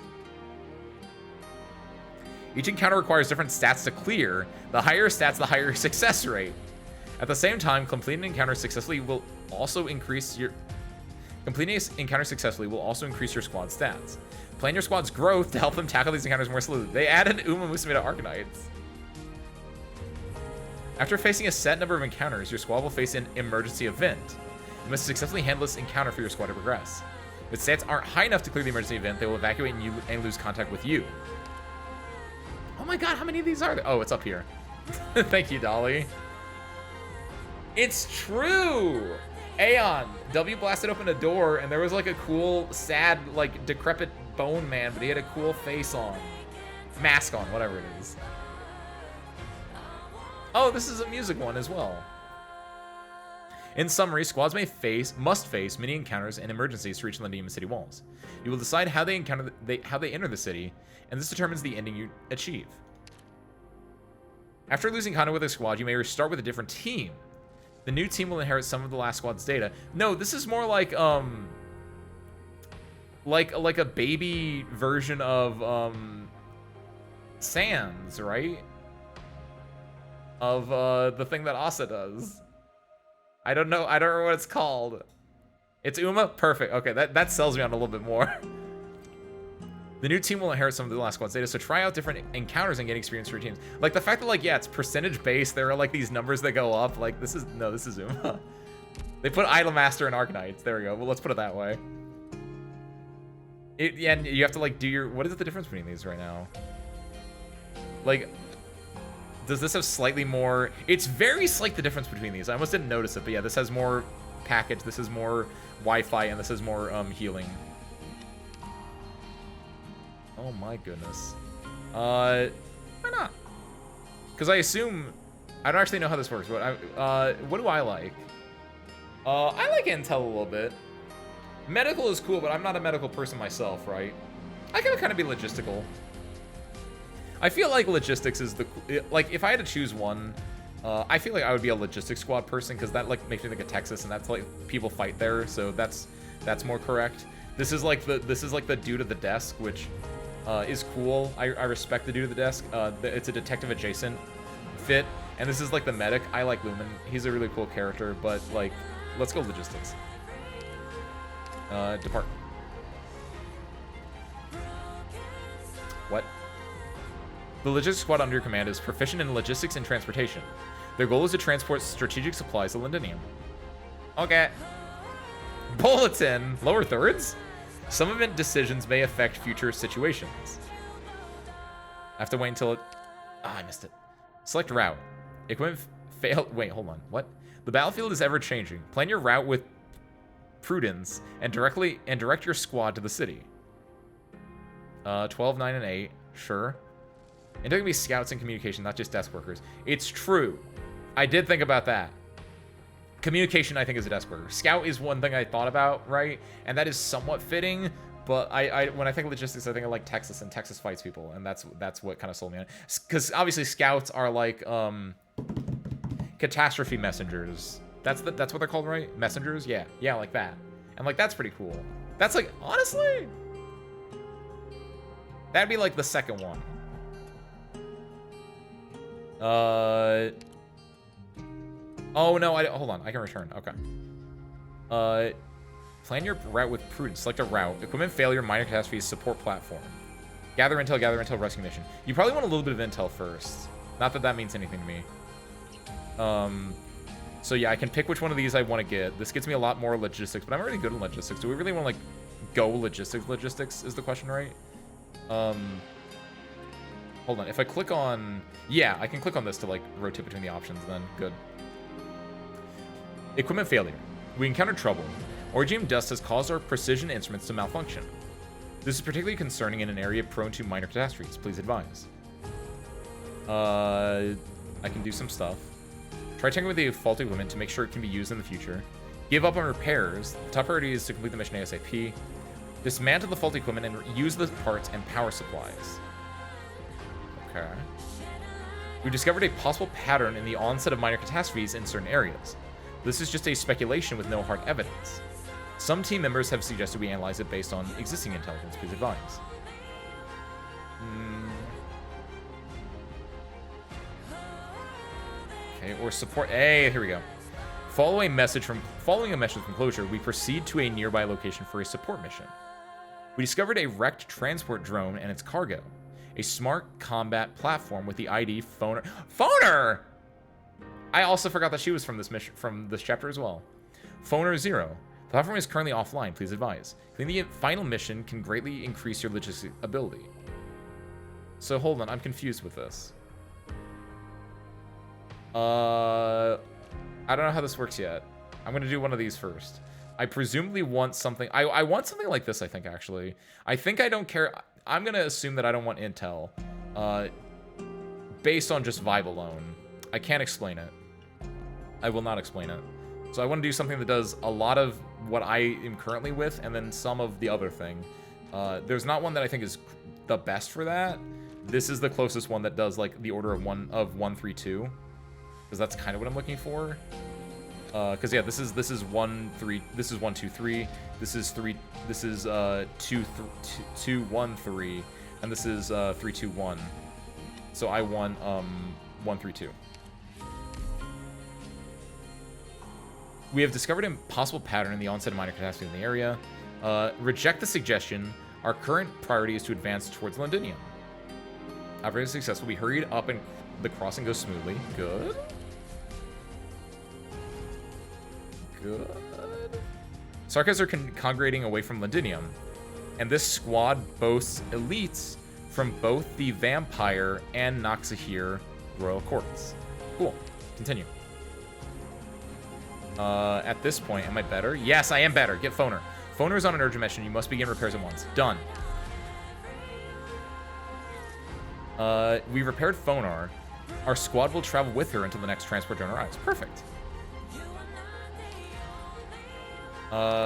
Each encounter requires different stats to clear. The higher stats, the higher success rate. At the same time, completing an encounter successfully will also increase your squad's stats. Plan your squad's growth to help them tackle these encounters more slowly. They added Uma Musume to Arknights. After facing a set number of encounters, your squad will face an emergency event. You must successfully handle this encounter for your squad to progress. If stats aren't high enough to clear the emergency event, they will evacuate and lose contact with you. Oh my god, how many of these are there? Oh, it's up here. Thank you, Dolly. It's true! Aeon, W blasted open a door, and there was like a cool, sad, like decrepit bone man, but he had a cool face on. Mask on, whatever it is. Oh, this is a music one as well. In summary, squads must face many encounters and emergencies to reach Londinium city walls. You will decide how they enter the city, and this determines the ending you achieve. After losing contact with a squad, you may restart with a different team. The new team will inherit some of the last squad's data. No, this is more like a baby version of Sans, right? Of the thing that Asa does. I don't know what it's called. It's Uma? Perfect. Okay, that sells me on a little bit more. The new team will inherit some of the last squad's data, so try out different encounters and get experience for your teams. Like, the fact that, like, yeah, it's percentage based, there are, like, these numbers that go up. Like, this is Uma. They put Idolmaster and Arknights. There we go. Well, let's put it that way. Yeah, and you have to, like, do your... What is the difference between these right now? Like, does this have slightly more... It's very slight, the difference between these. I almost didn't notice it, but yeah, this has more package, this is more Wi-Fi, and this is more healing. Oh my goodness. Why not? Because I assume... I don't actually know how this works, but what do I like? I like Intel a little bit. Medical is cool, but I'm not a medical person myself, right? I gotta kind of be logistical. I feel like logistics is the... Like, if I had to choose one, I feel like I would be a logistics squad person, because that, like, makes me think of Texas, and that's, like, people fight there, so that's more correct. This is like the dude at the desk, which... is cool. I respect the dude at the desk. It's a detective adjacent fit, and this is like the medic. I like Lumen. He's a really cool character, but like, let's go logistics. Depart. What? The logistics squad under your command is proficient in logistics and transportation. Their goal is to transport strategic supplies to Londinium. Okay. Bulletin. Lower thirds? Some event decisions may affect future situations. I have to wait until it... Ah, I missed it. Select route. Equipment fail... Wait, hold on. What? The battlefield is ever changing. Plan your route with prudence and direct your squad to the city. 12, 9, and 8. Sure. And there can be scouts and communication, not just desk workers. It's true. I did think about that. Communication, I think, is a desk worker. Scout is one thing I thought about, right? And that is somewhat fitting, but when I think of logistics, I think of like Texas, and Texas fights people, and that's what kind of sold me on it. Because obviously scouts are like catastrophe messengers. That's what they're called, right? Messengers? Yeah, like that. And like that's pretty cool. That's like, honestly, that'd be like the second one. Oh, no, hold on. I can return. Okay. Plan your route with prudence. Select a route. Equipment failure, minor catastrophes, support platform. Gather intel, rescue mission. You probably want a little bit of intel first. Not that that means anything to me. So yeah, I can pick which one of these I want to get. This gets me a lot more logistics, but I'm already good in logistics. Do we really want to, like, go logistics? Logistics is the question, right? Hold on, if I click on... Yeah, I can click on this to, like, rotate between the options then. Good. Equipment failure. We encountered trouble. Originium dust has caused our precision instruments to malfunction. This is particularly concerning in an area prone to minor catastrophes. Please advise. I can do some stuff. Try checking with the faulty equipment to make sure it can be used in the future. Give up on repairs. The top priority is to complete the mission ASAP. Dismantle the faulty equipment and use the parts and power supplies. Okay. We discovered a possible pattern in the onset of minor catastrophes in certain areas. This is just a speculation with no hard evidence. Some team members have suggested we analyze it based on existing intelligence. Please advise. Okay, or support. Hey, here we go. Following a message from closure, we proceed to a nearby location for a support mission. We discovered a wrecked transport drone and its cargo. A smart combat platform with the ID Phoner. Phoner! I also forgot that she was from this mission, from this chapter as well. Phoner 0. The platform is currently offline. Please advise. Completing the final mission can greatly increase your logistic ability. So hold on, I'm confused with this. I don't know how this works yet. I'm gonna do one of these first. I presumably want something. I want something like this, I think, actually. I think I don't care. I'm gonna assume that I don't want intel. Based on just vibe alone. I can't explain it. I will not explain it. So I want to do something that does a lot of what I am currently with, and then some of the other thing. There's not one that I think is the best for that. This is the closest one that does like the order of 132, because that's kind of what I'm looking for. Because yeah, this is 1 3. This is 1 2 3. This is 3. This is 2 1 3, and this is 3 2 1. So I want 1 3 2. We have discovered a possible pattern in the onset of minor catastrophe in the area. Reject the suggestion. Our current priority is to advance towards Londinium. After being successful, we hurried up and the crossing goes smoothly. Good. Good. Sarkas are congregating away from Londinium, and this squad boasts elites from both the Vampire and Noxahir royal courts. Cool. Continue. At this point, am I better? Yes, I am better. Get Phoner. Phoner is on an urgent mission. You must begin repairs at once. Done. We repaired Phonar. Our squad will travel with her until the next transport drone arrives. Perfect.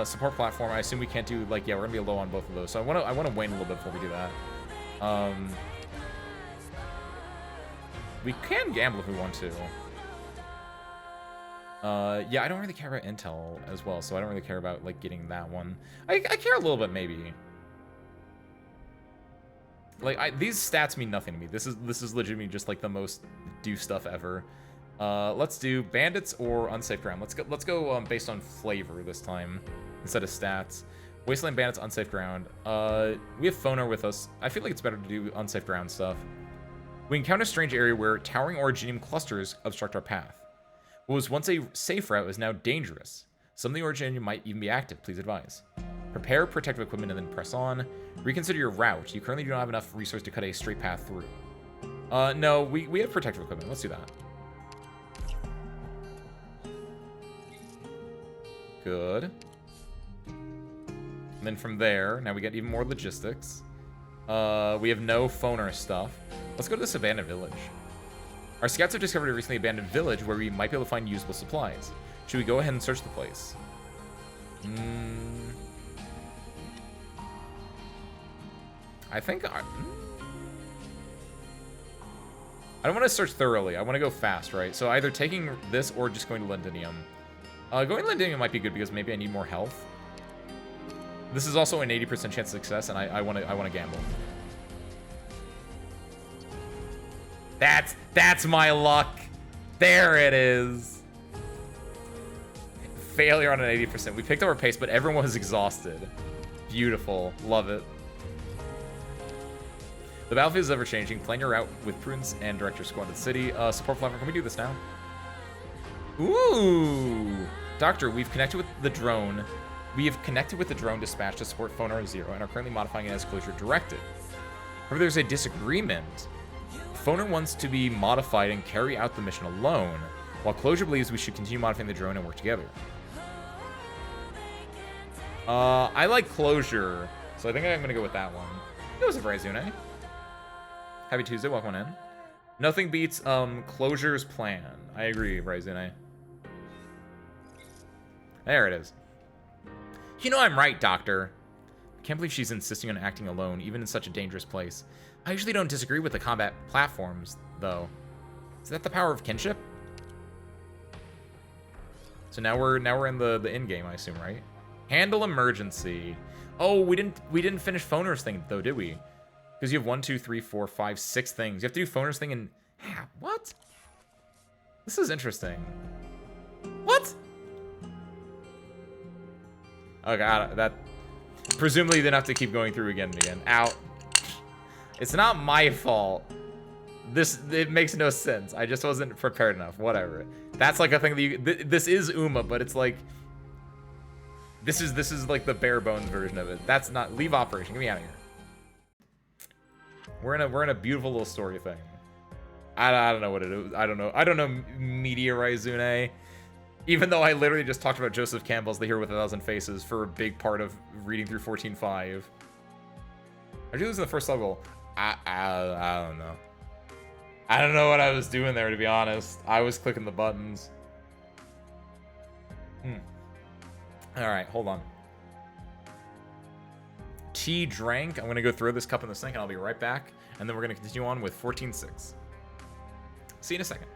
Support platform. I assume we can't do, like, yeah, we're gonna be low on both of those. So I wanna wane a little bit before we do that. We can gamble if we want to. Yeah, I don't really care about intel as well, so I don't really care about, like, getting that one. I care a little bit, maybe. Like, these stats mean nothing to me. This is legitimately just, like, the most do stuff ever. Let's do bandits or unsafe ground. Let's go based on flavor this time instead of stats. Wasteland bandits, unsafe ground. We have Phonar with us. I feel like it's better to do unsafe ground stuff. We encounter a strange area where towering Originium clusters obstruct our path. What was once a safe route is now dangerous. Some of the Originium might even be active. Please advise. Prepare protective equipment and then press on. Reconsider your route. You currently do not have enough resource to cut a straight path through. No, we have protective equipment. Let's do that. Good. And then from there, now we get even more logistics. We have no Phonar stuff. Let's go to this abandoned village. Our scouts have discovered a recently abandoned village where we might be able to find usable supplies. Should we go ahead and search the place? I think I don't want to search thoroughly. I want to go fast, right? So either taking this or just going to Londinium. Going to Londinium might be good because maybe I need more health. This is also an 80% chance of success, and I want to gamble. That's my luck. There it is. Failure on an 80%. We picked up our pace, but everyone was exhausted. Beautiful. Love it. The battlefield is ever-changing. Plan your route with prudence and direct your squad to the city. Support platform. Can we do this now? Ooh. Doctor, we've connected with the drone. We have connected with the drone dispatch to support Phonar 0 and are currently modifying it as closure directed. However, there's a disagreement. Phoner wants to be modified and carry out the mission alone, while Closure believes we should continue modifying the drone and work together. I like Closure, so I think I'm gonna go with that one. It was a Raizune. Happy Tuesday, welcome in. Nothing beats Closure's plan. I agree, Raizune. There it is. You know I'm right, Doctor. I can't believe she's insisting on acting alone, even in such a dangerous place. I usually don't disagree with the combat platforms, though. Is that the power of kinship? So now we're in the end game, I assume, right? Handle emergency. Oh, we didn't finish Phoner's thing though, did we? Because you have 1, 2, 3, 4, 5, 6 things. You have to do Phoner's thing in half. What? This is interesting. What? Okay, that presumably you didn't have to keep going through again and again. Ow. It's not my fault. It makes no sense. I just wasn't prepared enough. Whatever. That's like a thing that you. This is Uma, but it's like. This is like the bare bones version of it. That's not leave operation. Get me out of here. We're in a beautiful little story thing. I don't know what it is. I don't know Media Raizune. Even though I literally just talked about Joseph Campbell's The Hero with a Thousand Faces for a big part of reading through 14.5. I do this in the first level. I don't know. I don't know what I was doing there, to be honest. I was clicking the buttons. Alright, hold on. Tea drank. I'm going to go throw this cup in the sink, and I'll be right back. And then we're going to continue on with 14.6. See you in a second.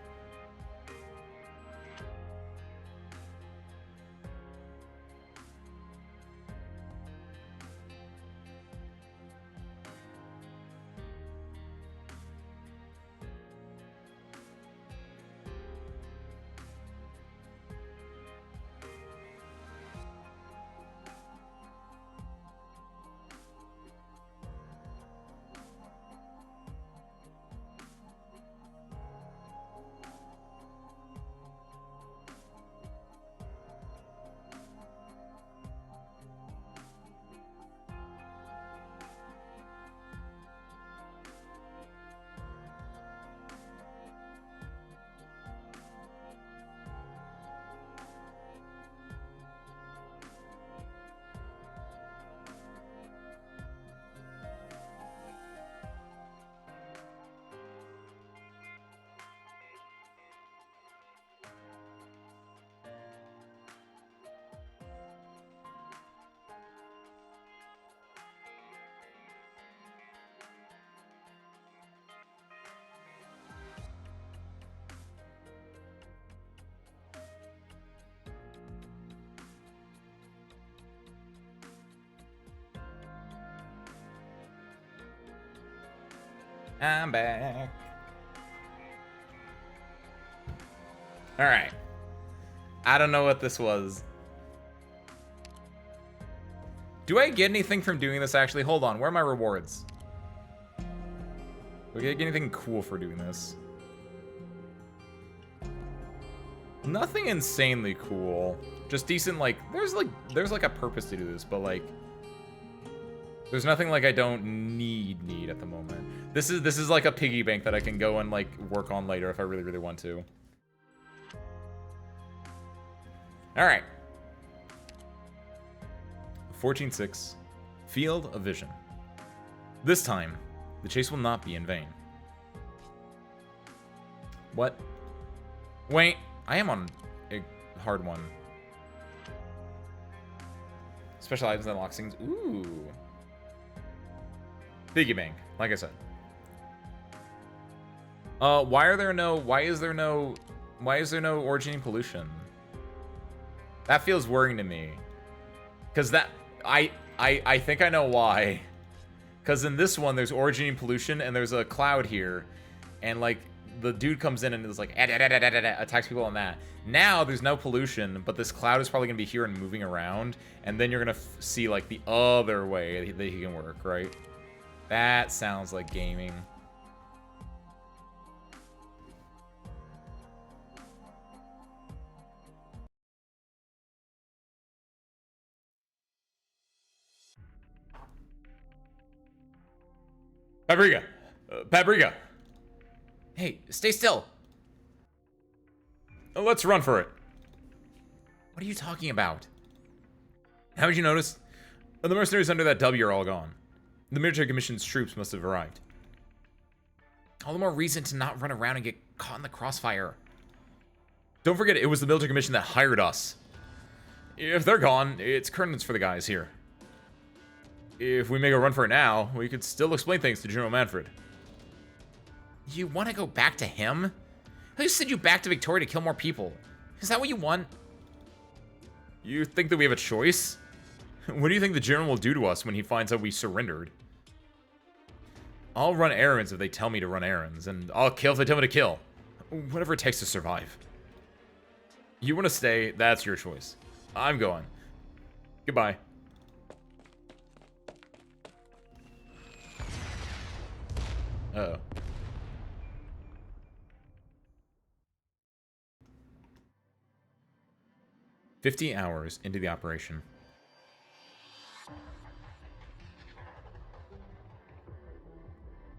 I'm back. Alright. I don't know what this was. Do I get anything from doing this, actually? Hold on, where are my rewards? Do I get anything cool for doing this? Nothing insanely cool. Just decent, like, there's like a purpose to do this, but like, there's nothing like I don't need at the moment. This is like a piggy bank that I can go and like work on later if I really, really want to. Alright. 14.6. Field of Vision. This time, the chase will not be in vain. What? Wait, I am on a hard one. Special items that unlock things. Ooh. Piggy bank, like I said. Why is there no originating pollution? That feels worrying to me. Cause that I think I know why. Cause in this one there's originating pollution and there's a cloud here. And like the dude comes in and is like attacks people on that. Now there's no pollution, but this cloud is probably gonna be here and moving around, and then you're gonna see like the other way that he can work, right? That sounds like gaming. Paprika. Paprika. Hey, stay still. Let's run for it. What are you talking about? Haven't you noticed? The mercenaries under that W are all gone. The military commission's troops must have arrived. All the more reason to not run around and get caught in the crossfire. Don't forget, it was the military commission that hired us. If they're gone, it's curtains for the guys here. If we make a run for it now, we could still explain things to General Manfred. You want to go back to him? Who sent you back to Victoria to kill more people? Is that what you want? You think that we have a choice? What do you think the General will do to us when he finds out we surrendered? I'll run errands if they tell me to run errands, and I'll kill if they tell me to kill. Whatever it takes to survive. You want to stay, that's your choice. I'm going. Goodbye. Uh-oh. "50 hours into the operation.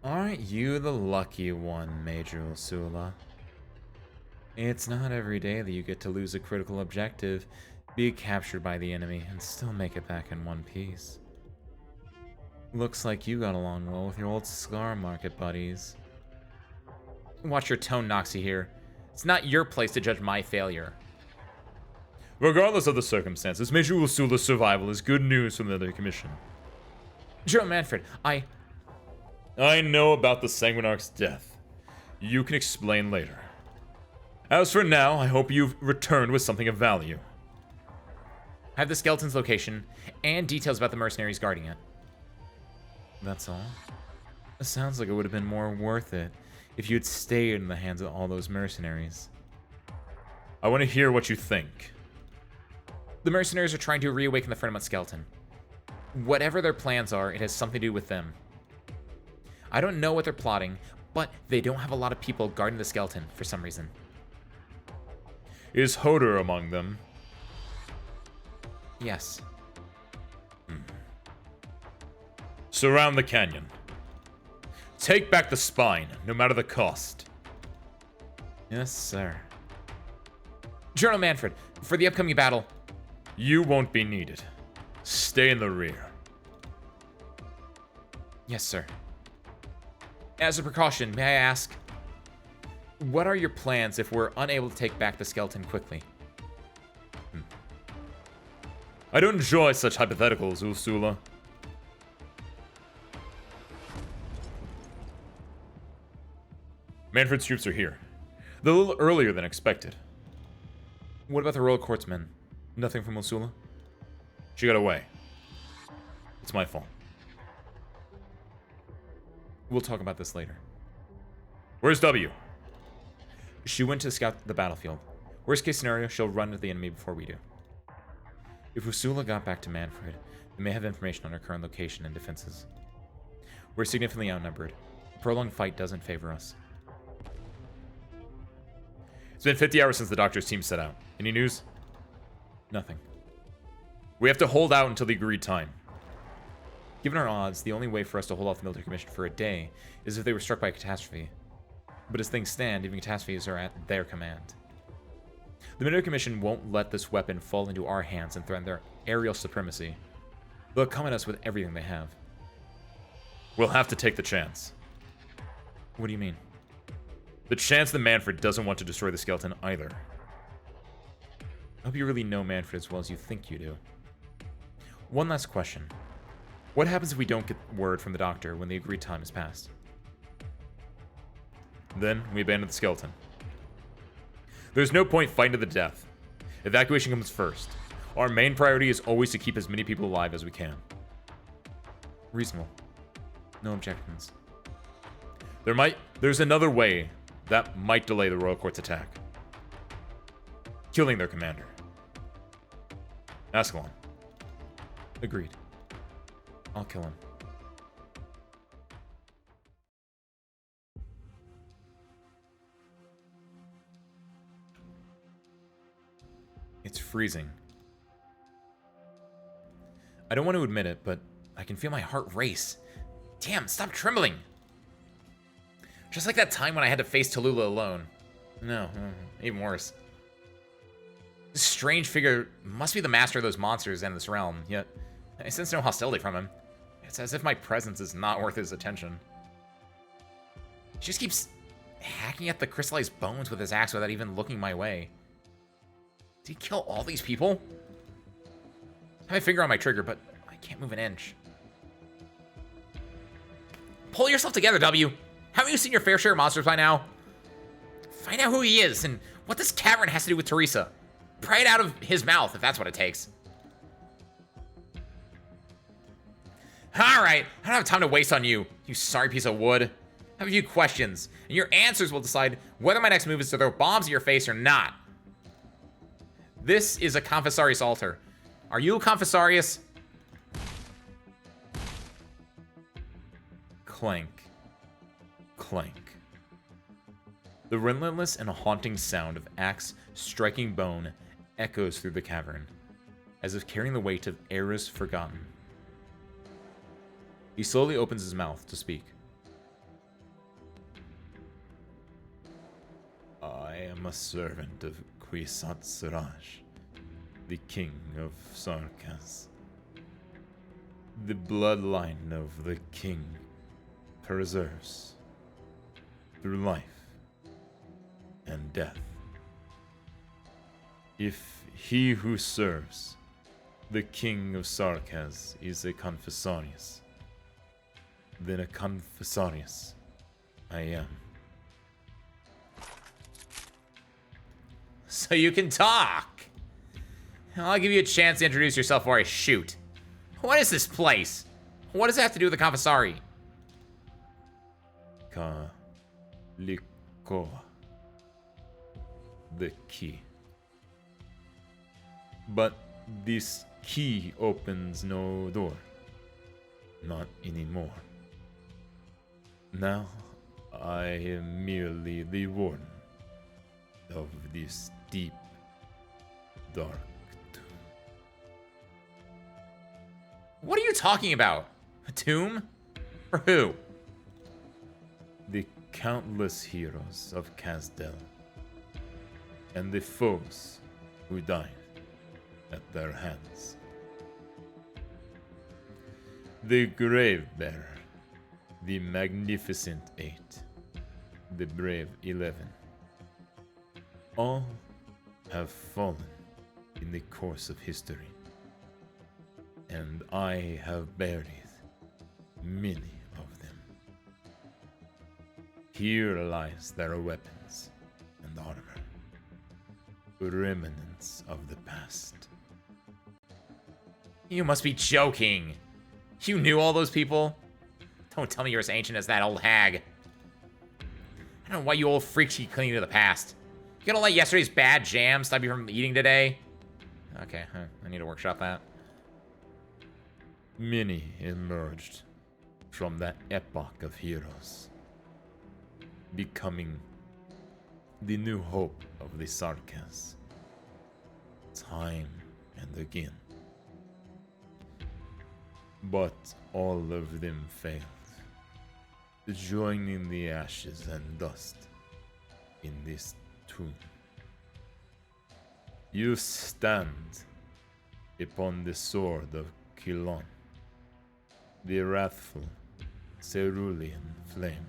Aren't you the lucky one, Major Ursula? It's not every day that you get to lose a critical objective, be captured by the enemy, and still make it back in one piece. Looks like you got along well with your old Scar Market buddies." Watch your tone, Noxie here. It's not your place to judge my failure. Regardless of the circumstances, Major Ursula's survival is good news from the military commission. General Manfred, I know about the Sanguinarch's death. You can explain later. As for now, I hope you've returned with something of value. I have the skeleton's location and details about the mercenaries guarding it. That's all? It sounds like it would have been more worth it if you'd stayed in the hands of all those mercenaries. I want to hear what you think. The mercenaries are trying to reawaken the Firmament skeleton. Whatever their plans are, it has something to do with them. I don't know what they're plotting, but they don't have a lot of people guarding the skeleton for some reason. Is Hodor among them? Yes. Surround the canyon. Take back the spine, no matter the cost. Yes, sir. General Manfred, for the upcoming battle... You won't be needed. Stay in the rear. Yes, sir. As a precaution, may I ask, what are your plans if we're unable to take back the skeleton quickly? I don't enjoy such hypotheticals, Ursula. Manfred's troops are here. They're a little earlier than expected. What about the Royal Courtsmen? Nothing from Ursula? She got away. It's my fault. We'll talk about this later. Where's W? She went to scout the battlefield. Worst case scenario, she'll run into the enemy before we do. If Ursula got back to Manfred, we may have information on her current location and defenses. We're significantly outnumbered. A prolonged fight doesn't favor us. It's been 50 hours since the doctor's team set out. Any news? Nothing. We have to hold out until the agreed time. Given our odds, the only way for us to hold off the military commission for a day is if they were struck by a catastrophe. But as things stand, even catastrophes are at their command. The military commission won't let this weapon fall into our hands and threaten their aerial supremacy. They'll come at us with everything they have. We'll have to take the chance. What do you mean? The chance that Manfred doesn't want to destroy the skeleton either. I hope you really know Manfred as well as you think you do. One last question. What happens if we don't get word from the doctor when the agreed time is passed? Then we abandon the skeleton. There's no point fighting to the death. Evacuation comes first. Our main priority is always to keep as many people alive as we can. Reasonable. No objections. There's another way that might delay the Royal Court's attack. Killing their commander. Ascalon. Agreed. I'll kill him. It's freezing. I don't want to admit it, but I can feel my heart race. Damn, stop trembling! Just like that time when I had to face Tallulah alone. No, even worse. This strange figure must be the master of those monsters and this realm, yet I sense no hostility from him. It's as if my presence is not worth his attention. He just keeps hacking at the crystallized bones with his axe without even looking my way. Did he kill all these people? I have my finger on my trigger, but I can't move an inch. Pull yourself together, W. Haven't you seen your fair share of monsters by now? Find out who he is and what this cavern has to do with Teresa. Pry it out of his mouth, if that's what it takes. Alright, I don't have time to waste on you, you sorry piece of wood. I have a few questions, and your answers will decide whether my next move is to throw bombs in your face or not. This is a Confessarius altar. Are you a Confessarius? Clank. Clank. The relentless and haunting sound of axe striking bone echoes through the cavern, as if carrying the weight of eras forgotten. He slowly opens his mouth to speak. I am a servant of Kwisatz Siraj, the king of Sarkaz. The bloodline of the king preserves through life and death. If he who serves the king of Sarkaz is a Confessarius, then a Confessarius I am. So you can talk! I'll give you a chance to introduce yourself before I shoot. What is this place? What does it have to do with the Confessari? Kalikoa. The key. But this key opens no door. Not anymore. Now, I am merely the warden of this deep, dark tomb. What are you talking about? A tomb? For who? The countless heroes of Kazdel, and the foes who died at their hands. The Gravebearer, the Magnificent Eight, the Brave 11. All have fallen in the course of history, and I have buried many of them. Here lies their weapons and armor, remnants of the past. You must be joking. You knew all those people? Don't tell me you're as ancient as that old hag. I don't know why you old freaks keep clinging to the past. You gonna let yesterday's bad jam stop you from eating today? Okay, I need to workshop that. Many emerged from that epoch of heroes, becoming the new hope of the Sarkaz, time and again. But all of them failed, joining the ashes and dust in this tomb. You stand upon the sword of Kilon, the wrathful cerulean flame.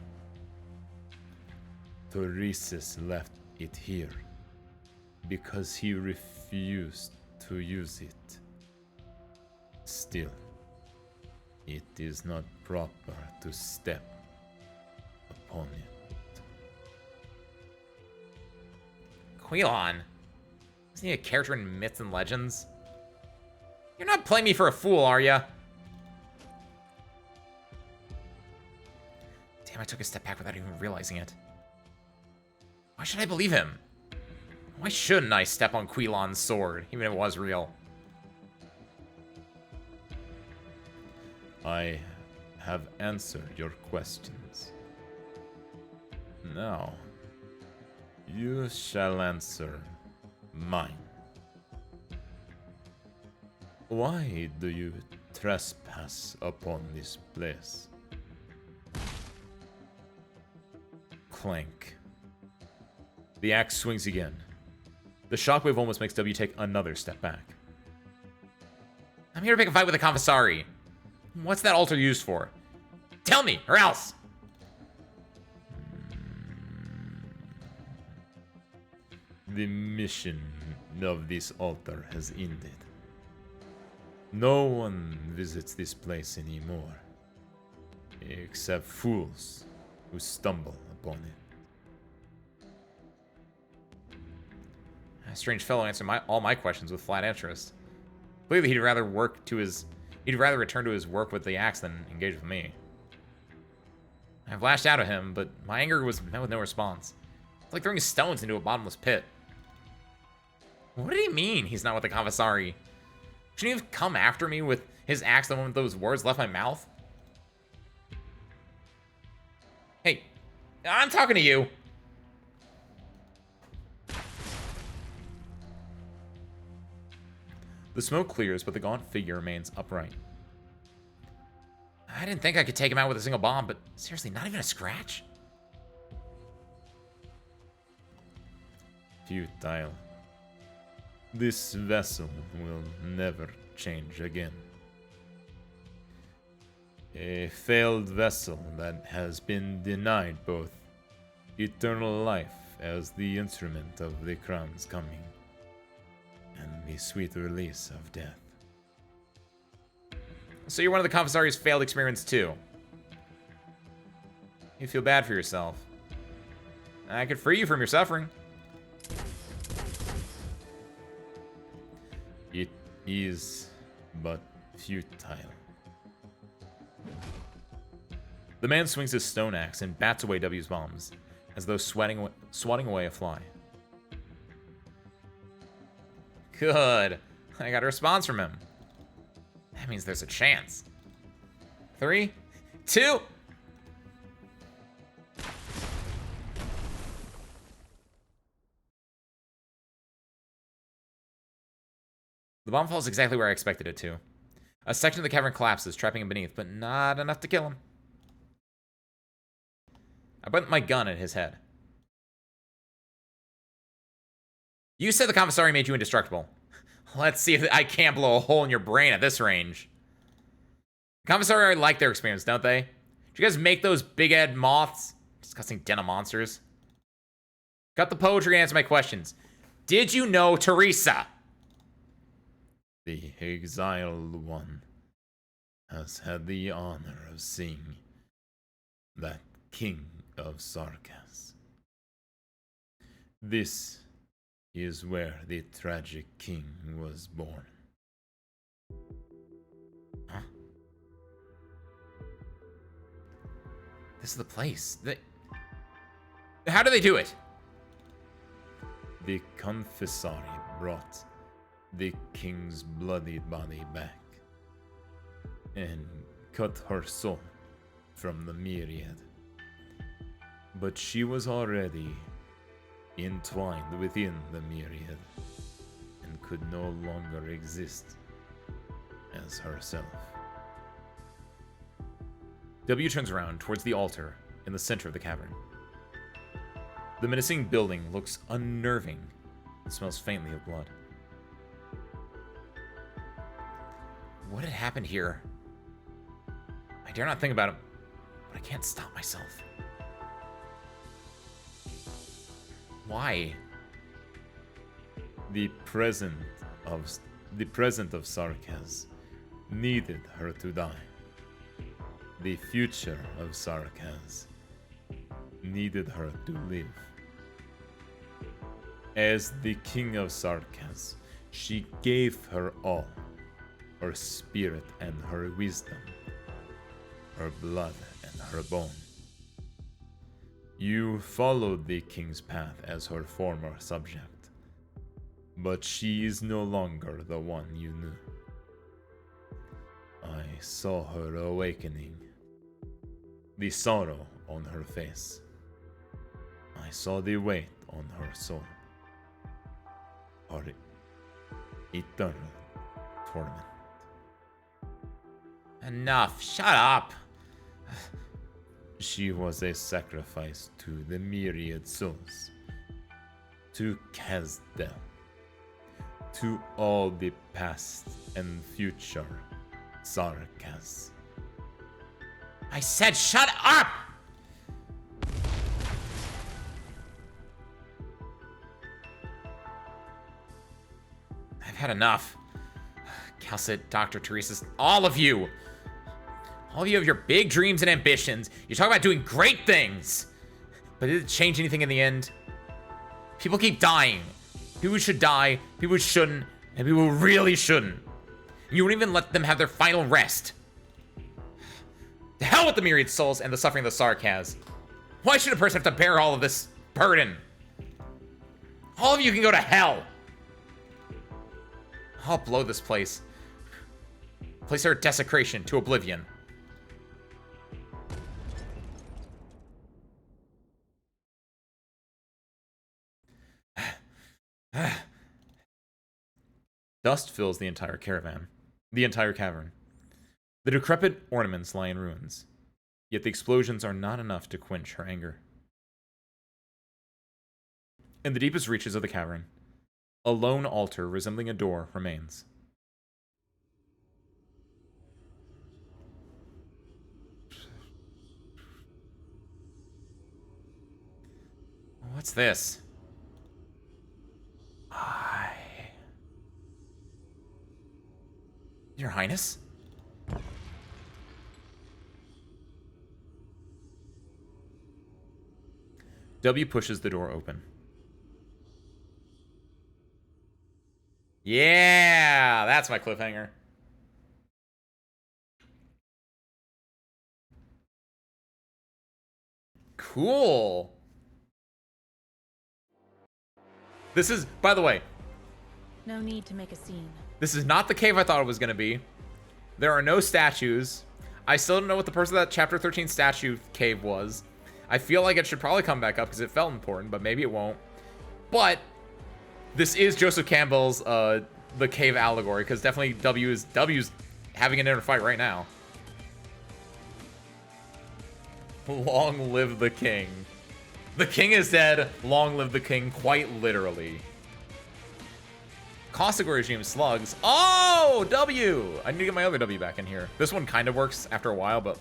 Theresis left it here because he refused to use it. Still, it is not proper to step upon it. Quilon? Isn't he a character in myths and legends? You're not playing me for a fool, are ya? Damn, I took a step back without even realizing it. Why should I believe him? Why shouldn't I step on Quilon's sword, even if it was real? I have answered your questions. Now, you shall answer mine. Why do you trespass upon this place? clank. The axe swings again. The shockwave almost makes W take another step back. I'm here to pick a fight with the Confessari. What's that altar used for? Tell me, or else! The mission of this altar has ended. No one visits this place anymore, except fools who stumble upon it. A strange fellow answered all my questions with flat interest. Clearly, he'd rather return to his work with the axe than engage with me. I've lashed out at him, but my anger was met with no response. It's like throwing stones into a bottomless pit. What did he mean he's not with the Confessari? Shouldn't he have come after me with his axe the moment those words left my mouth? Hey, I'm talking to you. The smoke clears, but the gaunt figure remains upright. I didn't think I could take him out with a single bomb, but seriously, not even a scratch? Futile. This vessel will never change again. A failed vessel that has been denied both eternal life as the instrument of the crown's coming and the sweet release of death. So you're one of the Confessari's failed experiments too. You feel bad for yourself. I could free you from your suffering. It is but futile. The man swings his stone axe and bats away W's bombs, as though swatting away a fly. Good. I got a response from him. That means there's a chance. 3, 2. The bomb falls exactly where I expected it to. A section of the cavern collapses, trapping him beneath, but not enough to kill him. I put my gun at his head. You said the Confessari made you indestructible. Let's see if I can't blow a hole in your brain at this range. The Confessari already like their experience, don't they? Did you guys make those big-head moths? Disgusting den of monsters. Got the poetry to answer my questions. Did you know Teresa? The exiled one has had the honor of seeing that king of Sarkas. This is where the tragic king was born. Huh? This is the place. How do they do it? The Confessari brought the king's bloody body back and cut her soul from the myriad. But she was already entwined within the myriad and could no longer exist as herself. W turns around towards the altar in the center of the cavern. The menacing building looks unnerving and smells faintly of blood. What had happened here? I dare not think about it, but I can't stop myself. Why? The present of Sarkas needed her to die. The future of Sarkas needed her to live. As the king of Sarkas, she gave her all, her spirit and her wisdom, her blood and her bone. You followed the king's path as her former subject, but she is no longer the one you knew. I saw her awakening, the sorrow on her face. I saw the weight on her soul, her eternal torment. Enough. Shut up. She was a sacrifice to the myriad souls, to Kazdel, to all the past and future Sarkas. I said shut up! I've had enough. Calcit, Dr. Teresa's, all of you! All of you have your big dreams and ambitions. You talk about doing great things. But did it change anything in the end? People keep dying. People should die, people shouldn't, and people really shouldn't. You won't even let them have their final rest. The hell with the myriad souls and the suffering the Sark has. Why should a person have to bear all of this burden? All of you can go to hell. I'll blow this place. Place her desecration to oblivion. Dust fills the entire cavern. The decrepit ornaments lie in ruins, yet the explosions are not enough to quench her anger. In the deepest reaches of the cavern, a lone altar resembling a door remains. What's this? Your Highness? W pushes the door open. Yeah, that's my cliffhanger. Cool. This is, by the way, No need to make a scene. this is not the cave I thought it was going to be. There are no statues. I still don't know what the purpose of that Chapter 13 statue cave was. I feel like it should probably come back up because it felt important, but maybe it won't. But this is Joseph Campbell's the cave allegory, because definitely W's having an inner fight right now. Long live the king. The king is dead. Long live the king, quite literally. Caustic regime slugs. Oh, W! I need to get my other W back in here. This one kind of works after a while, but...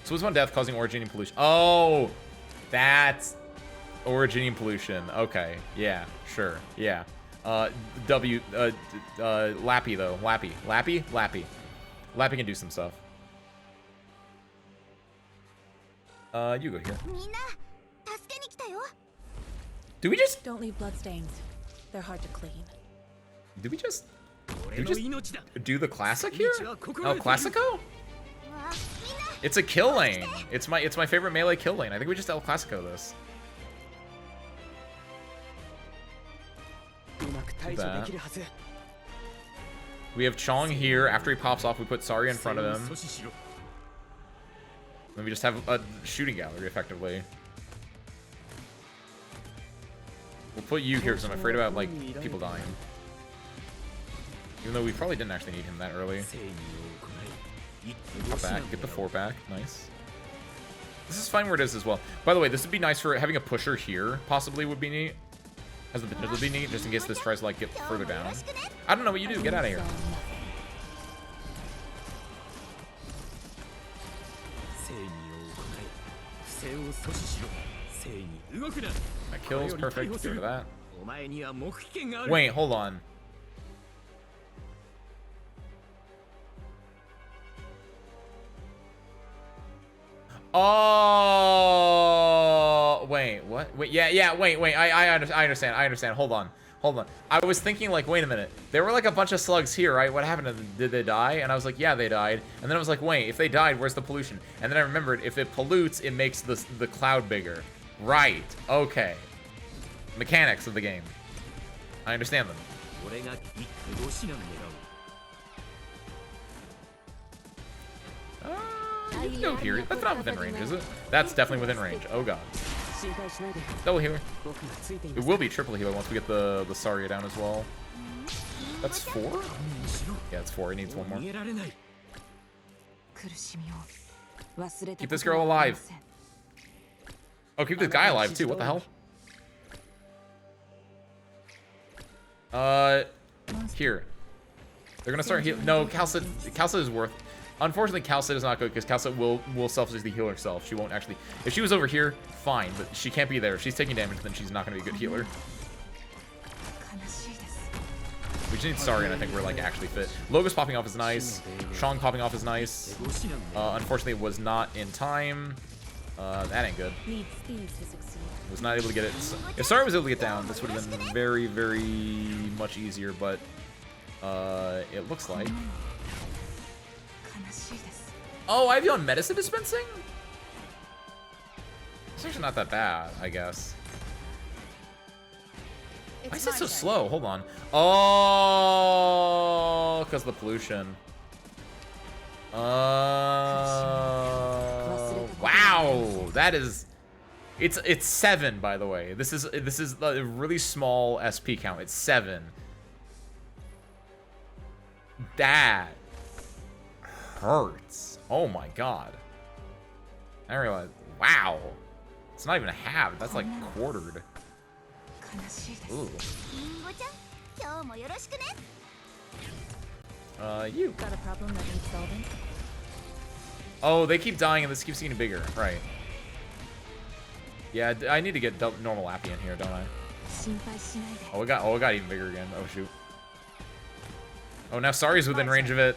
So it's one death causing originating pollution. Oh, that's originating pollution. Okay, yeah, sure, yeah. W, Lappy though. Lappy. Lappy can do some stuff. You go here. Do we just... Don't leave bloodstains. They're hard to clean. Do we just do the classic here? Oh, Classico? It's a kill lane. It's my favorite melee kill lane. I think we just El Clasico this. That. We have Chong here. After he pops off, we put Sari in front of him. Then we just have a shooting gallery, effectively. We'll put you here because I'm afraid about, like, people dying. Even though we probably didn't actually need him that early. Pop back, get the 4 back, nice. This is fine where it is as well. By the way, this would be nice for having a pusher here, possibly would be neat. Has the potential to be neat, just in case this tries to, like, get further down. I don't know what you do, get out of here. That kills, perfect, get rid of that. Wait, hold on. Oh, wait, what? Wait, yeah, wait, I understand. Hold on. I was thinking, like, wait a minute. There were, like, a bunch of slugs here, right? What happened to them? Did they die? And I was like, yeah, they died. And then I was like, wait, if they died, where's the pollution? And then I remembered, if it pollutes, it makes the cloud bigger. Right, okay. Mechanics of the game. I understand them. You can go here. That's not within range, is it? That's definitely within range. Oh god. Double healer. It will be triple healer once we get the Saria down as well. That's 4? Yeah, it's 4. It needs one more. Keep this girl alive. Oh, keep this guy alive too. What the hell? Here. They're gonna start heal. No, Kalsa is worth. Unfortunately, Kalsa is not good because Kalsa will selflessly heal herself. She won't actually. If she was over here, fine, but she can't be there. If she's taking damage, then she's not gonna be a good healer. We just need Sari, and I think we're like actually fit. Logos popping off is nice. Shang popping off is nice. Unfortunately, it was not in time. That ain't good. Was not able to get it. If Sari was able to get down, this would have been very, very much easier, but it looks like. Oh, I have you on medicine dispensing? It's actually not that bad, I guess. Why is it so slow? Hold on. Oh, because of the pollution. Wow, that is. It's 7, by the way. This is a really small SP count. It's 7. That hurts. Oh my god. I realized. Wow. It's not even a half. That's like quartered. Ooh. You. Got a problem that needs solving? Oh, they keep dying and this keeps getting bigger. Right. Yeah, I need to get normal Appy in here, don't I? Oh, it got even bigger again. Oh, shoot. Oh, now Sari's within range of it.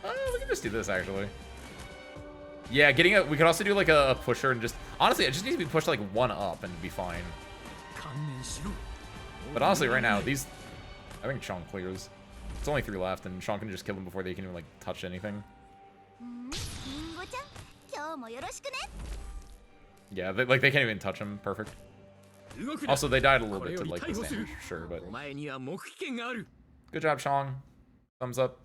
We can just do this, actually. Yeah, we could also do like a pusher and just... Honestly, it just needs to be pushed like 1 up and be fine. But honestly, right now, I think Shang clears. It's only 3 left, and Shang can just kill them before they can even like touch anything. Yeah, they can't even touch him. Perfect. Also, they died a little bit to like this damage, sure, but good job, Shang. Thumbs up.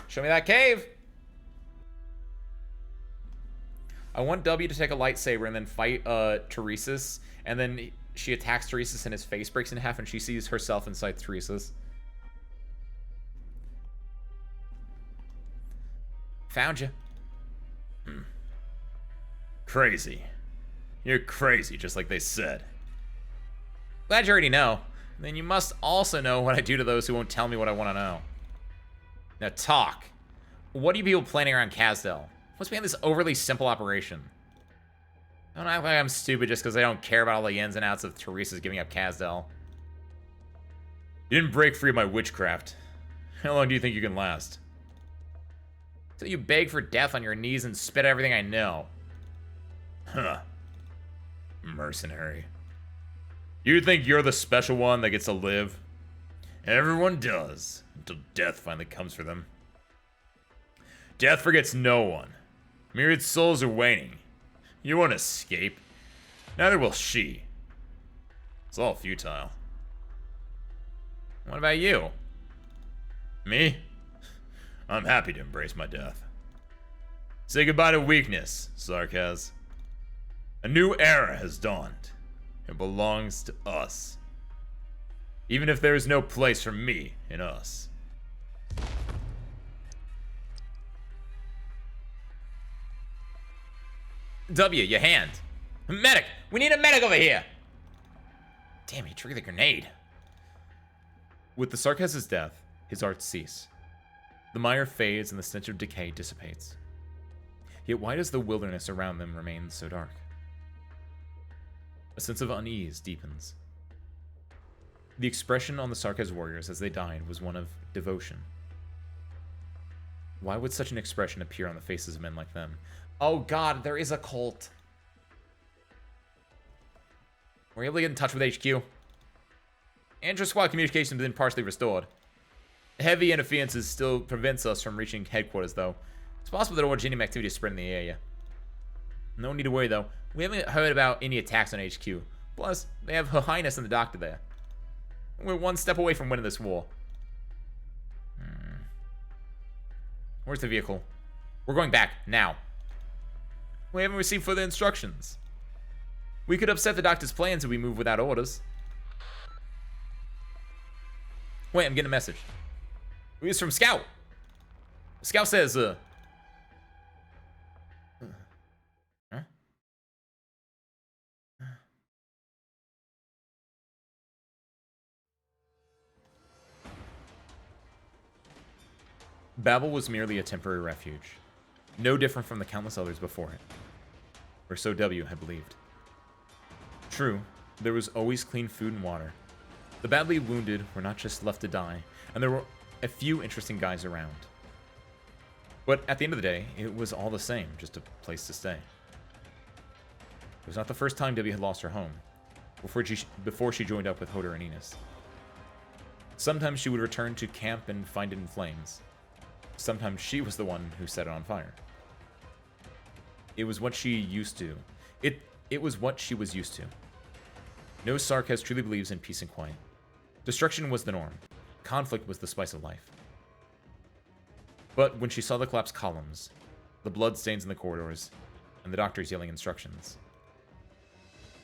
Show me that cave. I want W to take a lightsaber and then fight Teresis, and then she attacks Teresis and his face breaks in half and she sees herself inside Teresis. Found you. Crazy. You're crazy, just like they said. Glad you already know. Then you must also know what I do to those who won't tell me what I want to know. Now talk. What are you people planning around Kazdel? What's behind this overly simple operation? Don't act like I'm stupid just because I don't care about all the ins and outs of Teresa's giving up Kazdel. You didn't break free of my witchcraft. How long do you think you can last? So you beg for death on your knees and spit everything I know. Huh. Mercenary. You think you're the special one that gets to live? Everyone does, until death finally comes for them. Death forgets no one. Myriad souls are waning. You won't escape. Neither will she. It's all futile. What about you? Me? I'm happy to embrace my death. Say goodbye to weakness, Sarkaz. A new era has dawned. It belongs to us. Even if there is no place for me in us. W, your hand. Medic! We need a medic over here! Damn, he triggered the grenade. With the Sarkaz's death, his arts cease. The mire fades and the stench of decay dissipates. Yet why does the wilderness around them remain so dark? A sense of unease deepens. The expression on the Sarkaz warriors as they died was one of devotion. Why would such an expression appear on the faces of men like them? Oh god, there is a cult. Were you able to get in touch with HQ? Intra-squad communication has been partially restored. Heavy interferences still prevents us from reaching headquarters, though. It's possible that Originium activity is spread in the area. No need to worry, though. We haven't heard about any attacks on HQ. Plus, they have Her Highness and the Doctor there. We're one step away from winning this war. Where's the vehicle? We're going back, now. We haven't received further instructions. We could upset the Doctor's plans if we move without orders. Wait, I'm getting a message. It's from Scout. Scout says, huh? Babel was merely a temporary refuge, no different from the countless others before it, or so W had believed. True, there was always clean food and water. The badly wounded were not just left to die, and there were a few interesting guys around. But at the end of the day, it was all the same, just a place to stay. It was not the first time W had lost her home, before she joined up with Hodor and Enos. Sometimes she would return to camp and find it in flames. Sometimes she was the one who set it on fire. It was what she used to. It was what she was used to. No Sarkaz truly believes in peace and quiet. Destruction was the norm. Conflict was the spice of life. But when she saw the collapsed columns, the blood stains in the corridors, and the doctors yelling instructions,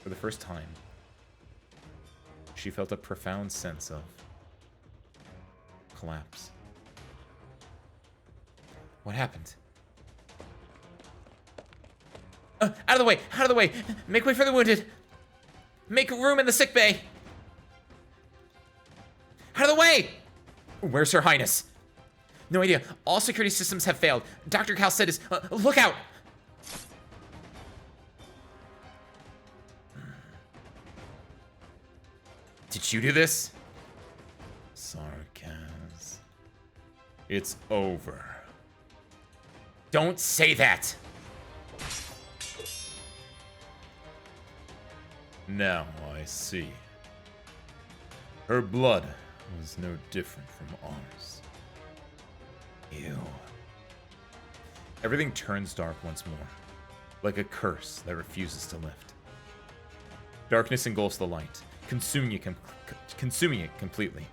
for the first time, she felt a profound sense of collapse. What happened? Out of the way! Out of the way! Make way for the wounded! Make room in the sick bay! Out of the way! Where's Her Highness? No idea. All security systems have failed. Dr. Cal said is... look out! Did you do this? Sarkaz. It's over. Don't say that! Now I see. Her blood was no different from ours. Ew. Everything turns dark once more, like a curse that refuses to lift. Darkness engulfs the light, consuming it completely.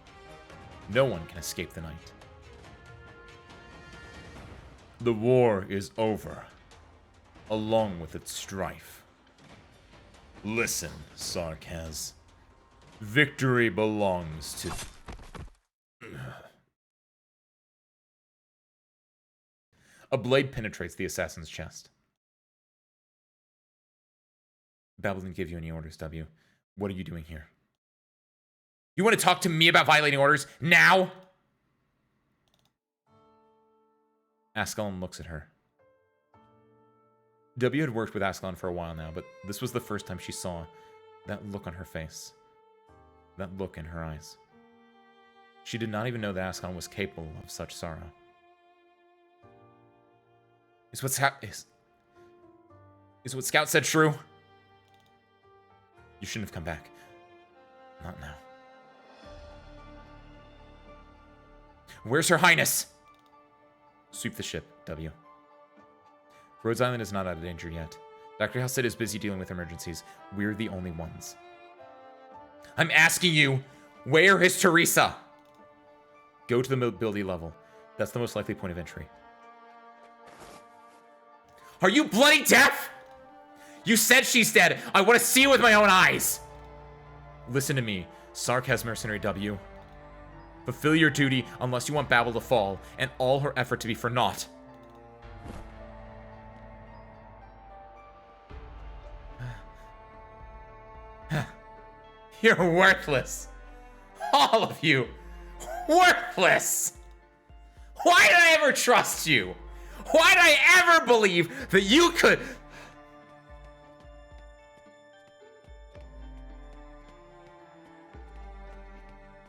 No one can escape the night. The war is over, along with its strife. Listen, Sarkaz. Victory belongs to... A blade penetrates the assassin's chest. Babel didn't give you any orders, W. What are you doing here? You want to talk to me about violating orders? Now? Ascalon looks at her. W had worked with Ascalon for a while now, but this was the first time she saw that look on her face. That look in her eyes. She did not even know that Ascalon was capable of such sorrow. Is what Scout said true? You shouldn't have come back. Not now. Where's Her Highness? Sweep the ship, W. Rhodes Island is not out of danger yet. Dr. Halstead is busy dealing with emergencies. We're the only ones. I'm asking you, where is Teresa? Go to the mobility level. That's the most likely point of entry. Are you bloody deaf? You said she's dead. I want to see it with my own eyes. Listen to me, Sarkaz mercenary W. Fulfill your duty unless you want Babel to fall, and all her effort to be for naught. You're worthless. All of you. Worthless. Why did I ever trust you? Why did I ever believe that you could...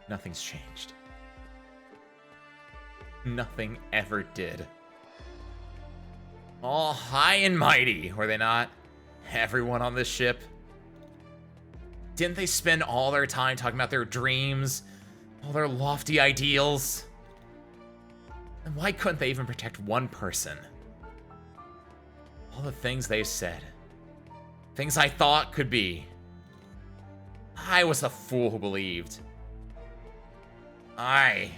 Nothing's changed. Nothing ever did. All high and mighty, were they not? Everyone on this ship. Didn't they spend all their time talking about their dreams? All their lofty ideals? And why couldn't they even protect one person? All the things they said. Things I thought could be. I was the fool who believed. I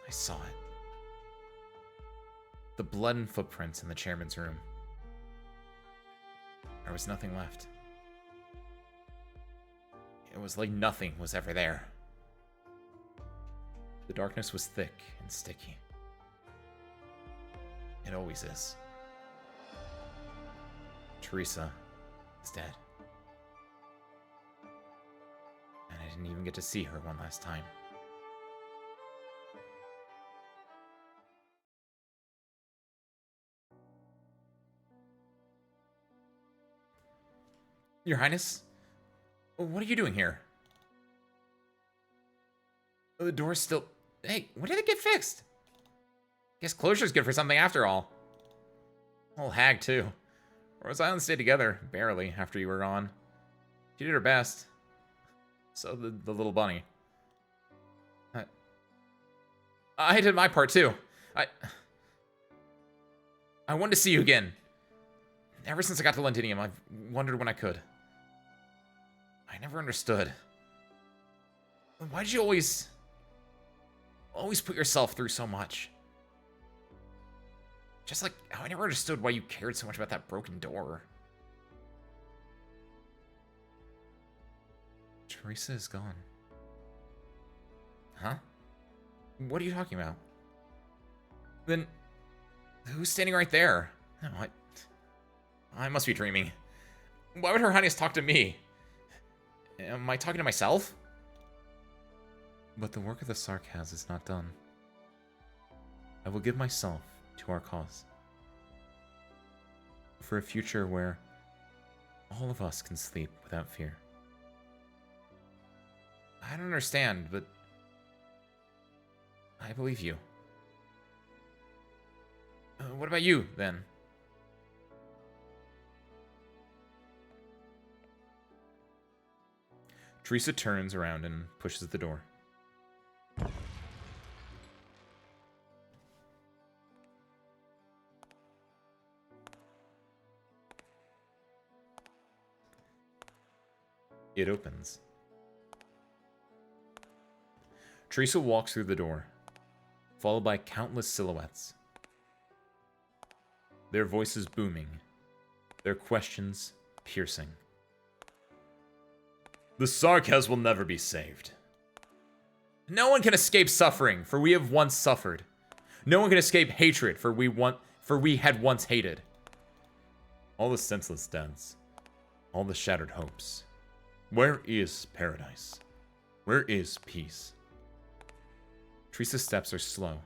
saw it. The blood and footprints in the chairman's room. There was nothing left. It was like nothing was ever there. The darkness was thick and sticky. It always is. Teresa is dead. And I didn't even get to see her one last time. Your Highness? What are you doing here? The door's still... Hey, when did it get fixed? Guess closure's good for something after all. Old hag, too. Rose Island stayed together, barely, after you were gone. She did her best. So did the little bunny. I did my part, too. I wanted to see you again. Ever since I got to Londinium, I've wondered when I could. I never understood. Why did you always put yourself through so much? Just like how I never understood why you cared so much about that broken door. Teresa is gone. Huh? What are you talking about? Then, who's standing right there? No, I must be dreaming. Why would Her Highness talk to me? Am I talking to myself? But the work of the Sarkaz is not done. I will give myself to our cause. For a future where all of us can sleep without fear. I don't understand, but I believe you. What about you, then? Teresa turns around and pushes the door. It opens. Teresa walks through the door, followed by countless silhouettes. Their voices booming, their questions piercing. The Sarkaz will never be saved. No one can escape suffering, for we have once suffered. No one can escape hatred, for we had once hated. All the senseless deaths, all the shattered hopes. Where is paradise? Where is peace? Teresa's steps are slow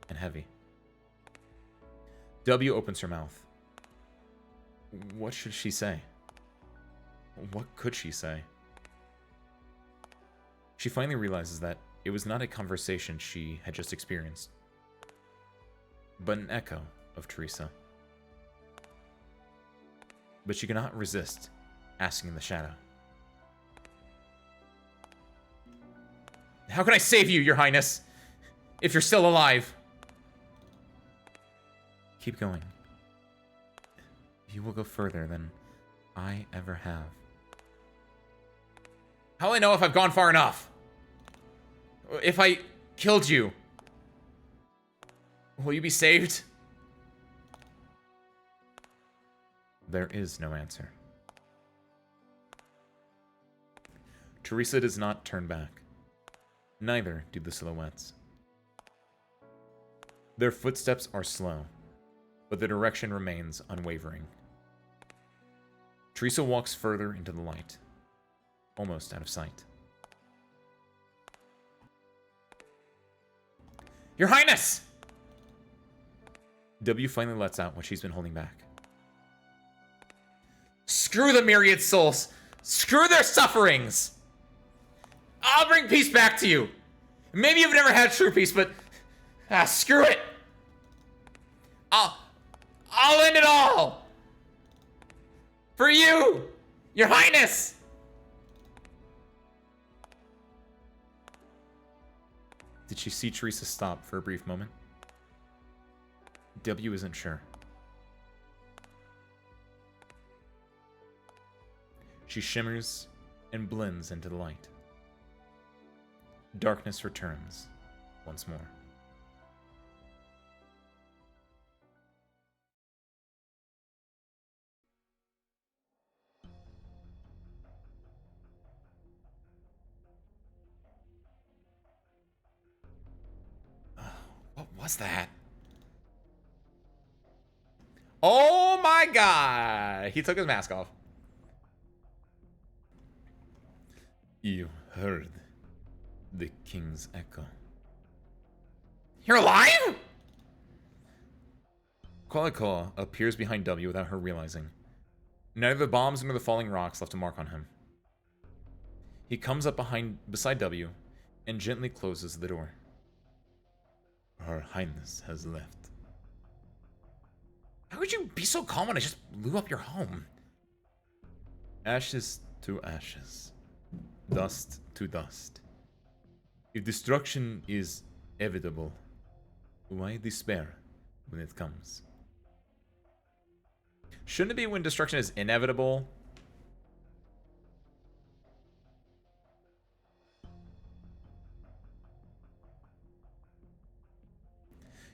and heavy. W opens her mouth. What should she say? What could she say? She finally realizes that it was not a conversation she had just experienced, but an echo of Teresa. But she cannot resist asking in the shadow. How can I save you, Your Highness? If you're still alive. Keep going. You will go further than I ever have. How will I know if I've gone far enough? If I killed you, will you be saved? There is no answer. Teresa does not turn back. Neither do the silhouettes. Their footsteps are slow, but the direction remains unwavering. Teresa walks further into the light, almost out of sight. Your Highness! W finally lets out what she's been holding back. Screw the myriad souls! Screw their sufferings! I'll bring peace back to you! Maybe you've never had true peace, but... screw it! I'll end it all! For you! Your Highness! Did she see Teresa stop for a brief moment? W isn't sure. She shimmers and blends into the light. Darkness returns once more. was that? Oh my god! He took his mask off. You heard the king's echo. You're alive? Kolikoa appears behind W without her realizing. Neither the bombs nor the falling rocks left a mark on him. He comes up beside W and gently closes the door. Her Highness has left. How could you be so calm when I just blew up your home? Ashes to ashes. Dust to dust. If destruction is inevitable, why despair when it comes? Shouldn't it be when destruction is inevitable?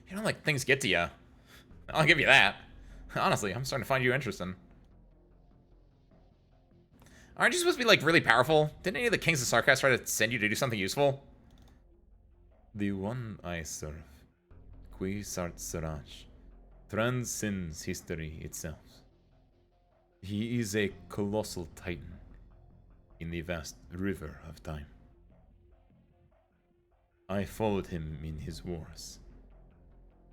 You know, like, things get to you. I'll give you that. Honestly, I'm starting to find you interesting. Aren't you supposed to be, like, really powerful? Didn't any of the Kings of Sarkaz try to send you to do something useful? The one I serve, Kwisatz Siraj, transcends history itself. He is a colossal titan in the vast river of time. I followed him in his wars,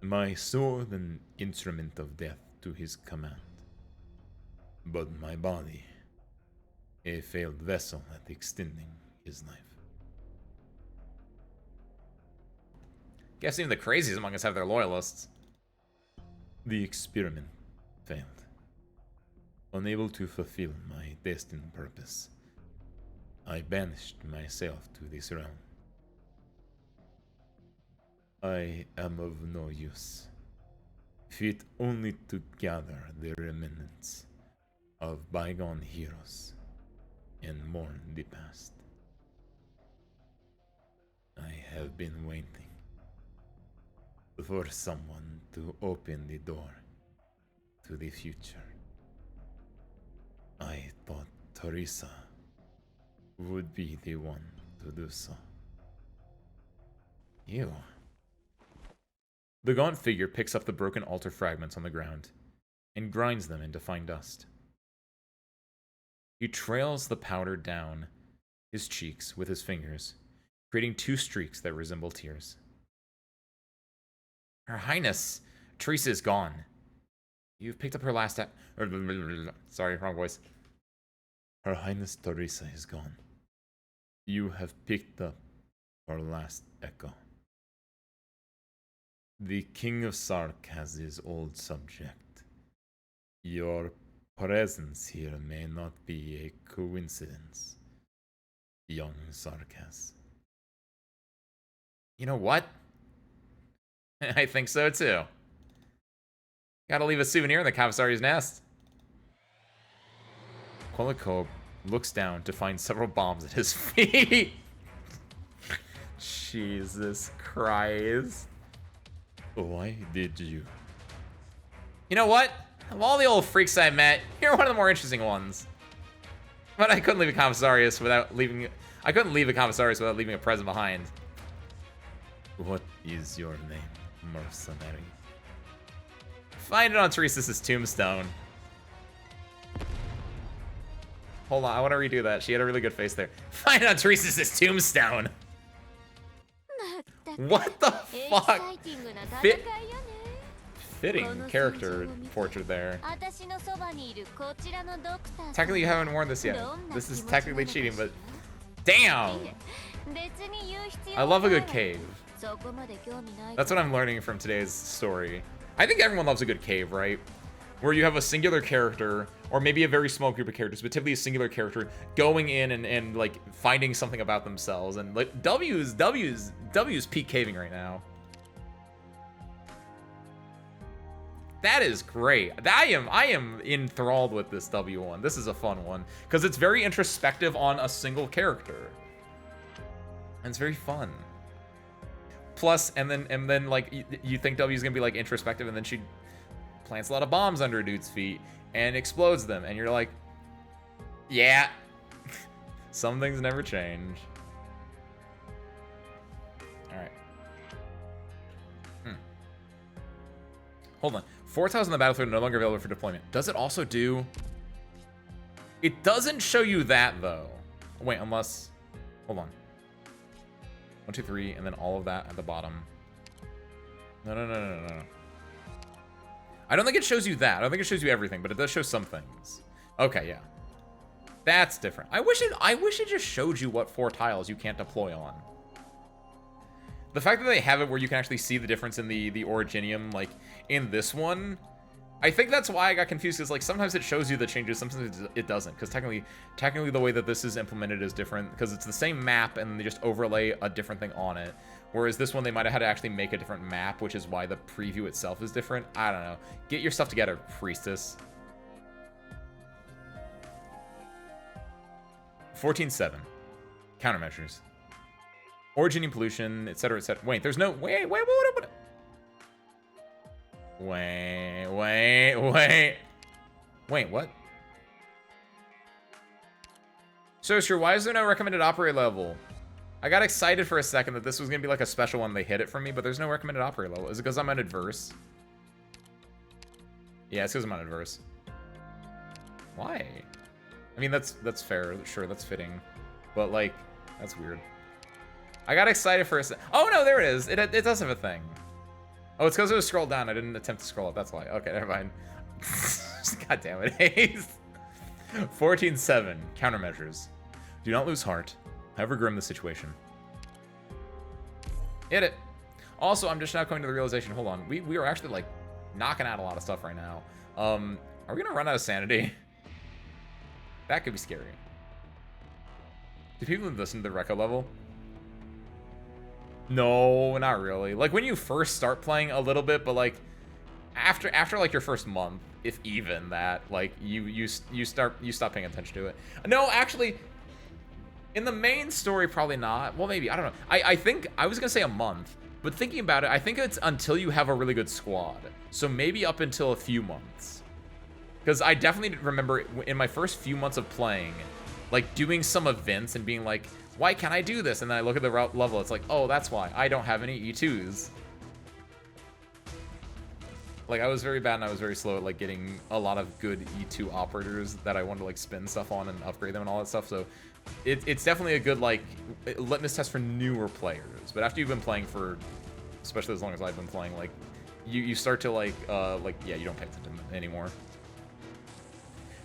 my sword an instrument of death to his command, but my body a failed vessel at extending his life. Guess even the crazies among us have their loyalists. The experiment failed. Unable to fulfill my destined purpose, I banished myself to this realm. I am of no use, fit only to gather the remnants of bygone heroes and mourn the past. I have been waiting for someone to open the door to the future. I thought Teresa would be the one to do so. Ew. The gaunt figure picks up the broken altar fragments on the ground and grinds them into fine dust. He trails the powder down his cheeks with his fingers, creating two streaks that resemble tears. Her Highness, Teresa is gone. You've picked up her last sorry, wrong voice. Her Highness Teresa is gone. You have picked up her last echo. The King of Sark has his old subject. Your presence here may not be a coincidence, young Sarkaz. You know what? I think so too. Gotta leave a souvenir in the Kavasari's nest. Kolikoa looks down to find several bombs at his feet. Jesus Christ. Why did you? You know what? Of all the old freaks I met, you're one of the more interesting ones. But I couldn't leave a Commissarius without leaving. I couldn't leave a Commissarius without leaving a present behind. What is your name, mercenary? Find it on Teresa's tombstone. Hold on, I want to redo that. She had a really good face there. Find it on Teresa's tombstone. What the fuck? Fitting character portrait there. Technically, you haven't worn this yet. This is technically cheating, but damn! I love a good cave. That's what I'm learning from today's story. I think everyone loves a good cave, right? Where you have a singular character, or maybe a very small group of characters, but typically a singular character going in and like finding something about themselves. And like W's peak caving right now. That is great. I am enthralled with this W one. This is a fun one because it's very introspective on a single character, and it's very fun. Plus, and then like you think W's gonna be like introspective, and then she plants a lot of bombs under a dude's feet and explodes them, and you're like, yeah, some things never change. All right. Hold on. 4 tiles on the battlefield are no longer available for deployment. Does it also do... It doesn't show you that, though. Wait, unless... Hold on. 1, 2, 3, and then all of that at the bottom. No. I don't think it shows you that. I don't think it shows you everything, but it does show some things. Okay, yeah. That's different. I wish it just showed you what 4 tiles you can't deploy on. The fact that they have it where you can actually see the difference in the Originium, like, in this one, I think that's why I got confused, because, like, sometimes it shows you the changes, sometimes it doesn't, because technically the way that this is implemented is different, because it's the same map, and they just overlay a different thing on it, whereas this one, they might have had to actually make a different map, which is why the preview itself is different. I don't know. Get your stuff together, Priestess. 14.7. Countermeasures. Originium pollution, etc., etc. Wait, there's no... Wait, what? Wait, what? So, sure, why is there no recommended operate level? I got excited for a second that this was going to be like a special one. They hit it for me, but there's no recommended operate level. Is it because I'm on adverse? Yeah, it's because I'm on adverse. Why? I mean, that's fair. Sure, that's fitting. But, like, that's weird. I got excited for a second. Oh, no, there it is. It does have a thing. Oh, it's because it was scrolled down. I didn't attempt to scroll up. That's why. Okay, never mind. God damn it, Hayes. 14.7. Countermeasures. Do not lose heart, however grim the situation. Hit it. Also, I'm just now coming to the realization. Hold on. We are actually, like, knocking out a lot of stuff right now. Are we going to run out of sanity? That could be scary. Do people listen to the Reco level? No, not really. Like, when you first start playing a little bit, but, like, after like, your first month, if even that, like, you stop paying attention to it. No, actually, in the main story, probably not. Well, maybe. I don't know. I think, I was going to say a month, but thinking about it, I think it's until you have a really good squad. So maybe up until a few months. Because I definitely remember in my first few months of playing, like, doing some events and being like, why can't I do this? And then I look at the level, it's like, oh, that's why. I don't have any E2s. Like, I was very bad and I was very slow at, like, getting a lot of good E2 operators that I wanted to, like, spin stuff on and upgrade them and all that stuff. So it's definitely a good, like, litmus test for newer players. But after you've been playing for, especially as long as I've been playing, like, you start to, yeah, you don't pay attention anymore.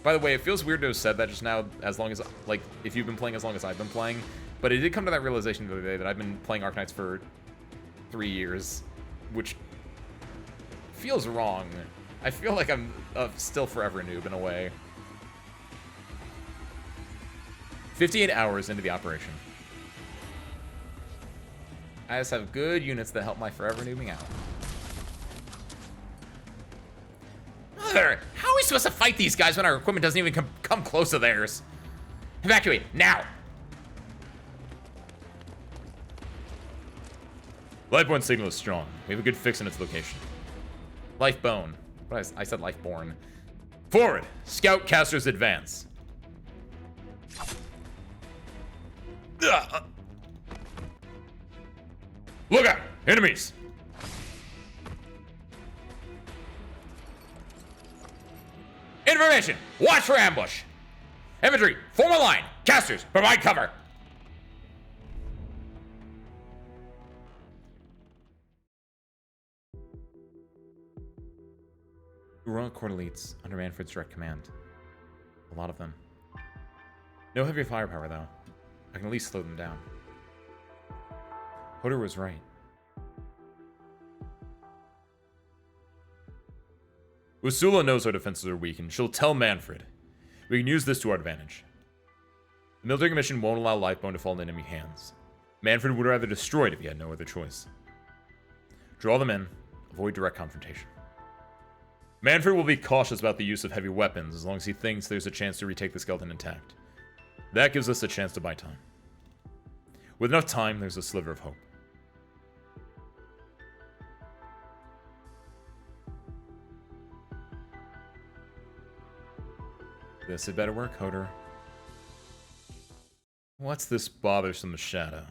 By the way, it feels weird to have said that just now, as long as, like, if you've been playing as long as I've been playing. But it did come to that realization the other day that I've been playing Arknights for 3 years, which feels wrong. I feel like I'm still forever a noob in a way. 58 hours into the operation. I just have good units that help my forever noobing out. Mother, how are we supposed to fight these guys when our equipment doesn't even come close to theirs? Evacuate, now! Lifeborn signal is strong. We have a good fix in its location. Lifebone. What I said Lifeborn. Forward! Scout casters advance. Look out! Enemies! Information! Watch for ambush! Infantry, form a line! Casters, provide cover! Royal Court elites under Manfred's direct command. A lot of them. No heavy firepower, though. I can at least slow them down. Hodor was right. Usula knows our defenses are weak, and she'll tell Manfred. We can use this to our advantage. The military commission won't allow Lifebone to fall into enemy hands. Manfred would rather destroy it if he had no other choice. Draw them in, avoid direct confrontation. Manfred will be cautious about the use of heavy weapons as long as he thinks there's a chance to retake the skeleton intact. That gives us a chance to buy time. With enough time, there's a sliver of hope. This had better work, Hodor. What's this bothersome shadow?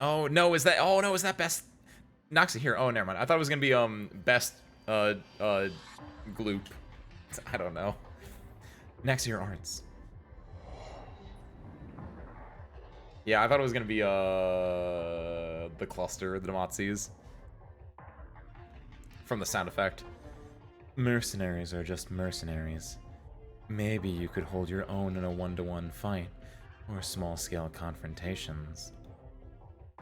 Oh no, is that best? Noxy here. Oh, never mind. I thought it was gonna be best gloop. I don't know. Next year arts. Yeah, I thought it was gonna be the cluster, the Demazis. From the sound effect. Mercenaries are just mercenaries. Maybe you could hold your own in a one-to-one fight, or small-scale confrontations.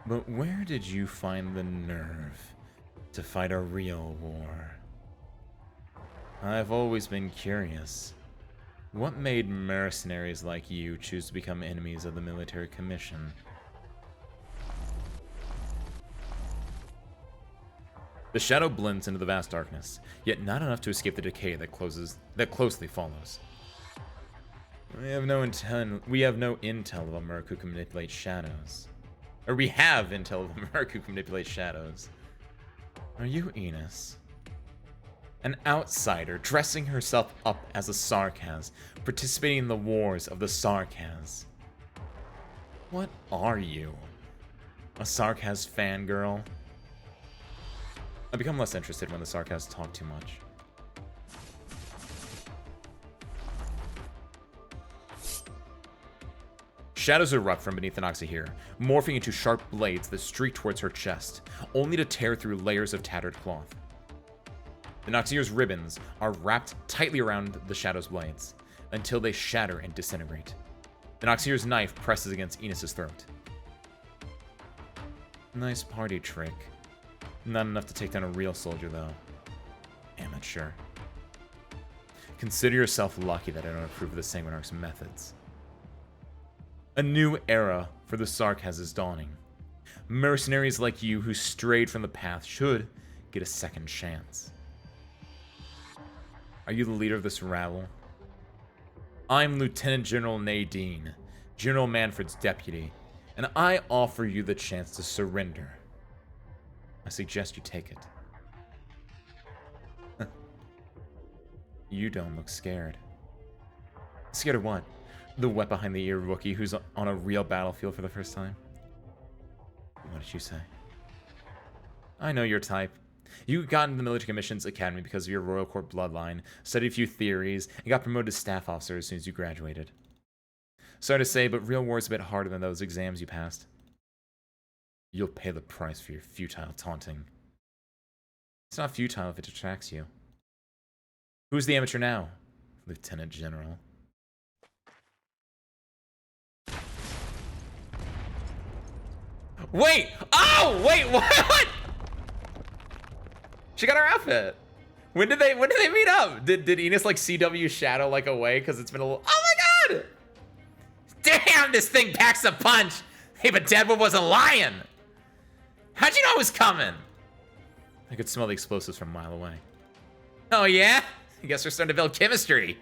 But where did you find the nerve to fight a real war? I've always been curious. What made mercenaries like you choose to become enemies of the military commission? The shadow blends into the vast darkness, yet not enough to escape the decay that closely follows. We have no intel of a merc who can manipulate shadows. Or we have intel of a merc who can manipulate shadows. Are you Enos? An outsider dressing herself up as a Sarkaz, participating in the wars of the Sarkaz. What are you? A Sarkaz fangirl? I become less interested when the Sarkaz talk too much. Shadows erupt from beneath the Noxahir, morphing into sharp blades that streak towards her chest, only to tear through layers of tattered cloth. The Noxahir's ribbons are wrapped tightly around the Shadow's blades, until they shatter and disintegrate. The Noxahir's knife presses against Enos's throat. Nice party trick. Not enough to take down a real soldier, though. Amateur. Consider yourself lucky that I don't approve of the Sanguinarch's methods. A new era for the Sarkaz is dawning. Mercenaries like you who strayed from the path should get a second chance. Are you the leader of this rabble? I'm Lieutenant General Nadine, General Manfred's deputy, and I offer you the chance to surrender. I suggest you take it. You don't look scared. Scared of what? The wet behind the ear rookie who's on a real battlefield for the first time? What did you say? I know your type. You got into the military commission's academy because of your Royal Court bloodline, studied a few theories, and got promoted to staff officer as soon as you graduated. Sorry to say, but real war is a bit harder than those exams you passed. You'll pay the price for your futile taunting. It's not futile if it detracts you. Who's the amateur now, Lieutenant General? Wait! Oh! Wait, what? She got her outfit. When did they meet up? Did Enos like CW Shadow like away? Because it's been a little. Oh my god! Damn, this thing packs a punch! Hey, but Deadwood wasn't lying! How'd you know it was coming? I could smell the explosives from a mile away. Oh yeah? I guess we're starting to build chemistry.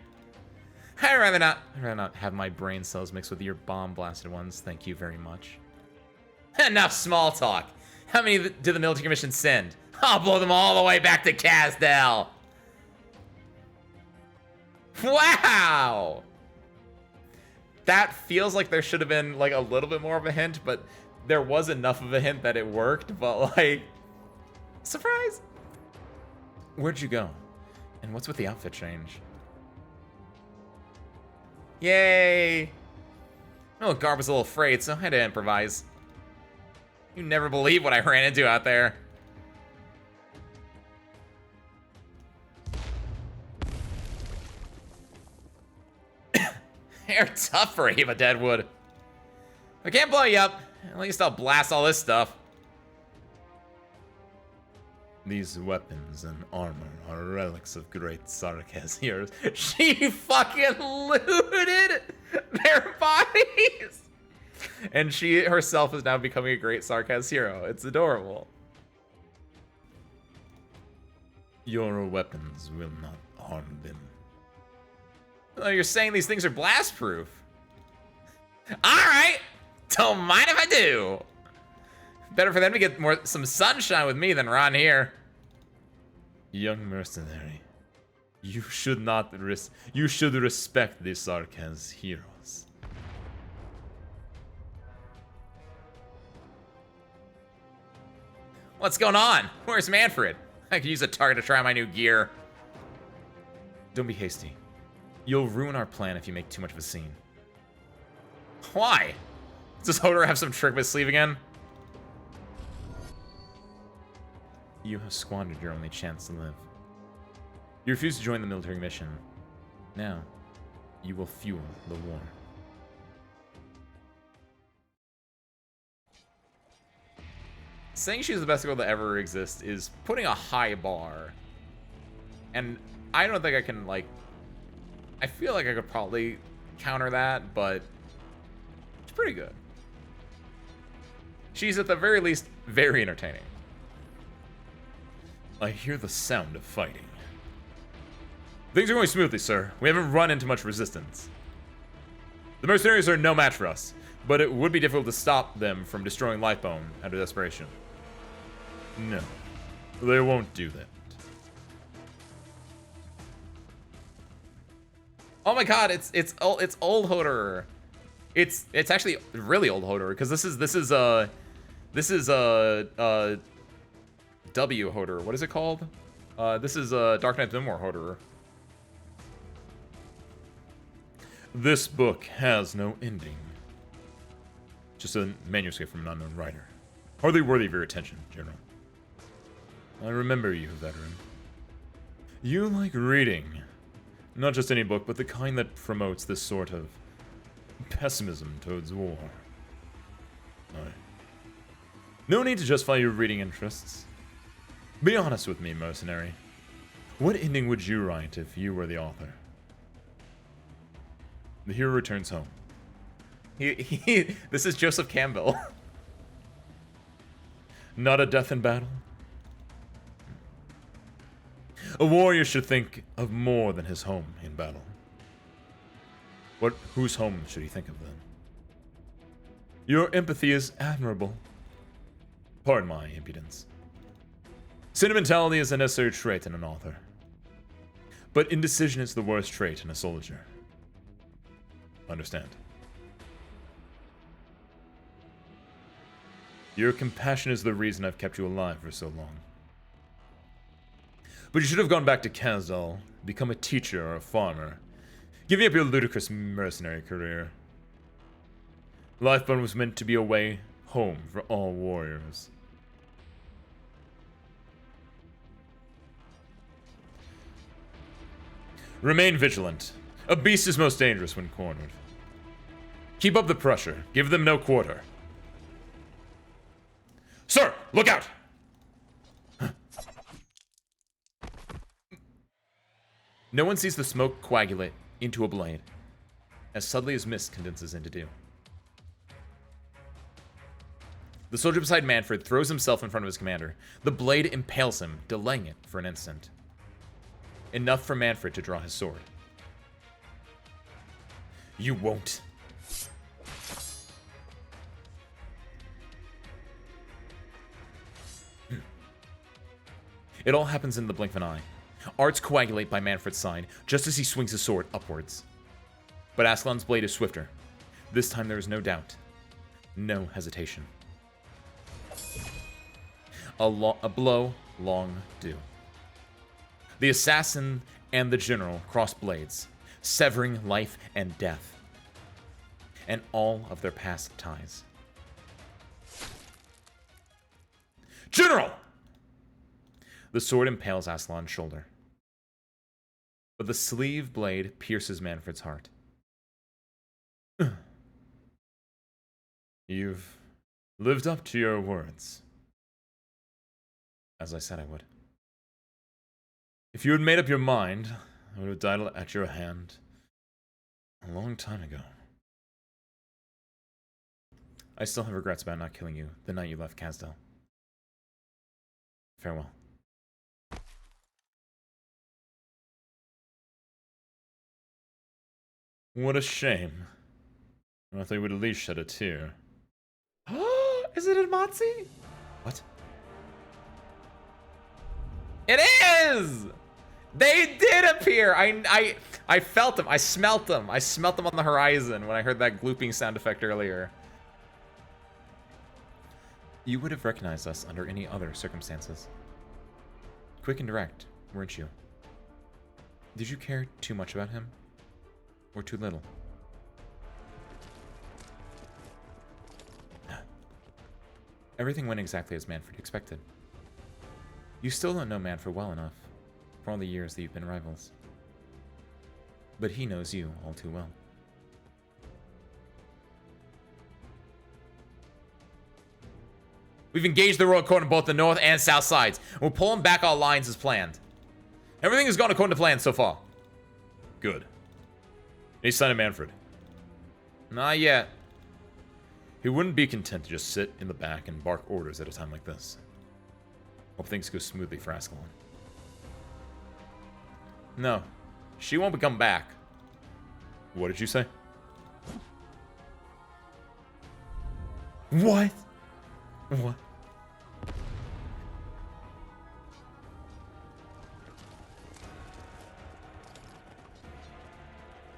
I'd rather not have my brain cells mixed with your bomb-blasted ones, thank you very much. Enough small talk. How many did the military commission send? I'll blow them all the way back to Casdell. Wow! That feels like there should have been like a little bit more of a hint, but there was enough of a hint that it worked, but like, surprise. Where'd you go? And what's with the outfit change? Yay! Oh, Garb was a little afraid, so I had to improvise. You never believe what I ran into out there. You're tough for Ava Deadwood. If I can't blow you up, at least I'll blast all this stuff. These weapons and armor are relics of great Sarkaz heroes. She fucking looted their bodies! And she herself is now becoming a great Sarkaz hero. It's adorable. Your weapons will not harm them. Oh, you're saying these things are blast-proof. Alright! Don't mind if I do. Better for them to get some sunshine with me than Ron here. Young mercenary, you should respect the Sarkaz heroes. What's going on? Where's Manfred? I could use a target to try my new gear. Don't be hasty. You'll ruin our plan if you make too much of a scene. Why? Does Hodor have some trick up his sleeve again? You have squandered your only chance to live. You refuse to join the military mission. Now, you will fuel the war. Saying she's the best girl to ever exist is putting a high bar. And I don't think I can, like... I feel like I could probably counter that, but... it's pretty good. She's at the very least very entertaining. I hear the sound of fighting. Things are going smoothly, sir. We haven't run into much resistance. The mercenaries are no match for us, but it would be difficult to stop them from destroying Lifebone out of desperation. No, they won't do that. Oh my god, it's old Hodor. It's actually really old Hodor, because this is W Hodor. What is it called? This is Dark Knight Memoir Hodor. This book has no ending. Just a manuscript from an unknown writer. Hardly worthy of your attention, General. I remember you, veteran. You like reading. Not just any book, but the kind that promotes this sort of pessimism towards war. Aye. No need to justify your reading interests. Be honest with me, mercenary. What ending would you write if you were the author? The hero returns home. This is Joseph Campbell. Not a death in battle? A warrior should think of more than his home in battle. Whose home should he think of then? Your empathy is admirable. Pardon my impudence. Sentimentality is a necessary trait in an author. But indecision is the worst trait in a soldier. Understand? Your compassion is the reason I've kept you alive for so long. But you should have gone back to Kazdal, become a teacher or a farmer, giving up your ludicrous mercenary career. Lifebone was meant to be a way home for all warriors. Remain vigilant. A beast is most dangerous when cornered. Keep up the pressure. Give them no quarter. Sir, look out! No one sees the smoke coagulate into a blade, as subtly as mist condenses into dew. The soldier beside Manfred throws himself in front of his commander. The blade impales him, delaying it for an instant. Enough for Manfred to draw his sword. You won't. It all happens in the blink of an eye. Arts coagulate by Manfred's side, just as he swings his sword upwards. But Ascalon's blade is swifter. This time there is no doubt. No hesitation. A blow long due. The assassin and the general cross blades, severing life and death, and all of their past ties. General! The sword impales Ascalon's shoulder. But the sleeve blade pierces Manfred's heart. You've lived up to your words. As I said I would. If you had made up your mind, I would have died at your hand a long time ago. I still have regrets about not killing you the night you left Kazdal. Farewell. What a shame. I thought you would at least shed a tear. Is it Matzi? What? It is! They did appear! I felt them. I smelt them. I smelt them on the horizon when I heard that glooping sound effect earlier. You would have recognized us under any other circumstances. Quick and direct, weren't you? Did you care too much about him? Or too little? Everything went exactly as Manfred expected. You still don't know Manfred well enough, for all the years that you've been rivals. But he knows you all too well. We've engaged the royal court on both the north and south sides. We're pulling back our lines as planned. Everything has gone according to plan so far. Good. Any sign of Manfred? Not yet. He wouldn't be content to just sit in the back and bark orders at a time like this. Hope things go smoothly for Ascalon. No. She won't come back. What did you say? What? What?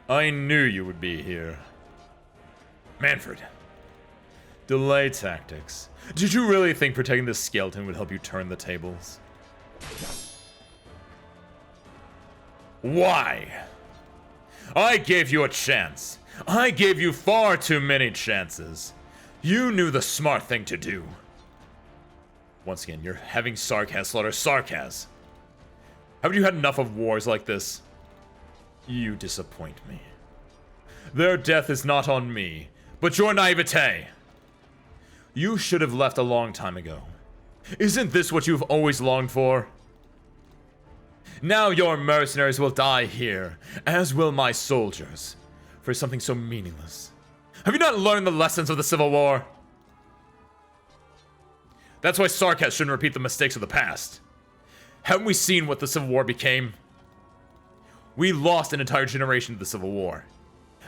I knew you would be here. Manfred. Delay tactics. Did you really think protecting the skeleton would help you turn the tables? Why? I gave you a chance. I gave you far too many chances. You knew the smart thing to do. Once again, you're having Sarkaz slaughter Sarkaz. Haven't you had enough of wars like this? You disappoint me. Their death is not on me, but your naivete. You should have left a long time ago. Isn't this what you've always longed for? Now your mercenaries will die here, as will my soldiers, for something so meaningless. Have you not learned the lessons of the Civil War? That's why Sarkaz shouldn't repeat the mistakes of the past. Haven't we seen what the Civil War became? We lost an entire generation to the Civil War.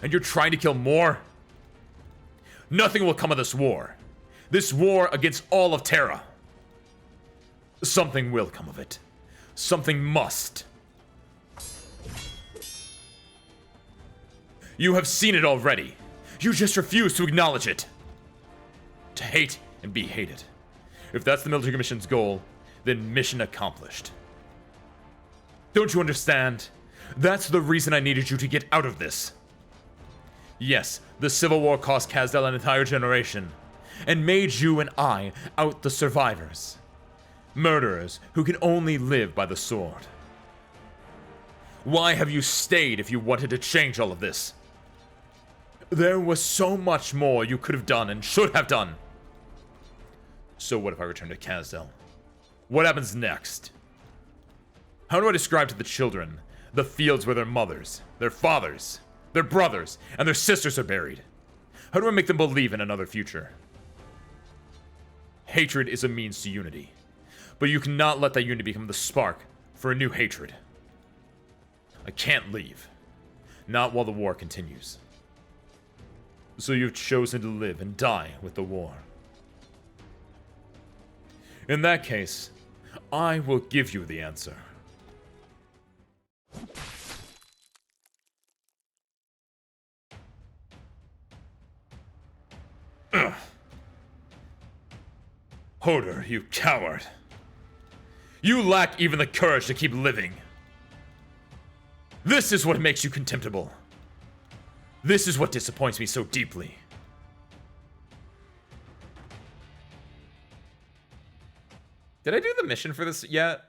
And you're trying to kill more? Nothing will come of this war. This war against all of Terra. Something will come of it. Something must. You have seen it already. You just refuse to acknowledge it. To hate and be hated. If that's the military commission's goal, then mission accomplished. Don't you understand? That's the reason I needed you to get out of this. Yes, the Civil War cost Kazdel an entire generation, and made you and I out the survivors. Murderers who can only live by the sword. Why have you stayed if you wanted to change all of this? There was so much more you could have done and should have done. So what if I return to Kazdel? What happens next? How do I describe to the children the fields where their mothers, their fathers, their brothers, and their sisters are buried? How do I make them believe in another future? Hatred is a means to unity, but you cannot let that unity become the spark for a new hatred. I can't leave. Not while the war continues. So you've chosen to live and die with the war. In that case, I will give you the answer. Ugh. Hodor, you coward. You lack even the courage to keep living. This is what makes you contemptible. This is what disappoints me so deeply. Did I do the mission for this yet?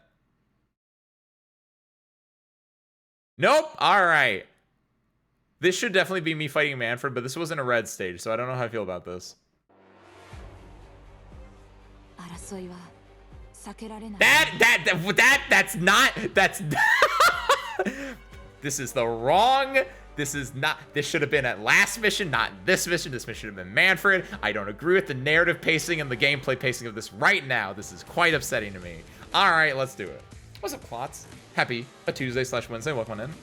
Nope. All right. This should definitely be me fighting Manfred, but this wasn't a red stage, so I don't know how I feel about this. That's not. This is the wrong. This is not. This should have been at last mission, not this mission. This mission should have been Manfred. I don't agree with the narrative pacing and the gameplay pacing of this right now. This is quite upsetting to me. All right, let's do it. What's up, Klotz? Happy a Tuesday/Wednesday. Welcome on in.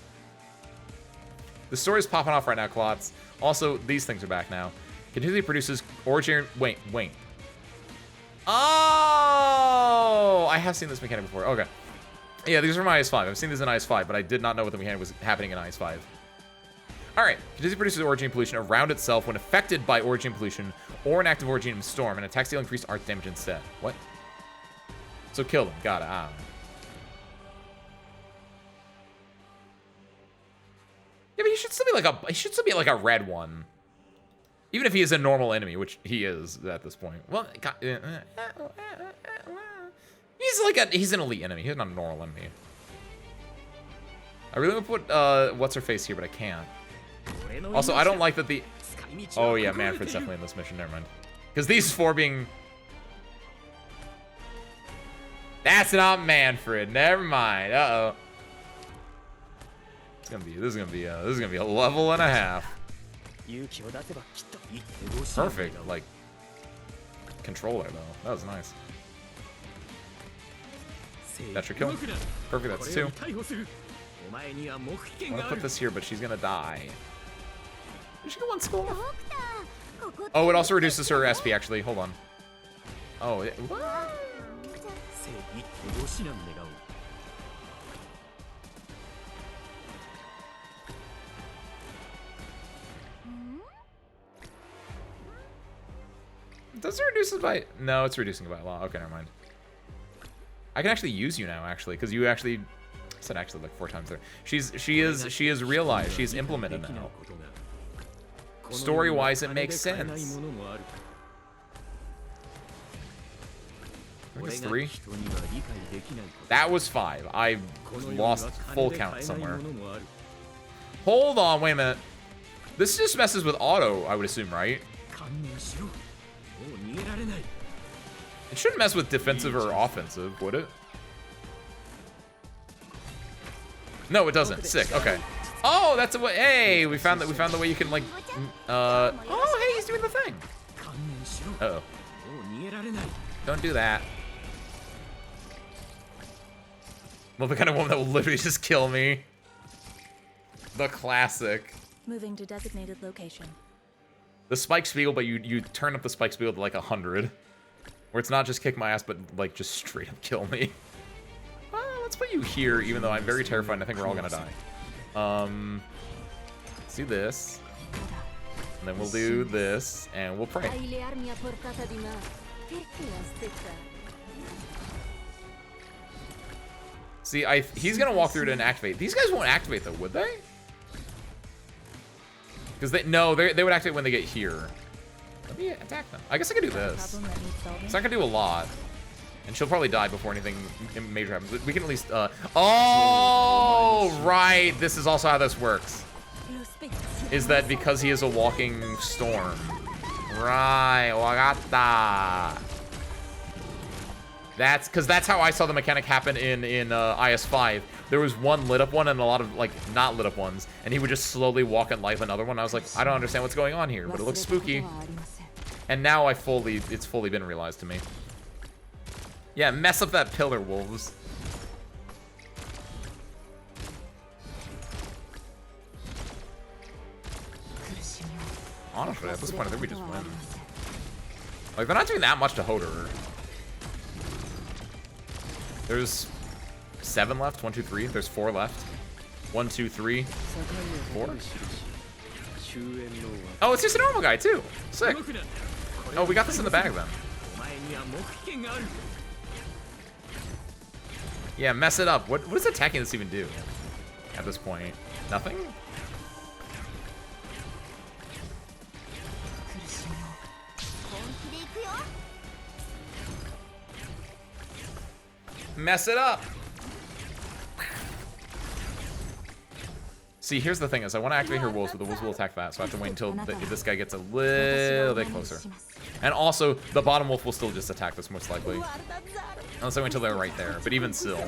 The story's popping off right now, Klotz. Also, these things are back now. Continually produces origin. Wait. Oh, I have seen this mechanic before. Okay. Yeah, these are my IS-5. I've seen these in IS-5, but I did not know what the mechanic was happening in IS-5. Alright. Contingency produces origin pollution around itself when affected by origin pollution or an active origin storm, and attacks deal increased arc damage instead. What? So kill them. Got it. I don't know. Yeah, but he should still be like a red one. Even if he is a normal enemy, which he is at this point. Well, he's an elite enemy. He's not a normal enemy. I really want to put what's her face here, but I can't. Also, I don't like that the... Oh yeah, Manfred's definitely in this mission. Never mind. Because these four being... That's not Manfred. Never mind. Uh-oh. This is gonna be a level and a half. Perfect, like controller though. That was nice. That should kill him. Perfect, that's 2. I'm gonna put this here, but she's gonna die. She got 1 skull. Oh, it also reduces her SP actually. Hold on. Oh, what? Does it reduce it by... No, it's reducing it by a lot. Okay, never mind. I can actually use you now, actually, because you actually... I said actually like 4 times there. She is realized. She's implemented now. Story-wise, it makes sense. I think it's 3. That was 5. I lost full count somewhere. Hold on, wait a minute. This just messes with auto, I would assume, right? It shouldn't mess with defensive or offensive, would it? No, it doesn't. Sick. Okay. Oh, that's a way. Hey, we found the way you can like. Oh, hey, he's doing the thing. Uh-oh. Don't do that. Well, the kind of woman that will literally just kill me. The classic. Moving to designated location. The spike spiegel, but you turn up the spike spiegel to like 100. Where it's not just kick my ass, but like just straight up kill me. Let's put you here, even though I'm very terrified and I think we're all gonna die. Let's do this. And then we'll do this, and we'll pray. See, he's gonna walk through to activate. These guys won't activate though, would they? Because they would activate when they get here. Let me attack them. I guess I could do this. It's not gonna do a lot. And she'll probably die before anything major happens. But we can at least, oh, right. This is also how this works. Is that because he is a walking storm. Right, wagata. That's how I saw the mechanic happen in IS5. There was one lit up one and a lot of like not lit up ones, and he would just slowly walk and light another one. I was like, I don't understand what's going on here, but it looks spooky. And now it's fully been realized to me. Yeah, mess up that pillar, wolves. Honestly, at this point, I think we just win. Like, they're not doing that much to Hoder. There's 7 left. 1, 2, 3. There's 4 left. 1, 2, 3, 4. Oh, it's just a normal guy, too. Sick. Oh, we got this in the bag, then. Yeah, mess it up. What does attacking this even do at this point? Nothing? Mess it up. See, here's the thing is I want to activate her wolves, but the wolves will attack that, so I have to wait until this guy gets a little bit closer. And also, the bottom wolf will still just attack this most likely. Unless I wait until they're right there, but even still.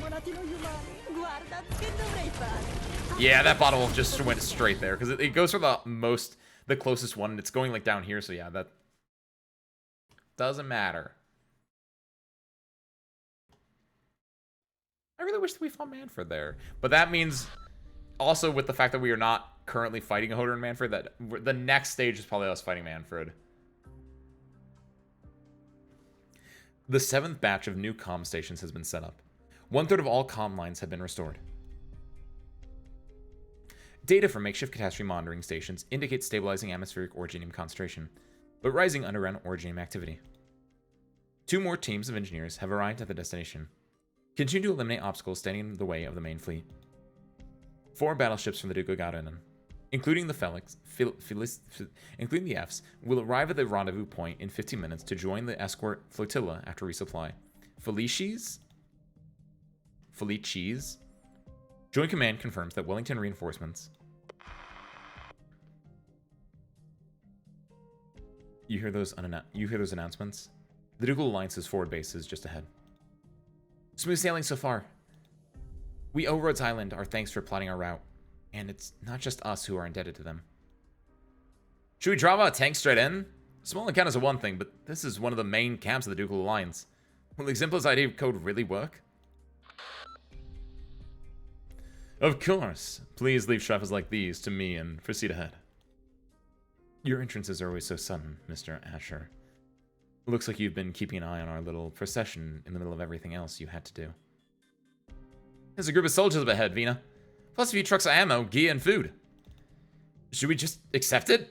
Yeah, that bottom wolf just went straight there, because it goes for the closest one, and it's going like down here, so yeah, that doesn't matter. I really wish that we fought Manfred there. But that means, also with the fact that we are not currently fighting a Hoder and Manfred, that the next stage is probably us fighting Manfred. The 7th batch of new comm stations has been set up. 1/3 of all comm lines have been restored. Data from makeshift catastrophe monitoring stations indicates stabilizing atmospheric orogenium concentration, but rising underground orogenium activity. 2 more teams of engineers have arrived at the destination. Continue to eliminate obstacles standing in the way of the main fleet. 4 battleships from the Duke of Garanen, including including the Fs, will arrive at the rendezvous point in 15 minutes to join the escort flotilla after resupply. Felices? Joint Command confirms that Wellington reinforcements. You hear those announcements? The Ducal Alliance's forward base is just ahead. Smooth sailing so far. We owe Rhodes Island our thanks for plotting our route, and it's not just us who are indebted to them. Should we drop out a tank straight in? Small encounters are one thing, but this is one of the main camps of the Ducal Alliance. Will Exemplar's ID code really work? Of course. Please leave trappers like these to me and proceed ahead. Your entrances are always so sudden, Mr. Asher. Looks like you've been keeping an eye on our little procession in the middle of everything else you had to do. There's a group of soldiers up ahead, Vina. Plus a few trucks of ammo, gear, and food. Should we just accept it?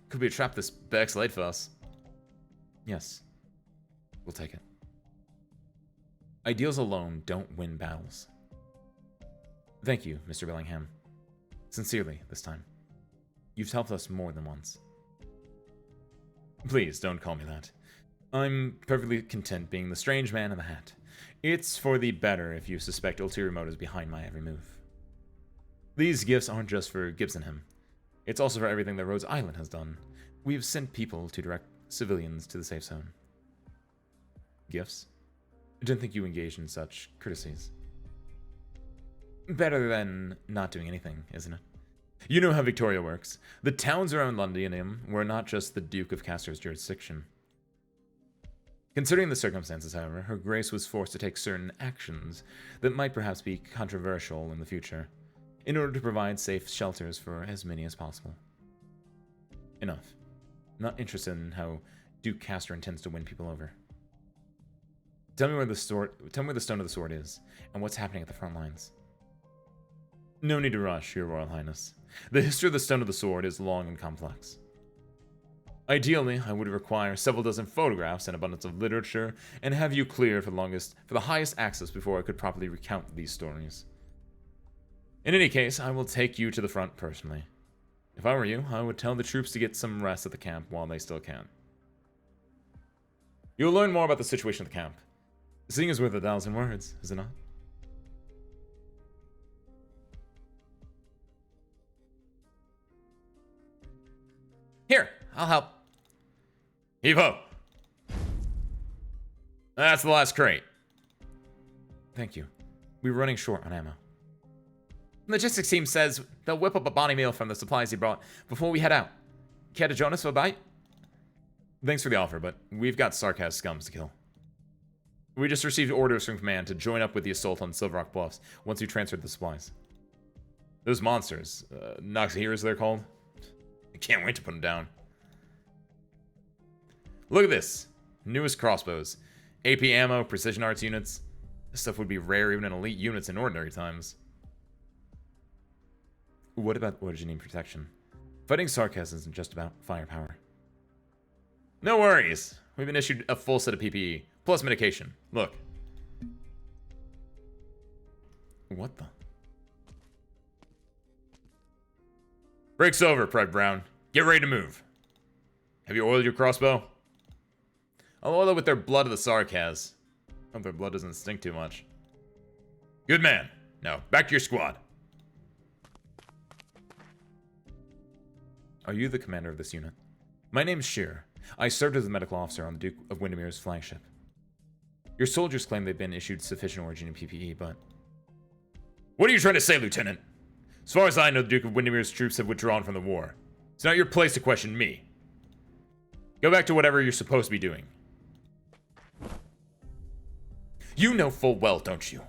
Could be a trap this Berg's laid for us. Yes. We'll take it. Ideals alone don't win battles. Thank you, Mr. Bellingham. Sincerely, this time. You've helped us more than once. Please, don't call me that. I'm perfectly content being the strange man in the hat. It's for the better if you suspect ulterior motives behind my every move. These gifts aren't just for Gibbs and him. It's also for everything that Rhodes Island has done. We've sent people to direct civilians to the safe zone. Gifts? I didn't think you engaged in such courtesies. Better than not doing anything, isn't it? You know how Victoria works. The towns around Londinium were not just the Duke of Castor's jurisdiction. Considering the circumstances, however, Her Grace was forced to take certain actions that might perhaps be controversial in the future, in order to provide safe shelters for as many as possible. Enough. Not interested in how Duke Castor intends to win people over. Tell me where the Stone of the Sword is, and what's happening at the front lines. No need to rush, Your Royal Highness. The history of the Stone of the Sword is long and complex. Ideally, I would require several dozen photographs and abundance of literature, and have you cleared for the highest access before I could properly recount these stories. In any case, I will take you to the front personally. If I were you, I would tell the troops to get some rest at the camp while they still can. You'll learn more about the situation at the camp. Seeing is worth 1,000 words, is it not? Here, I'll help. Heave-ho! That's the last crate. Thank you. We were running short on ammo. The logistics team says they'll whip up a bonny meal from the supplies he brought before we head out. Care to join us for a bite? Thanks for the offer, but we've got Sarkaz scums to kill. We just received orders from command to join up with the assault on Silver Rock Bluffs once we transferred the supplies. Those monsters, Noxiheras they're called. I can't wait to put them down. Look at this. Newest crossbows. AP ammo, precision arts units. This stuff would be rare even in elite units in ordinary times. What about orogenium protection? Fighting Sarkaz isn't just about firepower. No worries. We've been issued a full set of PPE, plus medication. Look. What the? Break's over, Pride Brown. Get ready to move. Have you oiled your crossbow? I'll oil it with their blood of the Sarkaz. Hope their blood doesn't stink too much. Good man. Now, back to your squad. Are you the commander of this unit? My name's Shear. I served as a medical officer on the Duke of Windermere's flagship. Your soldiers claim they've been issued sufficient orogenium PPE, but... What are you trying to say, Lieutenant? As far as I know, the Duke of Windermere's troops have withdrawn from the war. It's not your place to question me. Go back to whatever you're supposed to be doing. You know full well, don't you?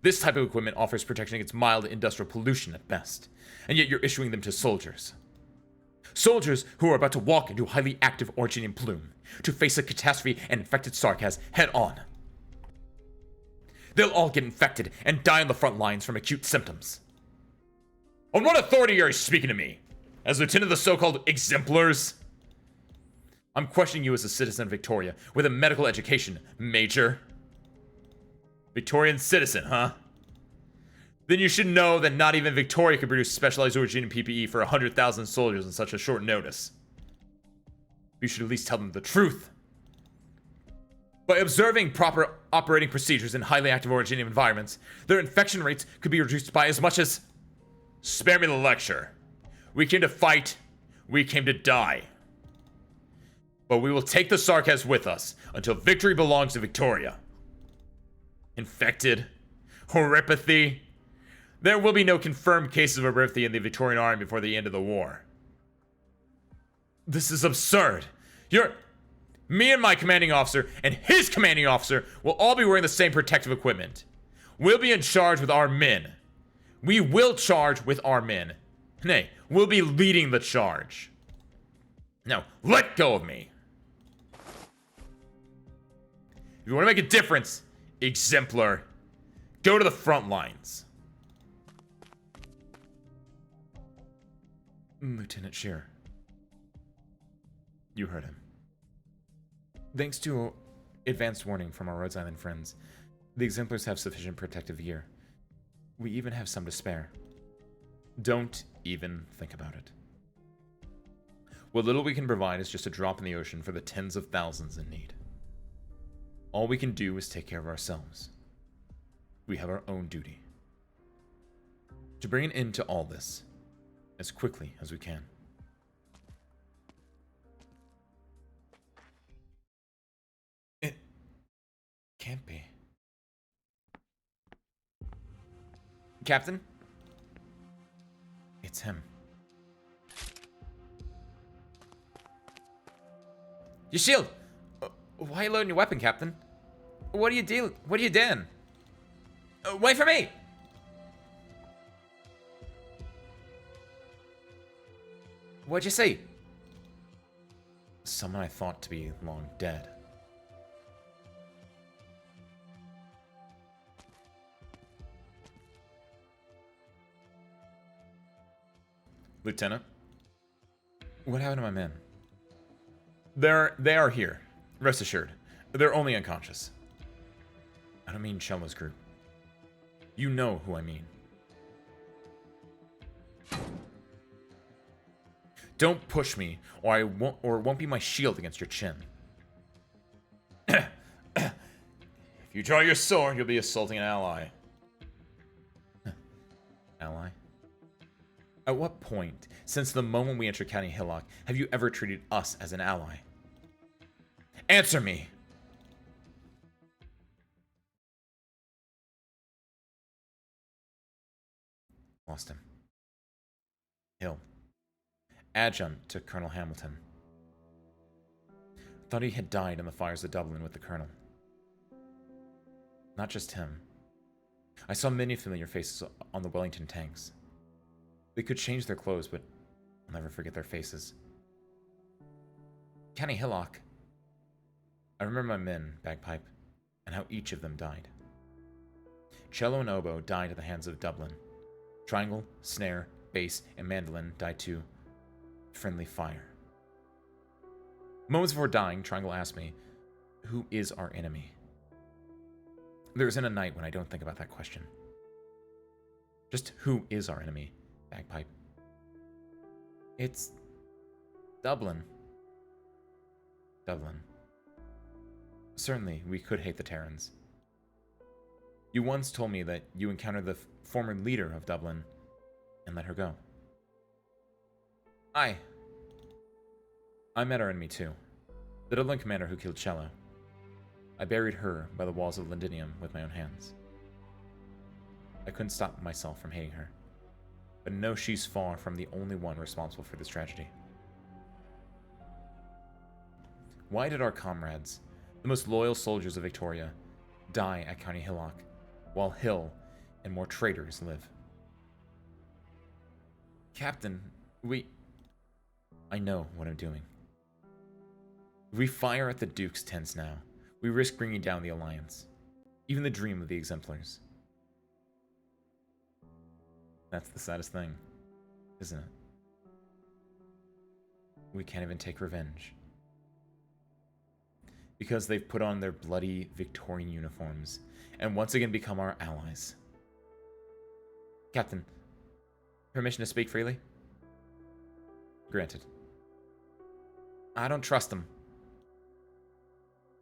This type of equipment offers protection against mild industrial pollution at best, and yet you're issuing them to soldiers. Soldiers who are about to walk into a highly active orogenium plume to face a catastrophe and infected Sarkaz head on. They'll all get infected and die on the front lines from acute symptoms. On what authority are you speaking to me? As lieutenant of the so-called exemplars? I'm questioning you as a citizen of Victoria with a medical education, Major. Victorian citizen, huh? Then you should know that not even Victoria could produce specialized origin PPE for 100,000 soldiers on such a short notice. You should at least tell them the truth. By observing proper operating procedures in highly active origin environments, their infection rates could be reduced by as much as... Spare me the lecture. We came to fight. We came to die. But we will take the Sarkaz with us until victory belongs to Victoria. Infected. Horripathy. There will be no confirmed cases of horripathy in the Victorian army before the end of the war. This is absurd. Me and my commanding officer and his commanding officer will all be wearing the same protective equipment. We'll be in charge with our men. We will charge with our men. Nay, we'll be leading the charge. Now, let go of me. If you want to make a difference, exemplar, go to the front lines. Lieutenant Shear. You heard him. Thanks to advanced warning from our Rhodes Island friends, the exemplars have sufficient protective gear. We even have some to spare. Don't even think about it. What little we can provide is just a drop in the ocean for the tens of thousands in need. All we can do is take care of ourselves. We have our own duty. To bring an end to all this, as quickly as we can. It can't be. Captain? It's him. Your shield! Why are you loading your weapon, Captain? What are you doing? Wait for me! What'd you say? Someone I thought to be long dead. Lieutenant? What happened to my men? They are here. Rest assured. They're only unconscious. I don't mean Cello's group. You know who I mean. Don't push me, or it won't be my shield against your chin. If you draw your sword, you'll be assaulting an ally. Ally? At what point, since the moment we entered County Hillock, have you ever treated us as an ally? Answer me! Lost him. Hill. Adjunct to Colonel Hamilton. Thought he had died in the fires of Dublin with the Colonel. Not just him. I saw many familiar faces on the Wellington tanks. They could change their clothes, but I'll never forget their faces. County Hillock. I remember my men, Bagpipe, and how each of them died. Cello and oboe died at the hands of Dublin. Triangle, snare, bass, and mandolin died to friendly fire. Moments before dying, Triangle asked me, who is our enemy? There isn't a night when I don't think about that question. Just who is our enemy, Bagpipe? It's Dublin. Dublin. Certainly, we could hate the Terrans. You once told me that you encountered the former leader of Dublin and let her go. I met our enemy too. The Dublin commander who killed Cello. I buried her by the walls of Londinium with my own hands. I couldn't stop myself from hating her, but know she's far from the only one responsible for this tragedy. Why did our comrades, the most loyal soldiers of Victoria, die at County Hillock, while Hill and more traitors live? Captain, I know what I'm doing. If we fire at the Duke's tents now, we risk bringing down the Alliance, even the dream of the Exemplars. That's the saddest thing. Isn't it? We can't even take revenge. Because they've put on their bloody Victorian uniforms and once again become our allies. Captain, permission to speak freely? Granted. I don't trust them.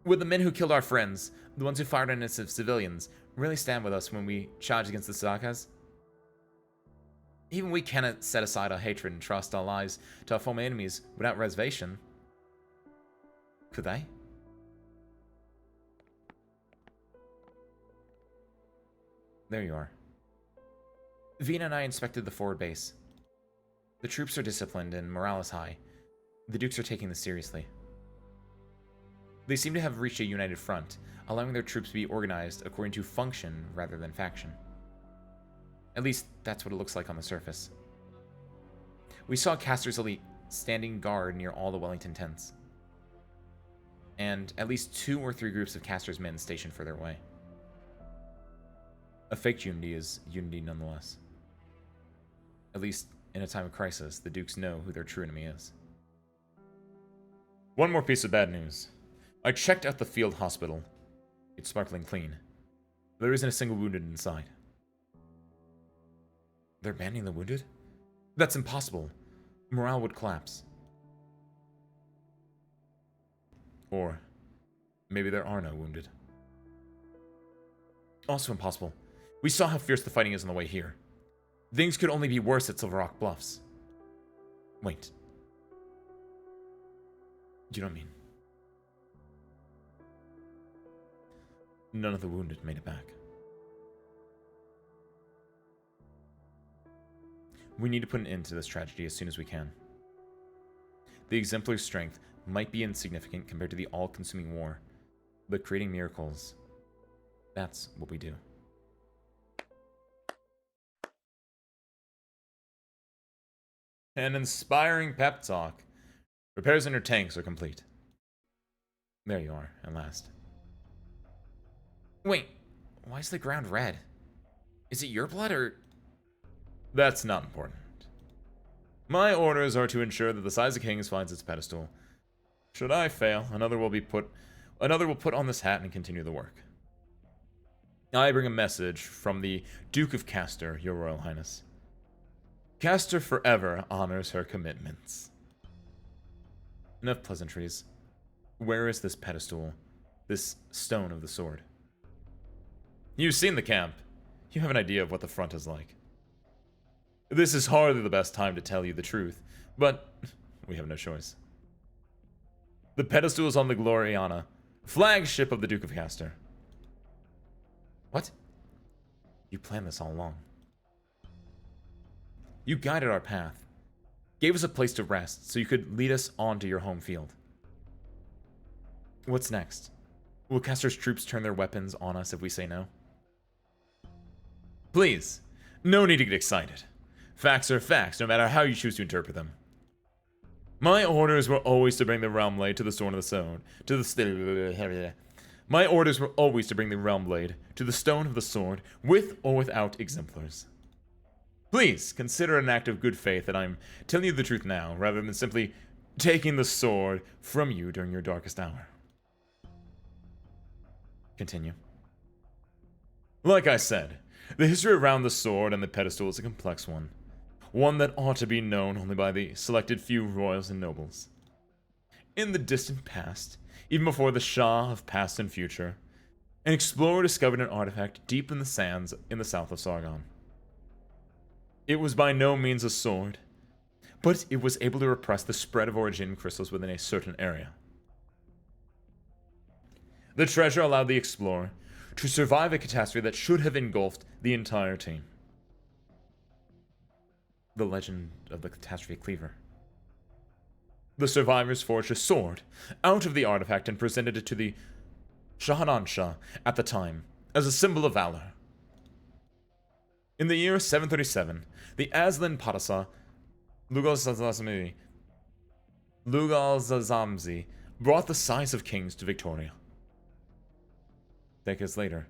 Would the men who killed our friends, the ones who fired on innocent civilians, really stand with us when we charge against the Sakas? Even we cannot set aside our hatred and trust our lives to our former enemies without reservation. Could they? There you are. Vina and I inspected the forward base. The troops are disciplined and morale is high. The Dukes are taking this seriously. They seem to have reached a united front, allowing their troops to be organized according to function rather than faction. At least, that's what it looks like on the surface. We saw Caster's elite standing guard near all the Wellington tents. And at least 2 or 3 groups of Caster's men stationed further away. A fake unity is unity nonetheless. At least, in a time of crisis, the Dukes know who their true enemy is. One more piece of bad news. I checked out the field hospital. It's sparkling clean. There isn't a single wounded inside. They're banning the wounded? That's impossible. Morale would collapse. Or maybe there are no wounded. Also impossible. We saw how fierce the fighting is on the way here. Things could only be worse at Silver Rock Bluffs. Wait. You don't mean... None of the wounded made it back. We need to put an end to this tragedy as soon as we can. The exemplar strength might be insignificant compared to the all-consuming war, but creating miracles, that's what we do. An inspiring pep talk. Repairs in her tanks are complete. There you are, at last. Wait, why is the ground red? Is it your blood or... That's not important. My orders are to ensure that the Size of Kings finds its pedestal. Should I fail, another will put on this hat and continue the work. I bring a message from the Duke of Castor, Your Royal Highness. Castor forever honors her commitments. Enough pleasantries. Where is this pedestal? This stone of the sword? You've seen the camp. You have an idea of what the front is like. This is hardly the best time to tell you the truth, but we have no choice. The pedestal is on the Gloriana, flagship of the Duke of Castor. What? You planned this all along. You guided our path, gave us a place to rest so you could lead us on to your home field. What's next? Will Castor's troops turn their weapons on us if we say no? Please, no need to get excited. Facts are facts, no matter how you choose to interpret them. My orders were always to bring the Realm Blade to the Stone of the Sword, My orders were always to bring the Realm Blade to the Stone of the Sword, with or without exemplars. Please, consider it an act of good faith that I'm telling you the truth now, rather than simply taking the sword from you during your darkest hour. Continue. Like I said, the history around the sword and the pedestal is a complex one. One that ought to be known only by the selected few royals and nobles. In the distant past, even before the Shah of past and future, an explorer discovered an artifact deep in the sands in the south of Sargon. It was by no means a sword, but it was able to repress the spread of origin crystals within a certain area. The treasure allowed the explorer to survive a catastrophe that should have engulfed the entire team. The legend of the catastrophe cleaver. The survivors forged a sword out of the artifact and presented it to the Shahanan Shah at the time as a symbol of valor. In the year 737, the Aslan Padasa Lugalzazamzi brought the Size of Kings to Victoria. Decades later,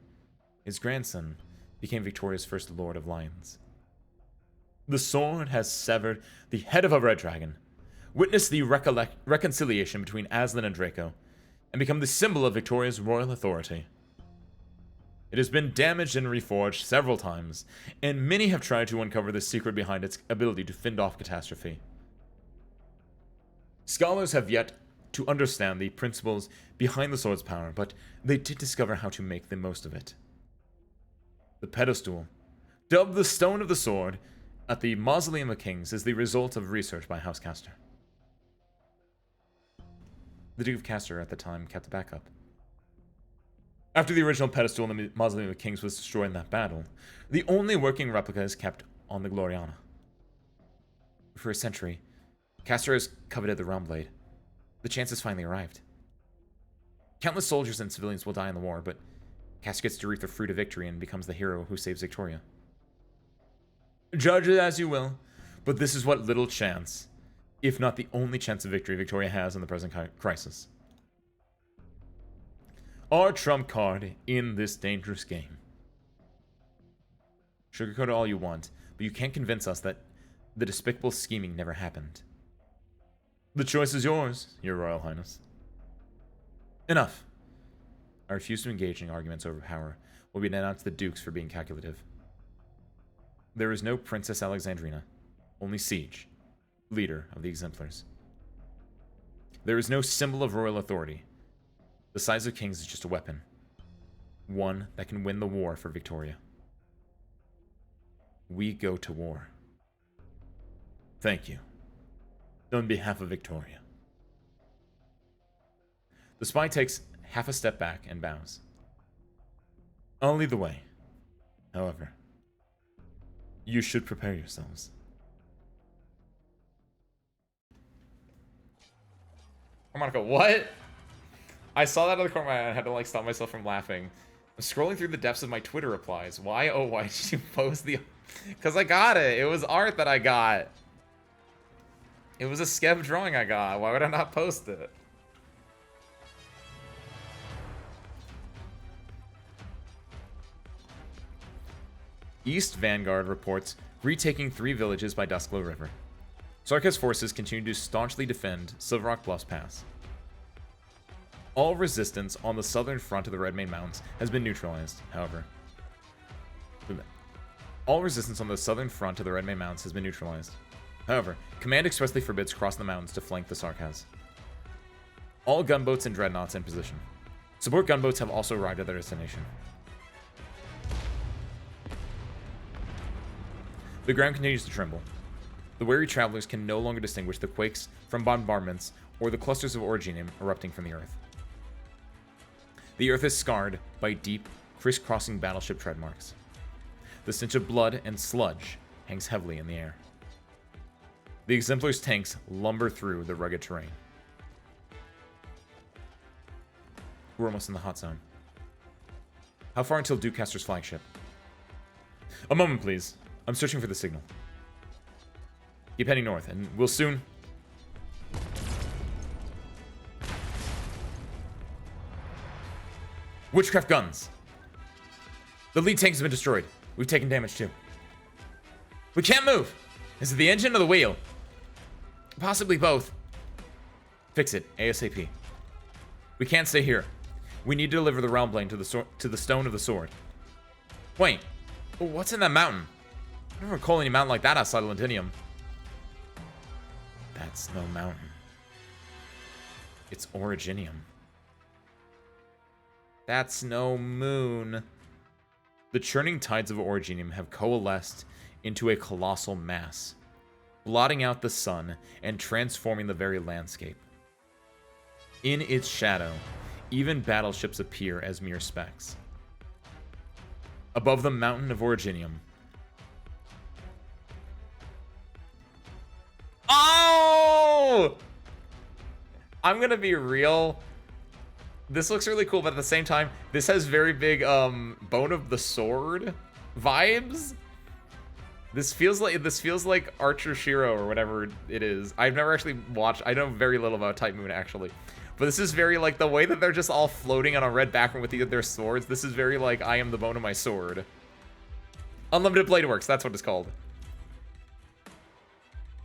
his grandson became Victoria's first Lord of Lions. The sword has severed the head of a red dragon, witnessed the reconciliation between Aslan and Draco, and become the symbol of Victoria's royal authority. It has been damaged and reforged several times, and many have tried to uncover the secret behind its ability to fend off catastrophe. Scholars have yet to understand the principles behind the sword's power, but they did discover how to make the most of it. The pedestal, dubbed the Stone of the Sword, at the Mausoleum of Kings, is the result of research by House Castor. The Duke of Castor at the time kept a backup. After the original pedestal in the Mausoleum of Kings was destroyed in that battle, the only working replica is kept on the Gloriana. For a century, Castor has coveted the Realm Blade. The chance has finally arrived. Countless soldiers and civilians will die in the war, but Castor gets to reap the fruit of victory and becomes the hero who saves Victoria. Judge it as you will, but this is what little chance, if not the only chance of victory, Victoria has in the present crisis. Our trump card in this dangerous game. Sugarcoat it all you want, but you can't convince us that the despicable scheming never happened. The choice is yours, Your Royal Highness. Enough. I refuse to engage in arguments over power. Will be denounced to the dukes for being calculative. There is no Princess Alexandrina, only Siege, leader of the Exemplars. There is no symbol of royal authority. The size of kings is just a weapon, one that can win the war for Victoria. We go to war. Thank you. On behalf of Victoria. The spy takes half a step back and bows. I'll lead the way. However, you should prepare yourselves. Monica, what? I saw that out of the corner of my eye and I had to like stop myself from laughing. I'm scrolling through the depths of my Twitter replies. Why? Oh, why did you post the... Because I got it. It was art that I got. It was a skeb drawing I got. Why would I not post it? East Vanguard reports retaking 3 villages by Duskglow River. Sarka's forces continue to staunchly defend Silver Rock Bluffs Pass. All resistance on the southern front of the Redmane Mountains has been neutralized, however. All resistance on the southern front of the Redmane Mountains has been neutralized. However, Command expressly forbids crossing the mountains to flank the Sarkaz. All gunboats and dreadnoughts in position. Support gunboats have also arrived at their destination. The ground continues to tremble. The wary travelers can no longer distinguish the quakes from bombardments or the clusters of orogenium erupting from the earth. The earth is scarred by deep, crisscrossing battleship tread marks. The stench of blood and sludge hangs heavily in the air. The Exemplar's tanks lumber through the rugged terrain. We're almost in the hot zone. How far until Duke Castor's flagship? A moment, please. I'm searching for the signal. Keep heading north, and we'll soon... Witchcraft guns! The lead tank has been destroyed. We've taken damage too. We can't move! Is it the engine or the wheel? Possibly both. Fix it, ASAP. We can't stay here. We need to deliver the Realm Blade to the Stone of the Sword. Wait, what's in that mountain? I don't recall any mountain like that outside of Londinium. That's no mountain. It's Originium. That's no moon. The churning tides of Originium have coalesced into a colossal mass, blotting out the sun and transforming the very landscape. In its shadow, even battleships appear as mere specks. Above the mountain of Originium. Oh! I'm gonna be real. This looks really cool, but at the same time, this has very big Bone of the Sword vibes. This feels like Archer Shiro or whatever it is. I've never actually watched. I know very little about Type Moon actually, but this is very like the way that they're just all floating on a red background with their swords. This is very like I am the bone of my sword. Unlimited Blade Works. That's what it's called.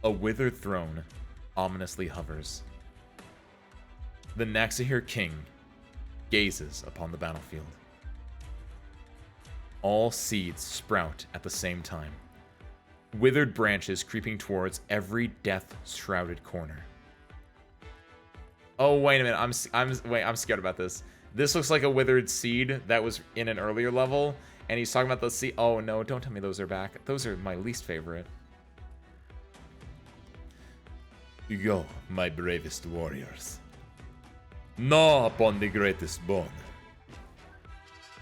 A withered throne ominously hovers. The Naxihir king gazes upon the battlefield. All seeds sprout at the same time, withered branches creeping towards every death-shrouded corner. Oh, wait a minute. I'm scared about this. This looks like a withered seed that was in an earlier level, and he's talking about the seed. Oh no, don't tell me those are back. Those are my least favorite. Go, my bravest warriors. Gnaw upon the greatest bone.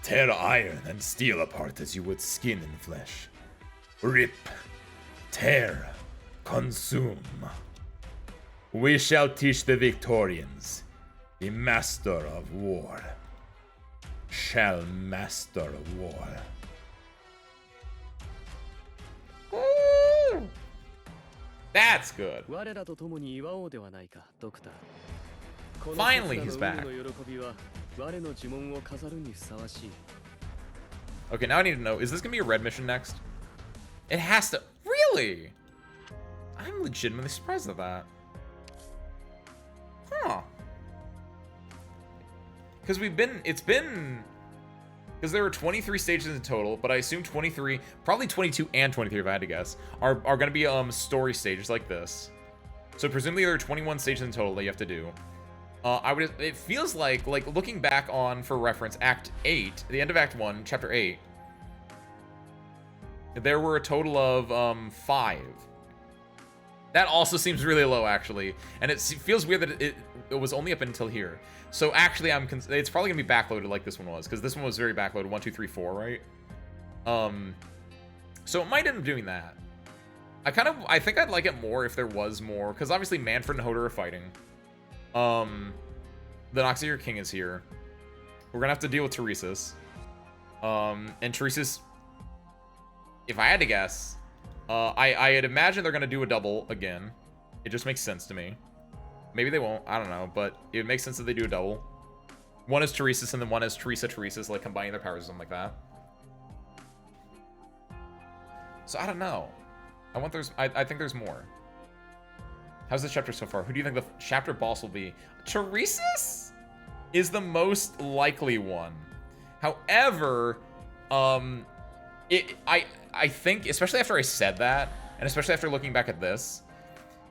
Tear iron and steel apart as you would skin and flesh. Rip, tear, consume. We shall teach the Victorians. The master of war shall master war. Ooh, that's good. Finally, he's back. Okay, now I need to know, is this gonna be a red mission next? It has to. Really? I'm legitimately surprised at that. Huh. Because because there were 23 stages in total, but I assume 23, probably 22 and 23 if I had to guess, are going to be story stages like this. So presumably there are 21 stages in total that you have to do. It feels like looking back on, for reference, Act 8, the end of Act 1, Chapter 8, there were a total of 5. That also seems really low, actually, and it feels weird that it was only up until here. So actually, it's probably gonna be backloaded like this one was, because this one was very backloaded, 1, 2, 3, 4, right? So it might end up doing that. I think I'd like it more if there was more, because obviously Manfred and Hoder are fighting. The Naxihir King is here. We're gonna have to deal with Teresa's. And Teresa's, if I had to guess, I'd imagine they're gonna do a double again. It just makes sense to me. Maybe they won't, I don't know, but it makes sense that they do a double. One is Teresa's and then one is Teresa's, like combining their powers or something like that. So I don't know. I think there's more. How's this chapter so far? Who do you think the chapter boss will be? Teresa's is the most likely one. However, I think, especially after I said that, and especially after looking back at this,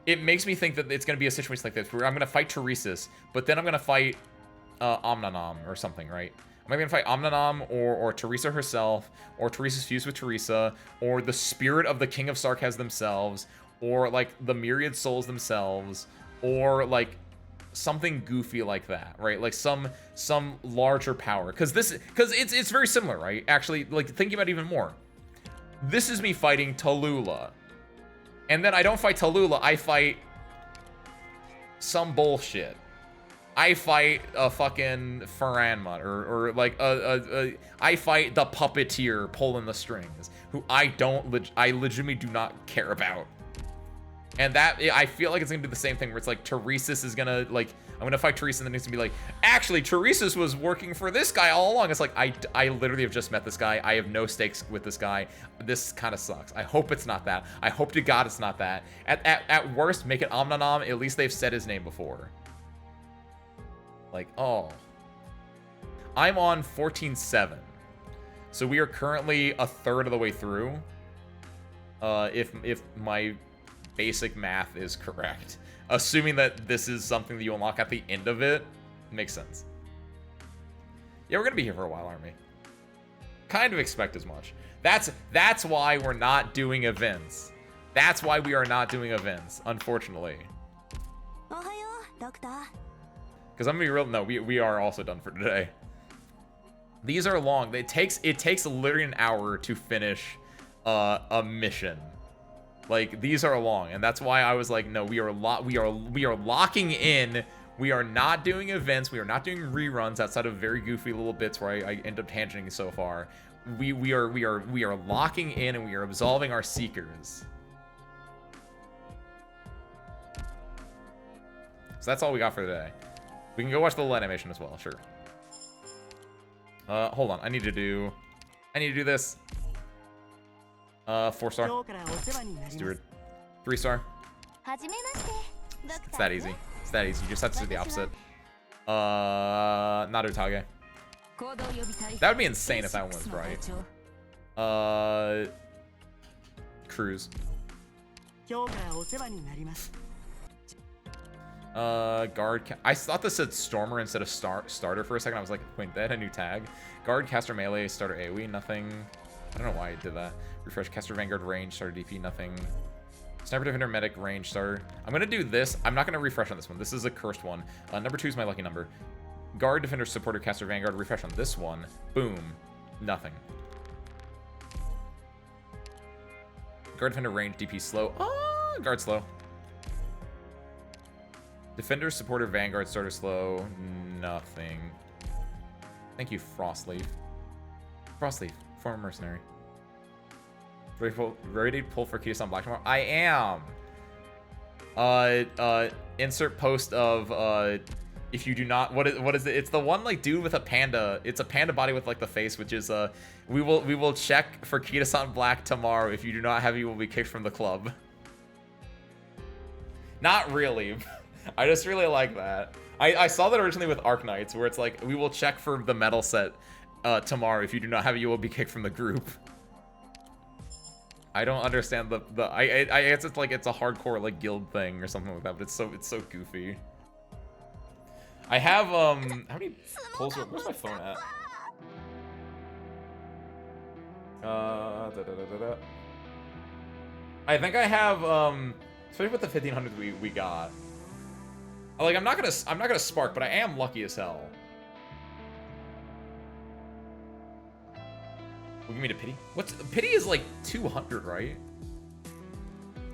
it makes me think that it's going to be a situation like this, where I'm going to fight Teresa's, but then I'm going to fight Omnanam or something, right? Am I going to fight Omnanam or Teresa herself, or Teresa's fused with Teresa, or the spirit of the King of Sarkaz themselves, or like the Myriad Souls themselves, or like something goofy like that, right? Like some larger power, because it's very similar, right? Actually, like thinking about it even more, this is me fighting Tallulah, and then I don't fight Tallulah, I fight some bullshit. I fight a fucking Faranmut, or like I fight the puppeteer pulling the strings, who I legitimately do not care about. And that, I feel like it's gonna do the same thing, where it's like Teresa's is gonna, like, I'm gonna fight Teresa and then it's gonna be like, actually Teresa's was working for this guy all along. It's like, I literally have just met this guy. I have no stakes with this guy. This kind of sucks. I hope it's not that. I hope to God it's not that. At worst, make it Omnanam. At least they've said his name before. Like, oh. I'm on 14-7. So we are currently a third of the way through. If my basic math is correct. Assuming that this is something that you unlock at the end of it, makes sense. Yeah, we're gonna be here for a while, aren't we? Kind of expect as much. That's why we're not doing events. That's why we are not doing events, unfortunately. Because I'm gonna be real, no, we are also done for today. These are long. It takes literally an hour to finish a mission. Like, these are long, and that's why I was like, no, we are locking in. We are not doing events. We are not doing reruns outside of very goofy little bits where I end up tangenting so far. We are locking in, and we are absolving our seekers. So that's all we got for today. We can go watch the little animation as well, sure. Hold on, I need to do this. 4-star. Steward. 3-star. It's that easy. It's that easy. You just have to do the opposite. Narutage. That would be insane if that one was right. Cruise. Guard. I thought this said Stormer instead of Starter for a second. I was like, wait, they had a new tag. Guard, Caster Melee, Starter AoE, nothing. I don't know why I did that. Refresh, Caster Vanguard, Range, Starter DP, nothing. Sniper Defender, Medic, Range, Starter. I'm gonna do this. I'm not gonna refresh on this one. This is a cursed one. Number 2 is my lucky number. Guard, Defender, Supporter, Caster, Vanguard. Refresh on this one. Boom. Nothing. Guard, Defender, Range, DP, slow. Oh, Guard, slow. Defender, Supporter, Vanguard, Starter, slow. Nothing. Thank you, Frostleaf. Frostleaf, former mercenary. Ready to pull for Kita-san Black tomorrow? I am. Insert post of if you do not, what is it? It's the one like dude with a panda. It's a panda body with like the face, which is we will check for Kita-san Black tomorrow. If you do not have, you will be kicked from the club. Not really. I just really like that. I saw that originally with Arknights, where it's like we will check for the medal set tomorrow. If you do not have it, you will be kicked from the group. I don't understand I guess it's like it's a hardcore like guild thing or something like that, but it's so goofy. I have how many pulls? Where's my phone at? I think I have especially with the 1500 we got. Like I'm not gonna spark, but I am lucky as hell. We give me to pity. What's pity is like 200, right?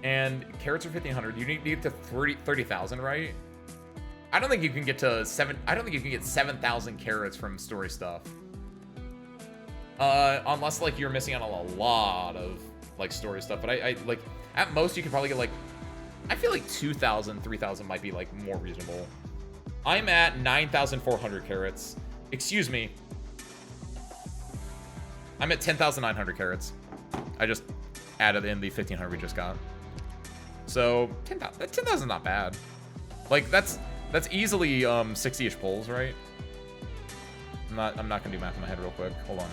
And carrots are 1500. You need to get to 30,000, right? I don't think you can get to I don't think you can get 7,000 carrots from story stuff. Unless like you're missing out on a lot of like story stuff. But I like at most you could probably get like, I feel like 2,000, 3,000 might be like more reasonable. I'm at 9,400 carrots. Excuse me. I'm at 10,900 carrots. I just added in the 1,500 we just got. So 10,000 is not bad. Like that's easily 60-ish pulls, right? I'm not gonna do math in my head real quick. Hold on.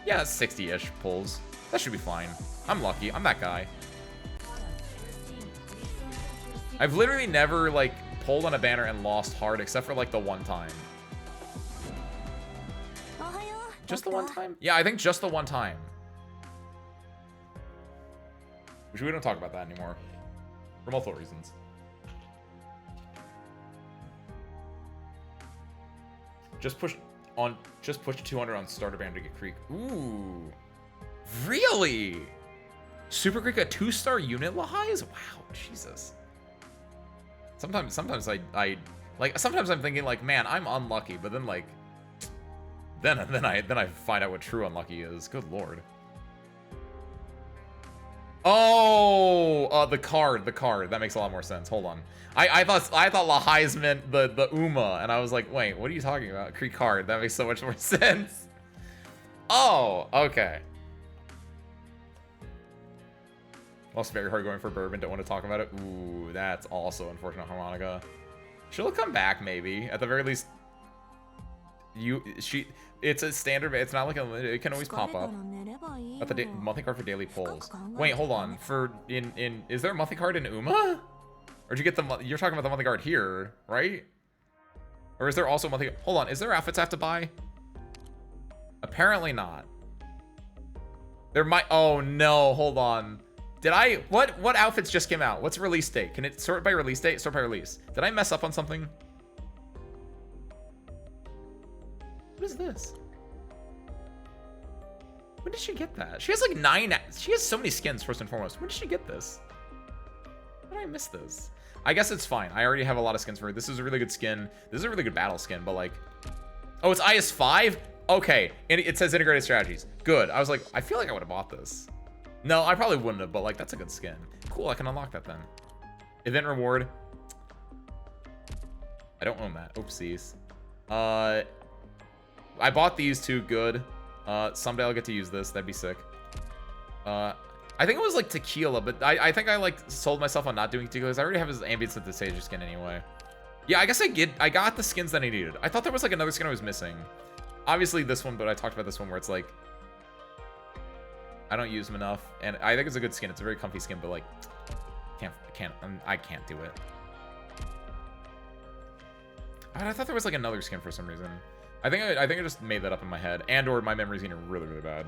Yeah, 60-ish pulls. That should be fine. I'm lucky. I'm that guy. I've literally never like pulled on a banner and lost hard except for like the one time. Just the one time? Yeah, I think just the one time. Which we don't talk about that anymore. For multiple reasons. Just push 200 on starter banner to get Creek. Ooh. Really? Super Creek a 2-star unit Lahais? Wow, Jesus. Sometimes I like sometimes I'm thinking like, man, I'm unlucky, but then like then I find out what true unlucky is. Good lord. Oh, the card. That makes a lot more sense. Hold on. I thought Lahais meant the Uma, and I was like, wait, what are you talking about? Creek card. That makes so much more sense. Oh, okay. Also very hard going for bourbon. Don't want to talk about it. Ooh, that's also unfortunate. Harmonica. She'll come back maybe. At the very least. It's a standard. It's not like it can always pop up. But the monthly card for daily pulls. Wait, hold on. Is there a monthly card in Uma? Or did you get you're talking about the monthly card here, right? Or is there also a monthly? Hold on. Is there outfits I have to buy? Apparently not. There might. Oh no. Hold on. Did I? What outfits just came out? What's release date? Can it sort by release date? Sort by release. Did I mess up on something? What is this? When did she get that? She has like 9. She has so many skins, first and foremost. When did she get this? How did I miss this? I guess it's fine. I already have a lot of skins for her. This is a really good skin. This is a really good battle skin, but like... Oh, it's IS-5? Okay. And it says integrated strategies. Good. I was like, I feel like I would have bought this. No, I probably wouldn't have, but like, that's a good skin. Cool, I can unlock that then. Event reward. I don't own that. Oopsies. I bought these two. Good. Someday I'll get to use this. That'd be sick. I think it was like tequila, but I think I like sold myself on not doing tequila because I already have his ambient synthesizer skin anyway. Yeah, I guess I got the skins that I needed. I thought there was like another skin I was missing. Obviously this one, but I talked about this one where it's like I don't use them enough, and I think it's a good skin. It's a very comfy skin, but like I can't do it. I thought there was like another skin for some reason. I think I just made that up in my head, and or my memory's getting really, really bad,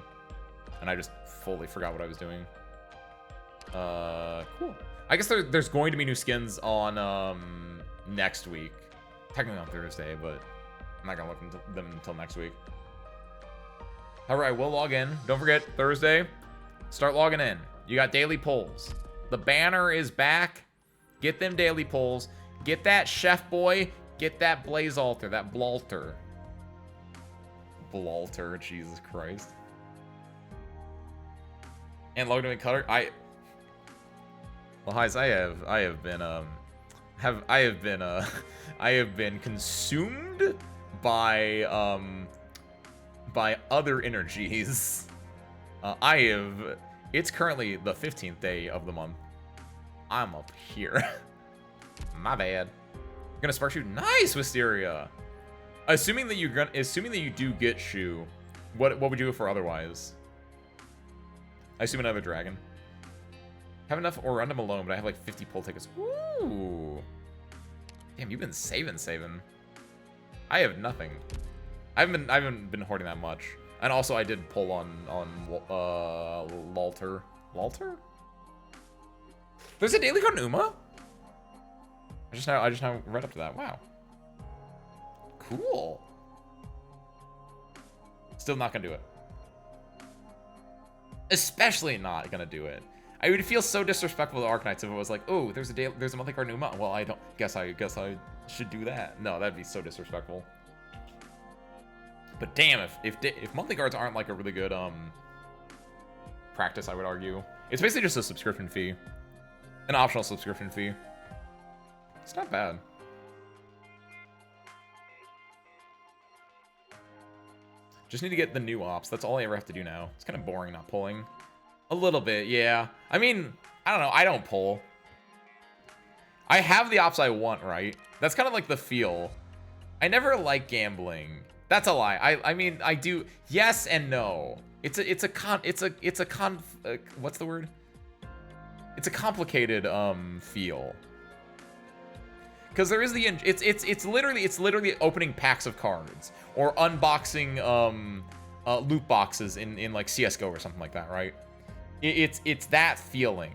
and I just fully forgot what I was doing. Cool. I guess there's going to be new skins on next week, technically on Thursday, but I'm not gonna look into them until next week. However, I will log in. Don't forget, Thursday, start logging in. You got daily polls. The banner is back. Get them daily polls. Get that Chef Boy. Get that Blaze Altar. That Blalter. Blalter, Jesus Christ. And Logan and Cutter. Well, guys, I have been consumed by other energies. It's currently the 15th day of the month. I'm up here. My bad. Gonna spark shoot. Nice, Wisteria. Assuming that you do get Shu, what would you go for otherwise? I assume another dragon. Have enough Orundum alone, but I have like 50 pull tickets. Ooh. Damn, you've been saving. I have nothing. I haven't been hoarding that much. And also I did pull on Lalter. Lalter? There's a daily card in Uma? I just now read up to that. Wow. Cool. Still not gonna do it. Especially not gonna do it. I would feel so disrespectful to Arknights if it was like, oh, there's a monthly card in Uma. Well, I guess I should do that. No, that'd be so disrespectful. But damn, if monthly cards aren't like a really good practice, I would argue. It's basically just a subscription fee. An optional subscription fee. It's not bad. Just need to get the new ops. That's all I ever have to do now. It's kind of boring not pulling. A little bit, yeah. I mean, I don't know. I don't pull. I have the ops I want, right? That's kind of like the feel. I never like gambling. That's a lie. I mean, I do. Yes and no. What's the word? It's a complicated feel. Because there is it's literally opening packs of cards or unboxing loot boxes in like CS:GO or something like that, right? It's that feeling.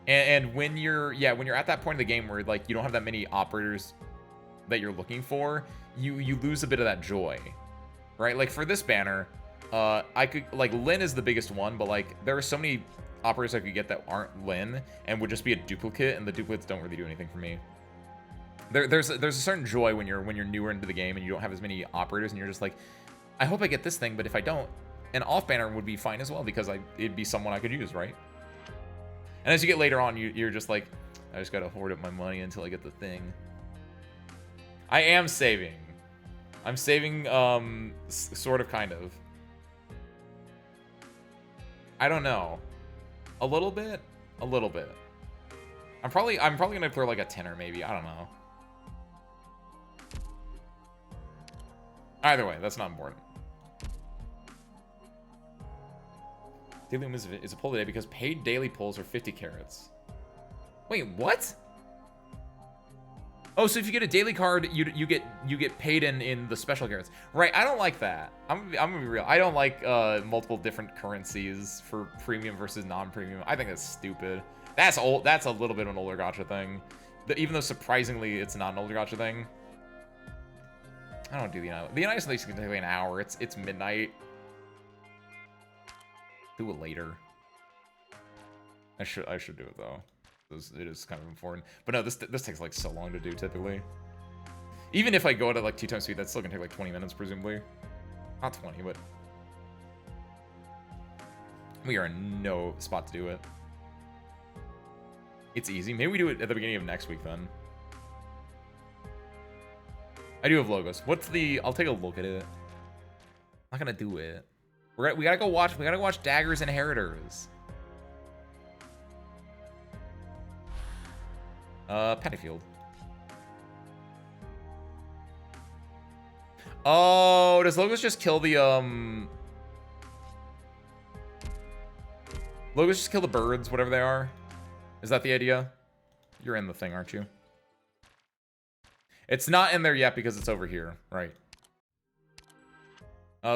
And when you're at that point in the game where like you don't have that many operators that you're looking for, you lose a bit of that joy, right? Like for this banner, I could like Lin is the biggest one, but like there are so many operators I could get that aren't Lin and would just be a duplicate, and the duplicates don't really do anything for me. There's a certain joy when you're newer into the game and you don't have as many operators and you're just like, I hope I get this thing, but if I don't, an off banner would be fine as well because it'd be someone I could use, right? And as you get later on, you're just like, I just gotta hoard up my money until I get the thing. I am saving. I'm saving, sort of, kind of. I don't know. A little bit. I'm probably gonna throw like a tenner maybe. I don't know. Either way, that's not important. Daily is a pull today because paid daily pulls are 50 carats. Wait, what? Oh, so if you get a daily card, you get paid in the special carats. Right, I don't like that. I'm gonna be real. I don't like multiple different currencies for premium versus non-premium. I think that's stupid. That's old. That's a little bit of an older gacha thing. Even though surprisingly it's not an older gacha thing. I don't do the United. The United States can take like an hour. It's midnight. Do it later. I should do it though. It is kind of important. But no, this takes like so long to do typically. Even if I go at like 2 times speed, that's still gonna take like 20 minutes presumably. Not 20, but we are in no spot to do it. It's easy. Maybe we do it at the beginning of next week then. I do have logos. I'll take a look at it. I'm not gonna do it. We gotta go watch Dagger's Inheritors. Pettyfield. Oh, does Logos just kill the, Logos just kill the birds, whatever they are? Is that the idea? You're in the thing, aren't you? It's not in there yet because it's over here, right?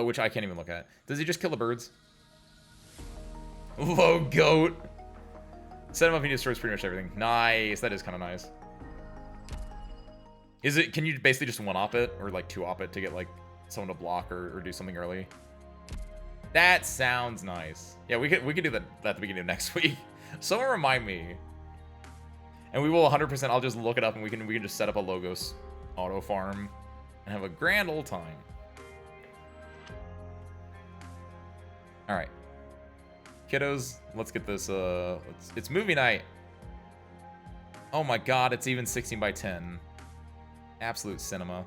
Which I can't even look at. Does he just kill the birds? Low goat. Set him up, he destroys pretty much everything. Nice, that is kind of nice. Is it, can you basically just one-op it? Or like two-op it to get like someone to block or do something early? That sounds nice. Yeah, we could do that at the beginning of next week. Someone remind me. And we will 100%, I'll just look it up and we can just set up a Logos auto farm and have a grand old time. All right. Kiddos, let's get this, it's movie night. Oh my God, it's even 16 by 10. Absolute cinema.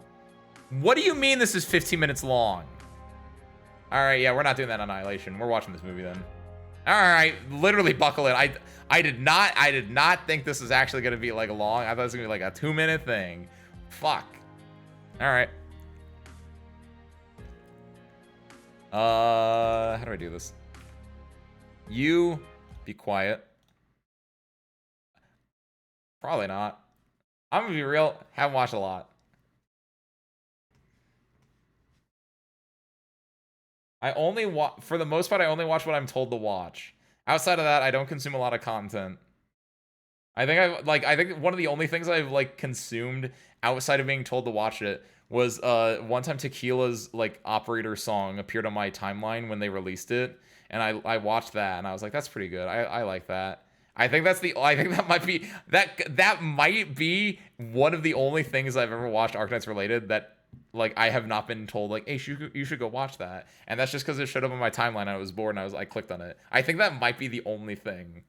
What do you mean this is 15 minutes long? All right, yeah, we're not doing that on Annihilation. We're watching this movie then. All right, literally buckle in. I did not think this was actually gonna be like long. I thought it was gonna be like a 2-minute thing. Fuck. All right. How do I do this? You be quiet. Probably not. I'm gonna be real. Haven't watched a lot. I only watch, for the most part, I only watch what I'm told to watch. Outside of that, I don't consume a lot of content. I think one of the only things I've like consumed outside of being told to watch it was one time Tequila's like operator song appeared on my timeline when they released it, and I watched that and I was like, that's pretty good. I like that. I think that might be one of the only things I've ever watched Arknights related that like I have not been told like, hey, you should go watch that. And that's just because it showed up on my timeline and I was bored and I clicked on it. I think that might be the only thing.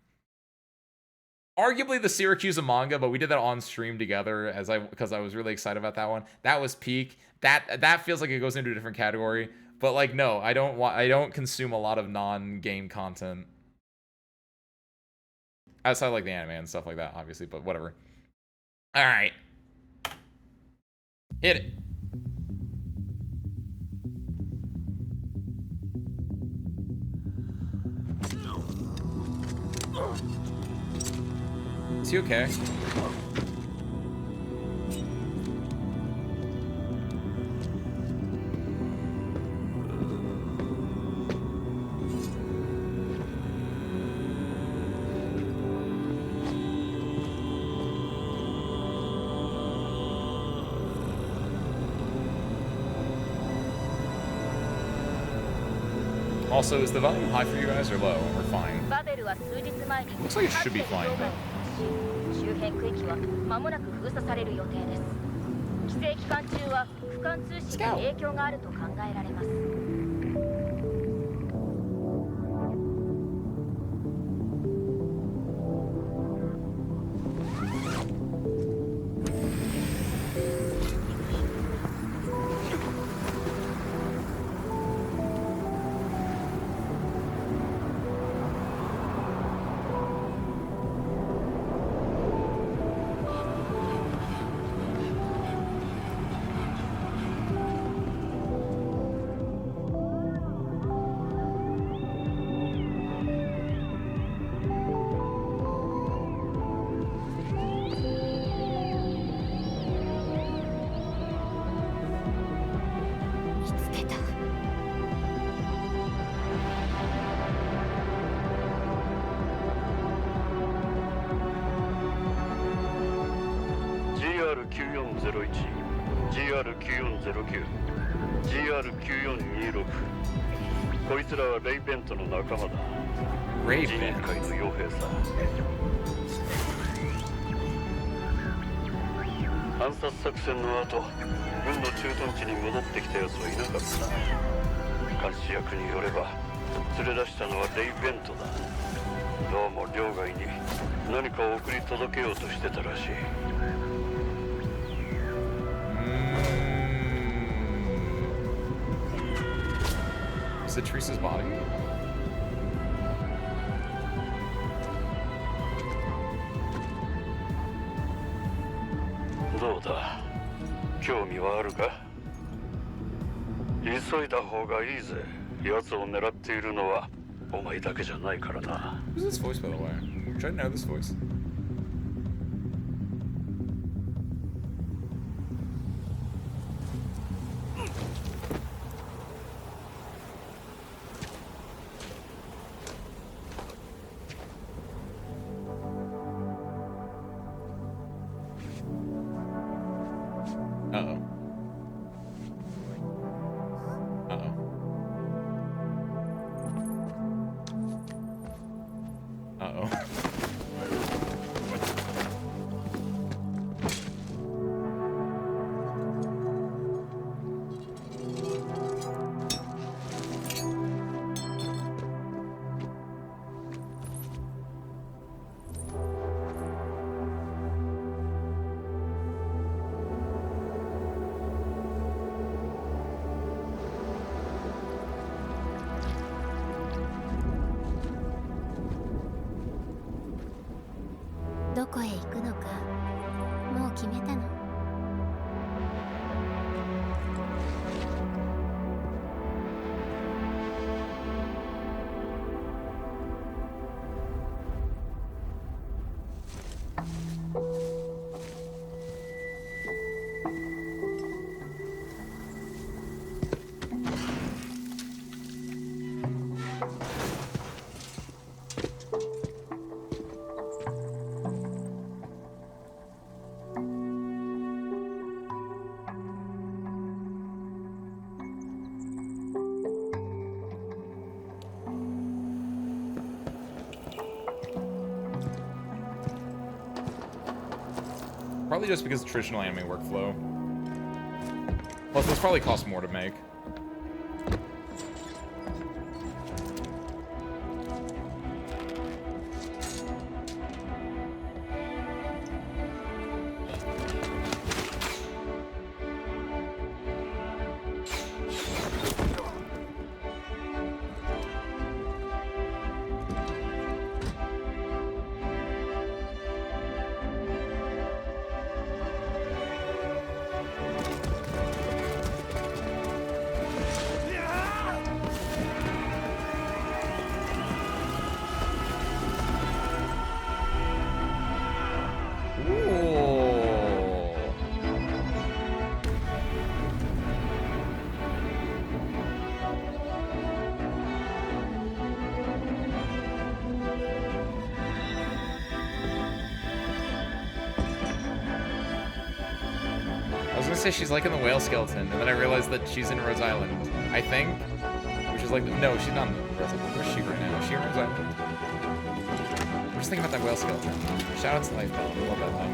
Arguably the Syracuse manga, but we did that on stream together because I was really excited about that one. That was peak. That feels like it goes into a different category. But like no, I don't consume a lot of non-game content. Outside like the anime and stuff like that, obviously, but whatever. All right. Hit it. Is he okay? Also, is the volume high for you guys or low? Or fine? Looks like it should be fine, but... 周辺区域は間もなく封鎖される予定です。規制期間中は区間通信に影響があると考えられます。GR9409、GR9426、こいつらはレイベントの仲間だ。レイ自ベント衛隊の傭兵さ。暗殺作戦の後、軍の駐屯地に戻ってきた奴はいなかった。監視役によれば、連れ出したのはレイベントだ。どうも両外に何かを送り届けようとしてたらしい。Is it Teresa's body? どうだ、興味はあるか？急いだ方がいいぜ。奴を狙っているのはお前だけじゃないからな。 Who's this voice, by the way? I'm trying to know this voice. Uh-oh. Uh-oh. Uh-oh.どこへ行くのかもう決めたの？Probably just because of traditional anime workflow. Plus, those probably cost more to make. I was gonna say she's like in the whale skeleton, and then I realized that she's in Rhode Island, I think. Which is like, no, she's not in Rhode Island. Where's she right now? Is she in Rhode Island? I'm just thinking about that whale skeleton. Shout out to Lifebelt. I love that thing.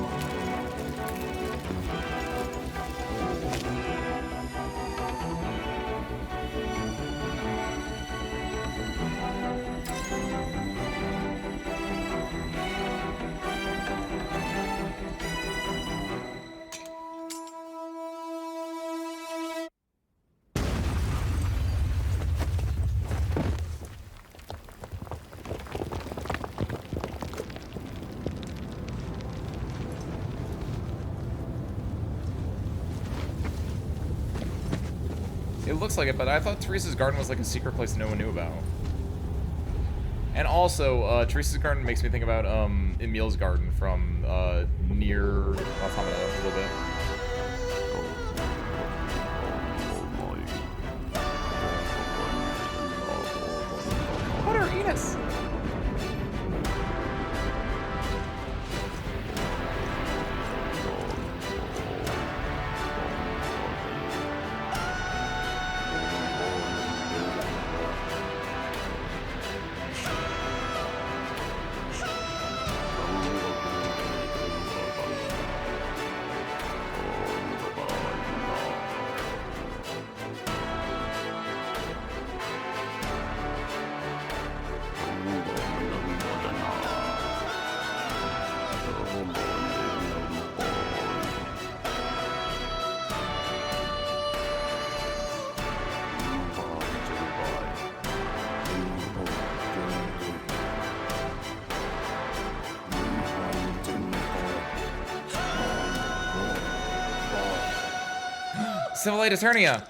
It looks like it, but I thought Teresa's Garden was like a secret place no one knew about. And also, Teresa's Garden makes me think about Emil's Garden from near Automata a little bit. What are Enos? Civilite Eternia.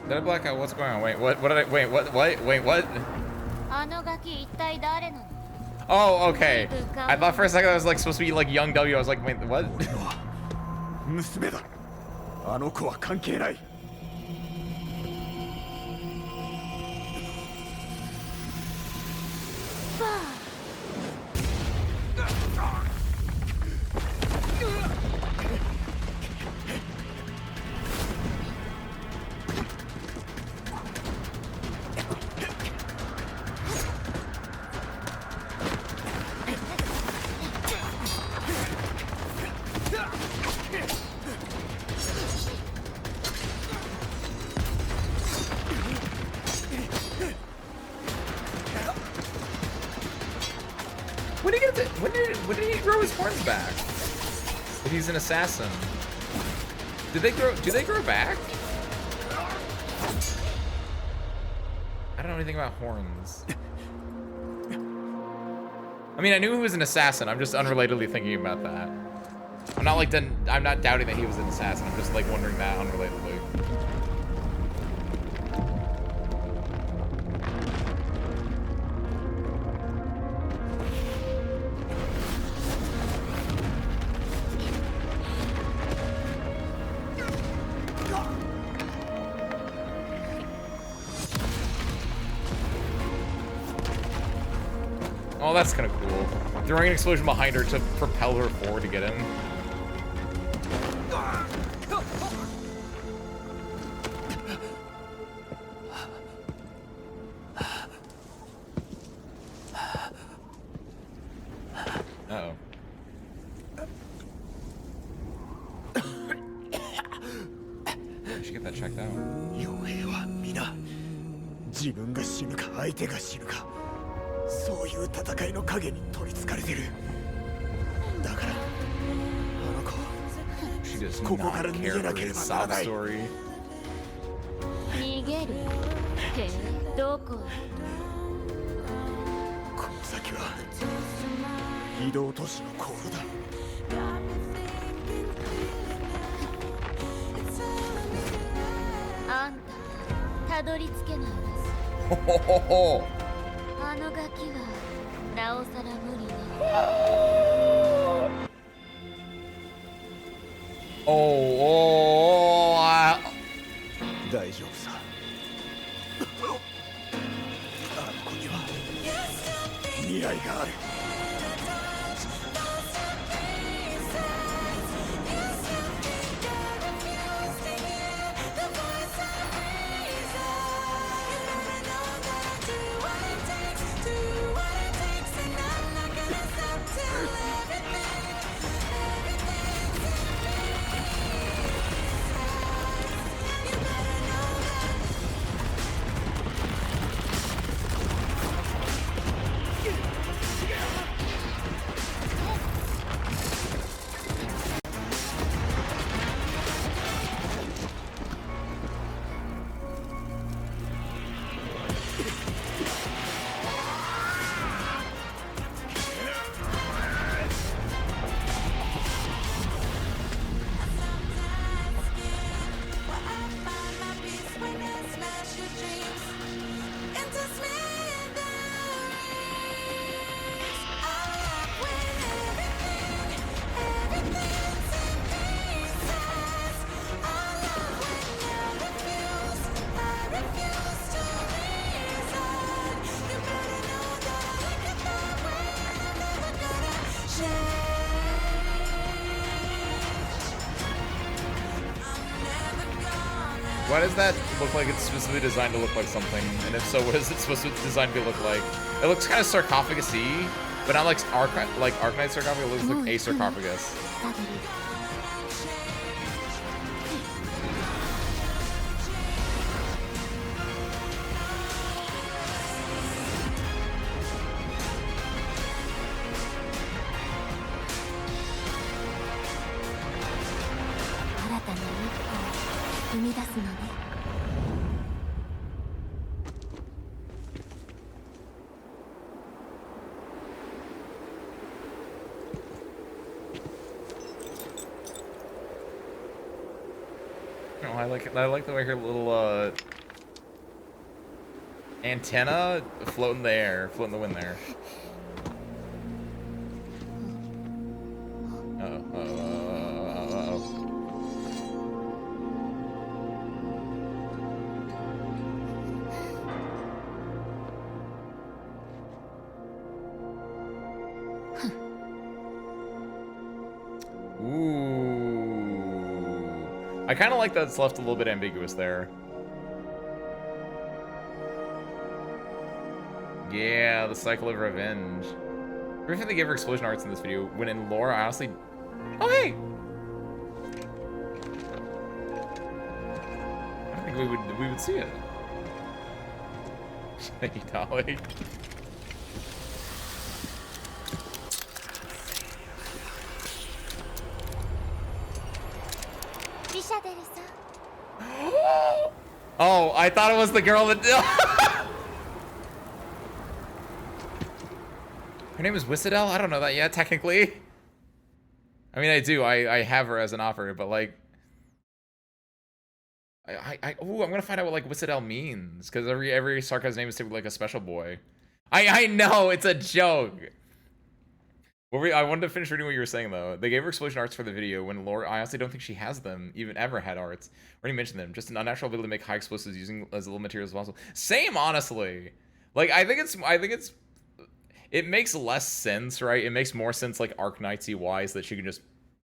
Did I black out? What's going on? Wait, what did I, wait, what, wait, what? Oh, okay. I thought for a second I was like supposed to be like young W. I was like, wait, what? 娘だ。あの子は関係ない。When did he grow his horns back? If he's an assassin. Do they grow back? I don't know anything about horns. I mean, I knew he was an assassin. I'm just unrelatedly thinking about that. I'm not doubting that he was an assassin. I'm just like wondering that unrelatedly. Oh, that's kind of cool. Throwing an explosion behind her to propel her forward to get in. Uh-oh. We should get that checked out. 傭兵は皆自分が死ぬか相手が死ぬかそういう戦いの影に取り憑かれてる。だからあの子 She does ここから not 逃 care げな for けれ his ばなら sob ない。 story. 逃げるどここの先は移動都市の航路だ。あんたたどり着けないほほほほ。あのガキはなおさら無理ね。大丈夫さ。あの子には未来がある。Why does that look like it's specifically designed to look like something? And if so, what is it supposed to designed to look like? It looks kind of sarcophagus-y, but not like Arknight sarcophagus. It looks like a sarcophagus. 踏み出すのね。 Oh, I like the way her little antenna float in the air, float in the wind there. I kind of like that it's left a little bit ambiguous there. Yeah, the cycle of revenge. Everything they gave her explosion arts in this video, when in lore, I honestly... Oh, hey! I don't think we would see it. Thank you, Dolly. Oh, I thought it was the girl that... Her name is Whissidel? I don't know that yet, technically. I mean, I do. I have her as an offer, but, like... Ooh, I'm gonna find out what, like, Whissidel means. Because every Sarkaz's name is typically, like, a special boy. I know, it's a joke! I wanted to finish reading what you were saying, though. They gave her explosion arts for the video when lore... I honestly don't think she has them, even ever had arts. Already mentioned them. Just an unnatural ability to make high explosives using as little materials as possible. Same, honestly. Like, I think it's... It makes less sense, right? It makes more sense, like, Arknights-y wise, that she can just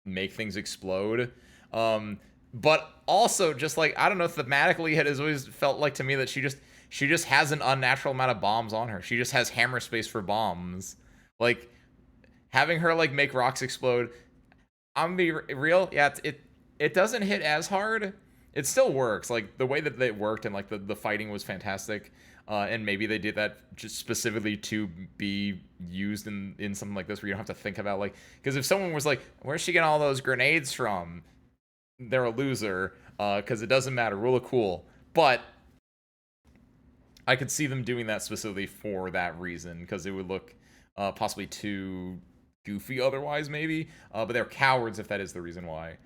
make things explode. But also, just, like, I don't know, thematically, it has always felt like to me that she just has an unnatural amount of bombs on her. She just has hammer space for bombs. Like... Having her, like, make rocks explode, I'm gonna be real, yeah, it doesn't hit as hard. It still works. Like, the way that it worked and, like, the fighting was fantastic. And maybe they did that just specifically to be used in something like this where you don't have to think about, like... Because if someone was like, where's she getting all those grenades from? They're a loser. Because it doesn't matter. Rule of cool. But I could see them doing that specifically for that reason. Because it would look possibly too... goofy otherwise, maybe, but they're cowards if that is the reason why.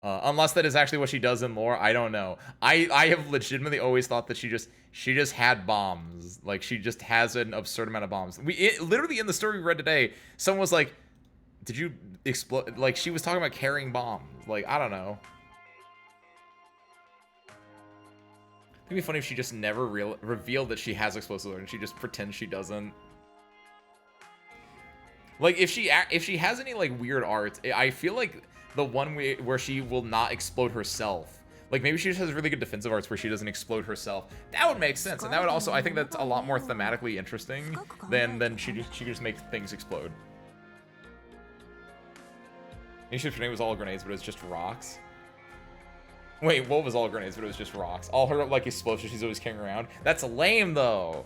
Unless that is actually what she does in lore, I don't know. I have legitimately always thought that she just had bombs. Like, she just has an absurd amount of bombs. Literally in the story we read today, someone was like, did you explode? Like, she was talking about carrying bombs. Like, I don't know. It'd be funny if she just never revealed that she has explosives and she just pretends she doesn't. Like, if she has any, like, weird art, I feel like the one where she will not explode herself. Like, maybe she just has really good defensive arts where she doesn't explode herself. That would make sense, and that would also, I think that's a lot more thematically interesting than she just makes things explode. Maybe her name was all grenades, but it was just rocks. Wait, what was all grenades, but it was just rocks? All her, like, explosions she's always carrying around. That's lame, though.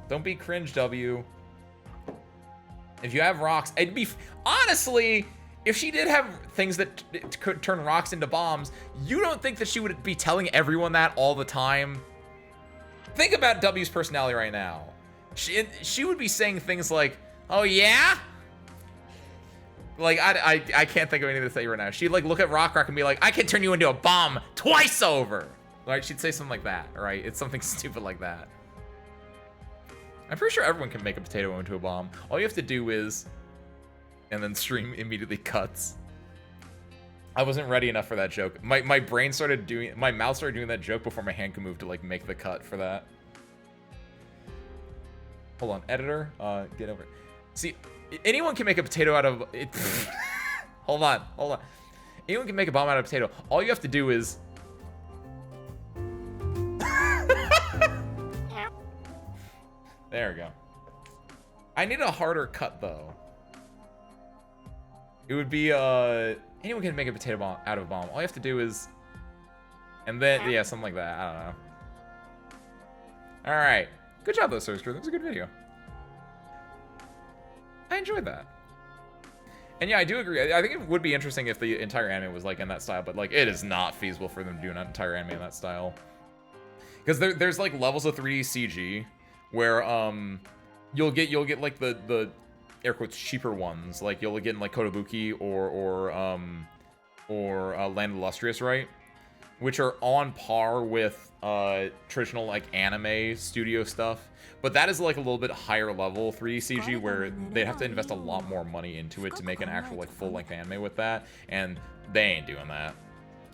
Don't be cringe, W. If you have rocks, it'd be... Honestly, if she did have things that could turn rocks into bombs, you don't think that she would be telling everyone that all the time? Think about W's personality right now. She would be saying things like, oh yeah? Like, I can't think of anything to say right now. She'd, like, look at Rock and be like, I can turn you into a bomb twice over. Right? She'd say something like that, right? It's something stupid like that. I'm pretty sure everyone can make a potato into a bomb. All you have to do is... And then stream immediately cuts. I wasn't ready enough for that joke. My brain started doing... My mouth started doing that joke before my hand could move to, like, make the cut for that. Hold on. Editor, get over it. See, anyone can make a potato out of... It. Hold on. Anyone can make a bomb out of a potato. All you have to do is... There we go. I need a harder cut, though. It would be, anyone can make a potato bomb out of a bomb. All you have to do is... And then, yeah, something like that. I don't know. Alright. Good job, though, Source Crew. That was a good video. I enjoyed that. And yeah, I do agree. I think it would be interesting if the entire anime was, like, in that style. But, like, it is not feasible for them to do an entire anime in that style. Because there's, like, levels of 3D CG where, you'll get like, the air quotes, cheaper ones. Like, you'll get in, like, Kotobuki or Land of Illustrious, right? Which are on par with traditional, like, anime studio stuff. But that is, like, a little bit higher level 3D CG where they'd have to invest a lot more money into it to make an actual, like, full-length anime with that. And they ain't doing that.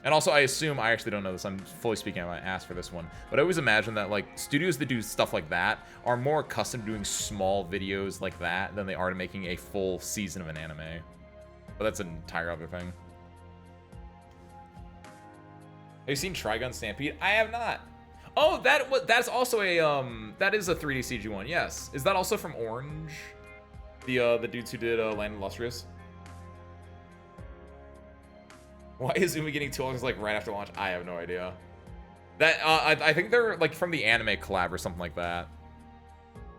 And also, I assume, I actually don't know this, I'm fully speaking out of my ass for this one, but I always imagine that, like, studios that do stuff like that are more accustomed to doing small videos like that than they are to making a full season of an anime. But that's an entire other thing. Have you seen Trigun Stampede? I have not. Oh, that's also a, that is a 3D CG one, yes. Is that also from Orange? The dudes who did Land of Illustrious? Why is Umi getting 2 August like right after launch? I have no idea. That I think they're like from the anime collab or something like that.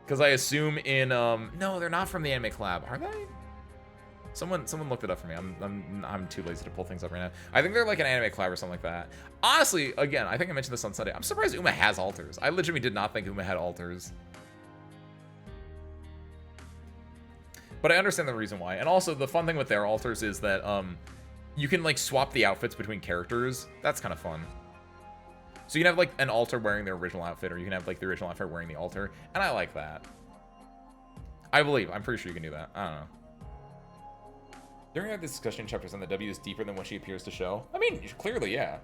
Because I assume in no, they're not from the anime collab, are they? Someone looked it up for me. I'm too lazy to pull things up right now. I think they're like an anime collab or something like that. Honestly, again, I think I mentioned this on Sunday. I'm surprised Uma has alters. I legitimately did not think Uma had alters. But I understand the reason why. And also the fun thing with their alters is that you can like swap the outfits between characters. That's kind of fun. So you can have like an alter wearing their original outfit, or you can have like the original outfit wearing the alter, and I like that. I'm pretty sure you can do that. I don't know. During our discussion chapters on the W is deeper than what she appears to show. I mean, clearly, yeah.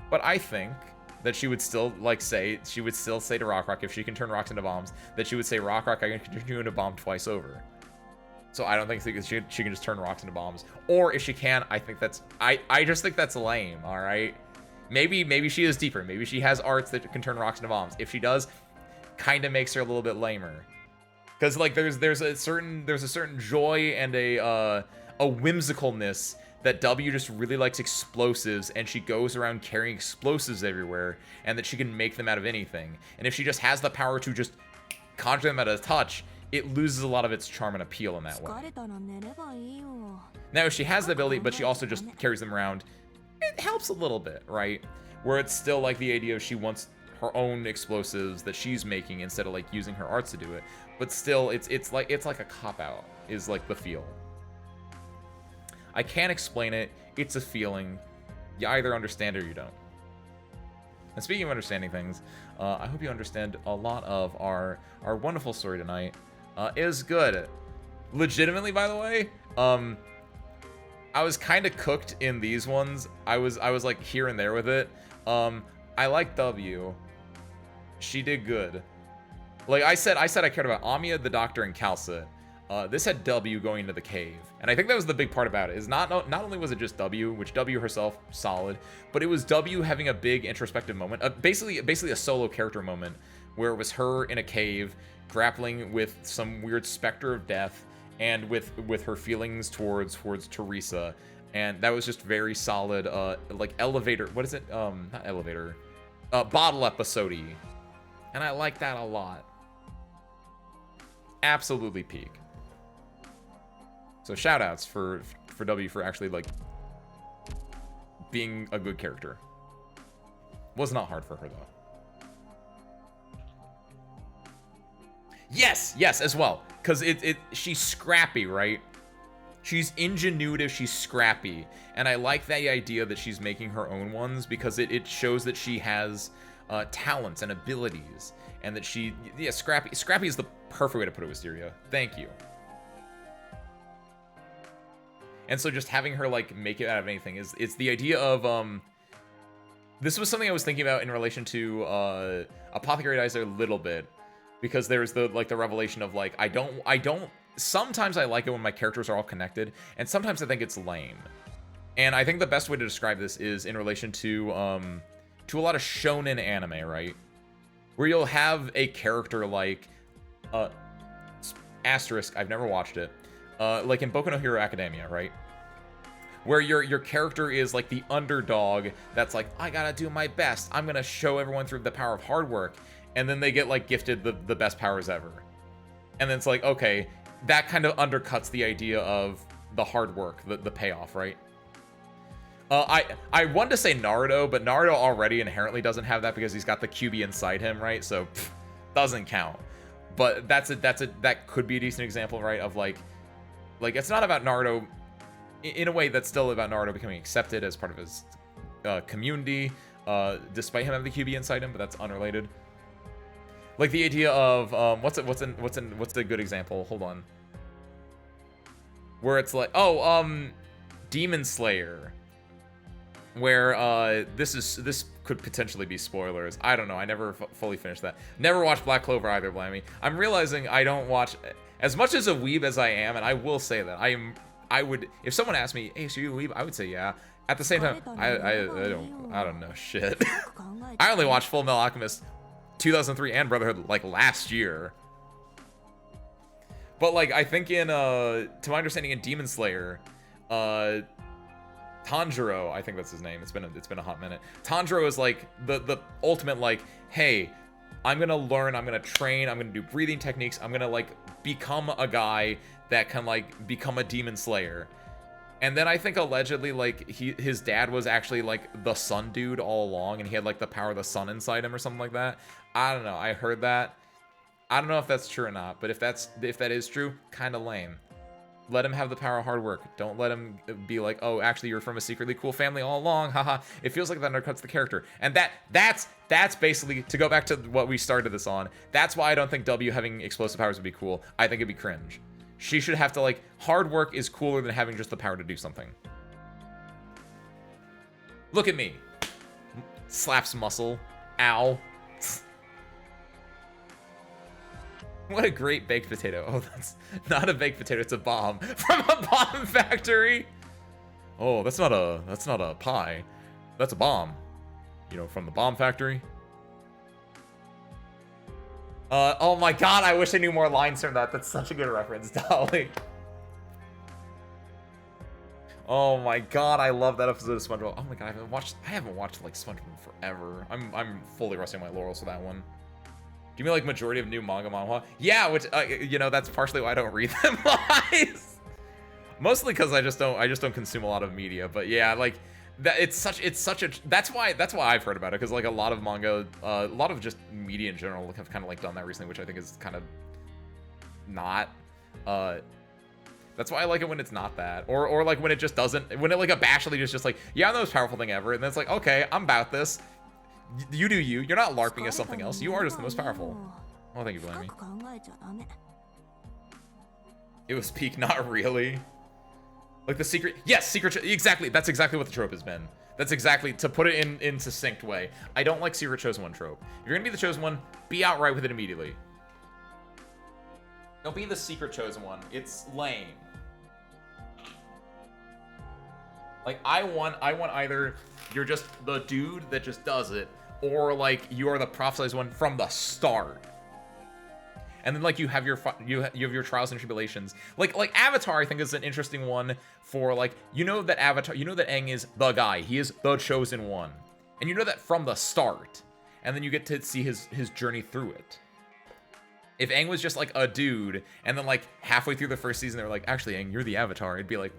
But I think that she would still like say to Rock if she can turn rocks into bombs, that she would say, Rock, I can turn you into a bomb twice over. So I don't think she can just turn rocks into bombs. Or if she can, I think that's... I just think that's lame, alright? Maybe she is deeper. Maybe she has arts that can turn rocks into bombs. If she does, kind of makes her a little bit lamer. Because, like, there's a certain joy and a whimsicalness that W just really likes explosives, and she goes around carrying explosives everywhere, and that she can make them out of anything. And if she just has the power to just conjure them at a touch, it loses a lot of its charm and appeal in that way. Now, if she has the ability, but she also just carries them around, it helps a little bit, right? Where it's still like the idea of she wants her own explosives that she's making instead of like using her arts to do it. But still, it's like a cop-out, is like the feel. I can't explain it. It's a feeling. You either understand or you don't. And speaking of understanding things, I hope you understand a lot of our wonderful story tonight. Is good. Legitimately, by the way, I was kind of cooked in these ones. I was like here and there with it. I like W. She did good. Like I said I cared about Amiya, the Doctor, and Calcit. This had W going into the cave, and I think that was the big part about it. Is not only was it just W, which W herself solid, but it was W having a big introspective moment, basically a solo character moment, where it was her in a cave grappling with some weird specter of death, and with her feelings towards Teresa, and that was just very solid. Like elevator, what is it? Not elevator, bottle episode-y, and I like that a lot. Absolutely peak. So shout outs for W for actually like being a good character. Was not hard for her though. Yes, as well. Cause she's scrappy, right? She's ingenuitive, she's scrappy. And I like the idea that she's making her own ones because it shows that she has talents and abilities. And that scrappy. Scrappy is the perfect way to put it, Wisteria. Thank you. And so just having her like make it out of anything it's the idea of this was something I was thinking about in relation to Apothecary Dies a little bit, because there's the revelation of like I don't sometimes I like it when my characters are all connected, and sometimes I think it's lame. And I think the best way to describe this is in relation to a lot of shonen anime, right? where you'll have a character like asterisk, I've never watched it, like in Boku no Hero Academia, right? Where your character is like the underdog that's like, I gotta do my best, I'm gonna show everyone through the power of hard work, and then they get like gifted the best powers ever. And then it's like, okay, that kind of undercuts the idea of the hard work, the payoff, right? I wanted to say Naruto, but Naruto already inherently doesn't have that because he's got the QB inside him, right? So doesn't count. But that could be a decent example, right? Of like it's not about Naruto in a way that's still about Naruto becoming accepted as part of his community, despite him having the QB inside him, but that's unrelated. Like the idea of what's a good example? Hold on. Where it's like, Demon Slayer, where this could potentially be spoilers. I don't know. I never fully finished that. Never watched Black Clover either, Blammy. I'm realizing I don't watch as much as a weeb as I am, and I will say that I would, if someone asked me, hey, so you a weeb? I would say yeah. At the same time, I don't know shit. I only watched Full Metal Alchemist 2003 and Brotherhood like last year. But like I think in to my understanding in Demon Slayer, Tanjiro, I think that's his name. It's been a hot minute. Tanjiro is like the ultimate like, hey, I'm gonna learn, I'm gonna train, I'm gonna do breathing techniques, I'm gonna like become a guy that can like become a demon slayer. And then I think allegedly like his dad was actually like the sun dude all along, and he had like the power of the sun inside him or something like that. I don't know. I heard that. I don't know if that's true or not, but if that is true, kind of lame. Let him have the power of hard work. Don't let him be like, oh, actually you're from a secretly cool family all along. Haha. It feels like that undercuts the character. And that's basically, to go back to what we started this on, that's why I don't think W having explosive powers would be cool. I think it'd be cringe. She should have to like, hard work is cooler than having just the power to do something. Look at me. Slaps muscle. Ow. What a great baked potato. Oh, that's not a baked potato, it's a bomb from a bomb factory. Oh, that's not a pie. That's a bomb. You know, from the bomb factory. Oh my god, I wish I knew more lines from that. That's such a good reference, Dolly. Oh my god, I love that episode of SpongeBob. Oh my god, I haven't watched like SpongeBob forever. I'm fully resting my laurels for that one. Do you mean like majority of new manga manhwa? Yeah, which you know, that's partially why I don't read them lies. Mostly because I just don't consume a lot of media. But yeah, like that it's such a that's why I've heard about it, because like a lot of manga, a lot of just media in general have kind of like done that recently, which I think is kind of not. That's why I like it when it's not that, or like when it just doesn't, when it like abashedly just like, yeah, I'm the most powerful thing ever, and then it's like, okay, I'm about this. You do you. You're not LARPing as something else. You are just the most powerful. Oh, thank you, Blammy. It was peak, not really. Like the secret. Yes, secret. Exactly. That's exactly what the trope has been. That's exactly, to put it in succinct way. I don't like secret chosen one trope. If you're gonna be the chosen one, be outright with it immediately. Don't be the secret chosen one. It's lame. Like I want either you're just the dude that just does it, or like you are the prophesized one from the start. And then like you have your trials and tribulations. Like Avatar, I think is an interesting one for like, you know that Avatar, you know that Aang is the guy. He is the chosen one. And you know that from the start. And then you get to see his journey through it. If Aang was just like a dude, and then like halfway through the first season they were like, actually Aang, you're the Avatar, it'd be like,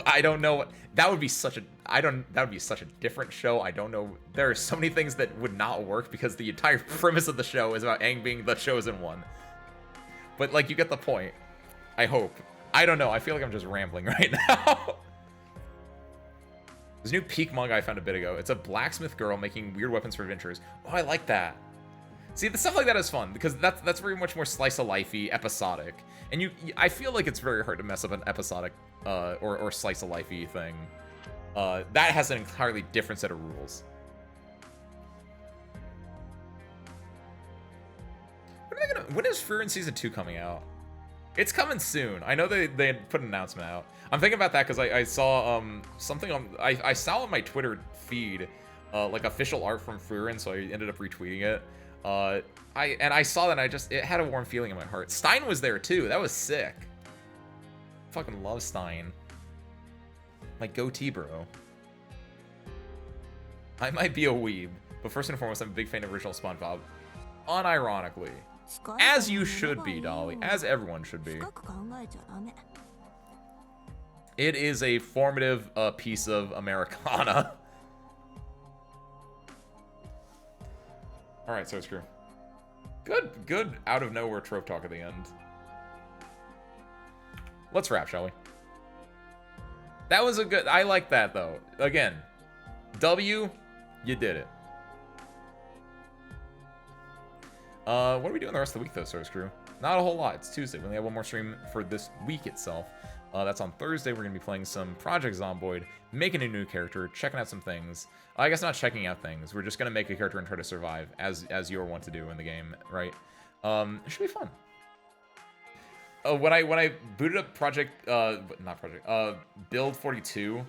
I don't know what that would be such a that would be such a different show. I don't know. There are so many things that would not work because the entire premise of the show is about Aang being the chosen one. But like, you get the point. I hope. I don't know. I feel like I'm just rambling right now. There's a new peak manga I found a bit ago. It's a blacksmith girl making weird weapons for adventurers. Oh, I like that. See, the stuff like that is fun because that's very much more slice of lifey, episodic, and I feel like it's very hard to mess up an episodic or slice of lifey thing. That has an entirely different set of rules. When is Frieren Season 2 coming out? It's coming soon. I know they had put an announcement out. I'm thinking about that because I saw something on I saw on my Twitter feed like official art from Frieren, so I ended up retweeting it. I saw that and it had a warm feeling in my heart. Stein was there too. That was sick. Fucking love Stein. My goatee, bro. I might be a weeb, but first and foremost, I'm a big fan of original SpongeBob. Unironically. As you should be, Dolly. As everyone should be. It is a formative piece of Americana. Alright, so it's true. Good out of nowhere trope talk at the end. Let's wrap, shall we? That was a good... I like that, though. Again, W, you did it. What are we doing the rest of the week, though, Source Crew? Not a whole lot. It's Tuesday. We only have one more stream for this week itself. That's on Thursday. We're going to be playing some Project Zomboid, making a new character, checking out some things. I guess not checking out things. We're just going to make a character and try to survive, as you're wont to do in the game, right? It should be fun. When I booted up Build 42,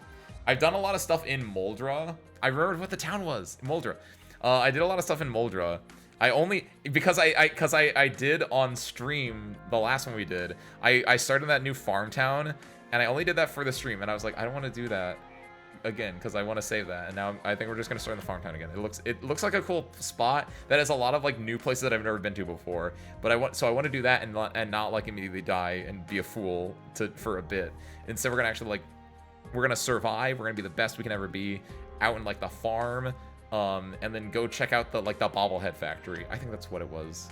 I've done a lot of stuff in Moldra. I remembered what the town was. Moldra. I did a lot of stuff in Moldra. Because I did on stream the last one we did. I started that new farm town, and I only did that for the stream, and I was like, I don't want to do that again because I want to save that. And now I think we're just gonna start in the farm town again. It looks like a cool spot that has a lot of like new places that I've never been to before. But I want to do that and not like immediately die and be a fool for a bit. Instead, we're gonna actually we're gonna survive. We're gonna be the best we can ever be out in like the farm. And then go check out the bobblehead factory. I think that's what it was.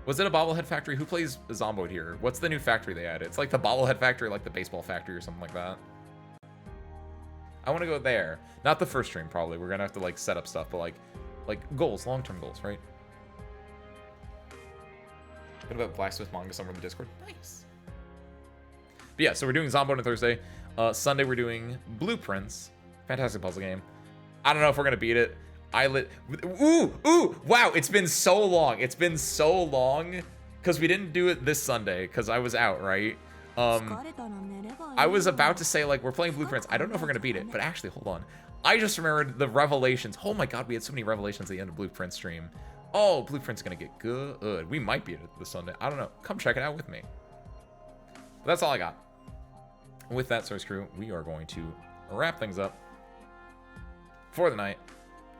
Was it a bobblehead factory? Who plays Zomboid here? What's the new factory they added? It's like the bobblehead factory, like the baseball factory or something like that. I want to go there. Not the first stream, probably. We're gonna have to like set up stuff, but like goals, long-term goals, right? What about Blacksmith manga somewhere in the Discord? Nice. But yeah, so we're doing Zomboid on Thursday. Sunday we're doing Blueprints. Fantastic puzzle game. I don't know if we're gonna beat it. Ooh, wow, it's been so long. It's been so long because we didn't do it this Sunday because I was out, right? I was about to say like we're playing Blueprints. I don't know if we're gonna beat it, but actually, hold on. I just remembered the revelations. Oh my god, we had so many revelations at the end of Blueprint stream. Oh, Blueprint's gonna get good. We might beat it this Sunday. I don't know. Come check it out with me. But that's all I got. With that, Source Crew, we are going to wrap things up for the night.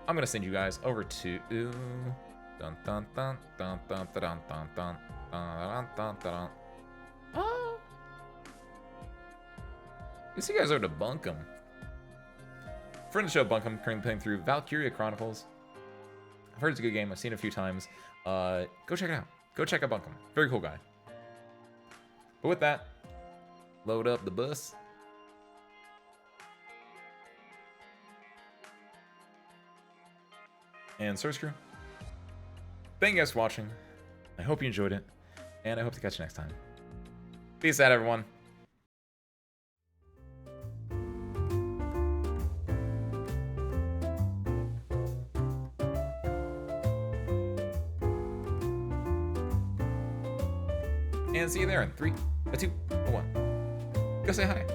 I'm gonna send you guys over to oh, you see, you guys over to Bunkum. Friend of the show, Bunkum, currently playing through Valkyria Chronicles. I've heard it's a good game. I've seen it a few times. Go check it out. Go check out Bunkum. Very cool guy. But with that, load up the bus. And Source Crew, thank you guys for watching. I hope you enjoyed it, and I hope to catch you next time. Peace out, everyone. And see you there in 3, 2, 1. Go say hi.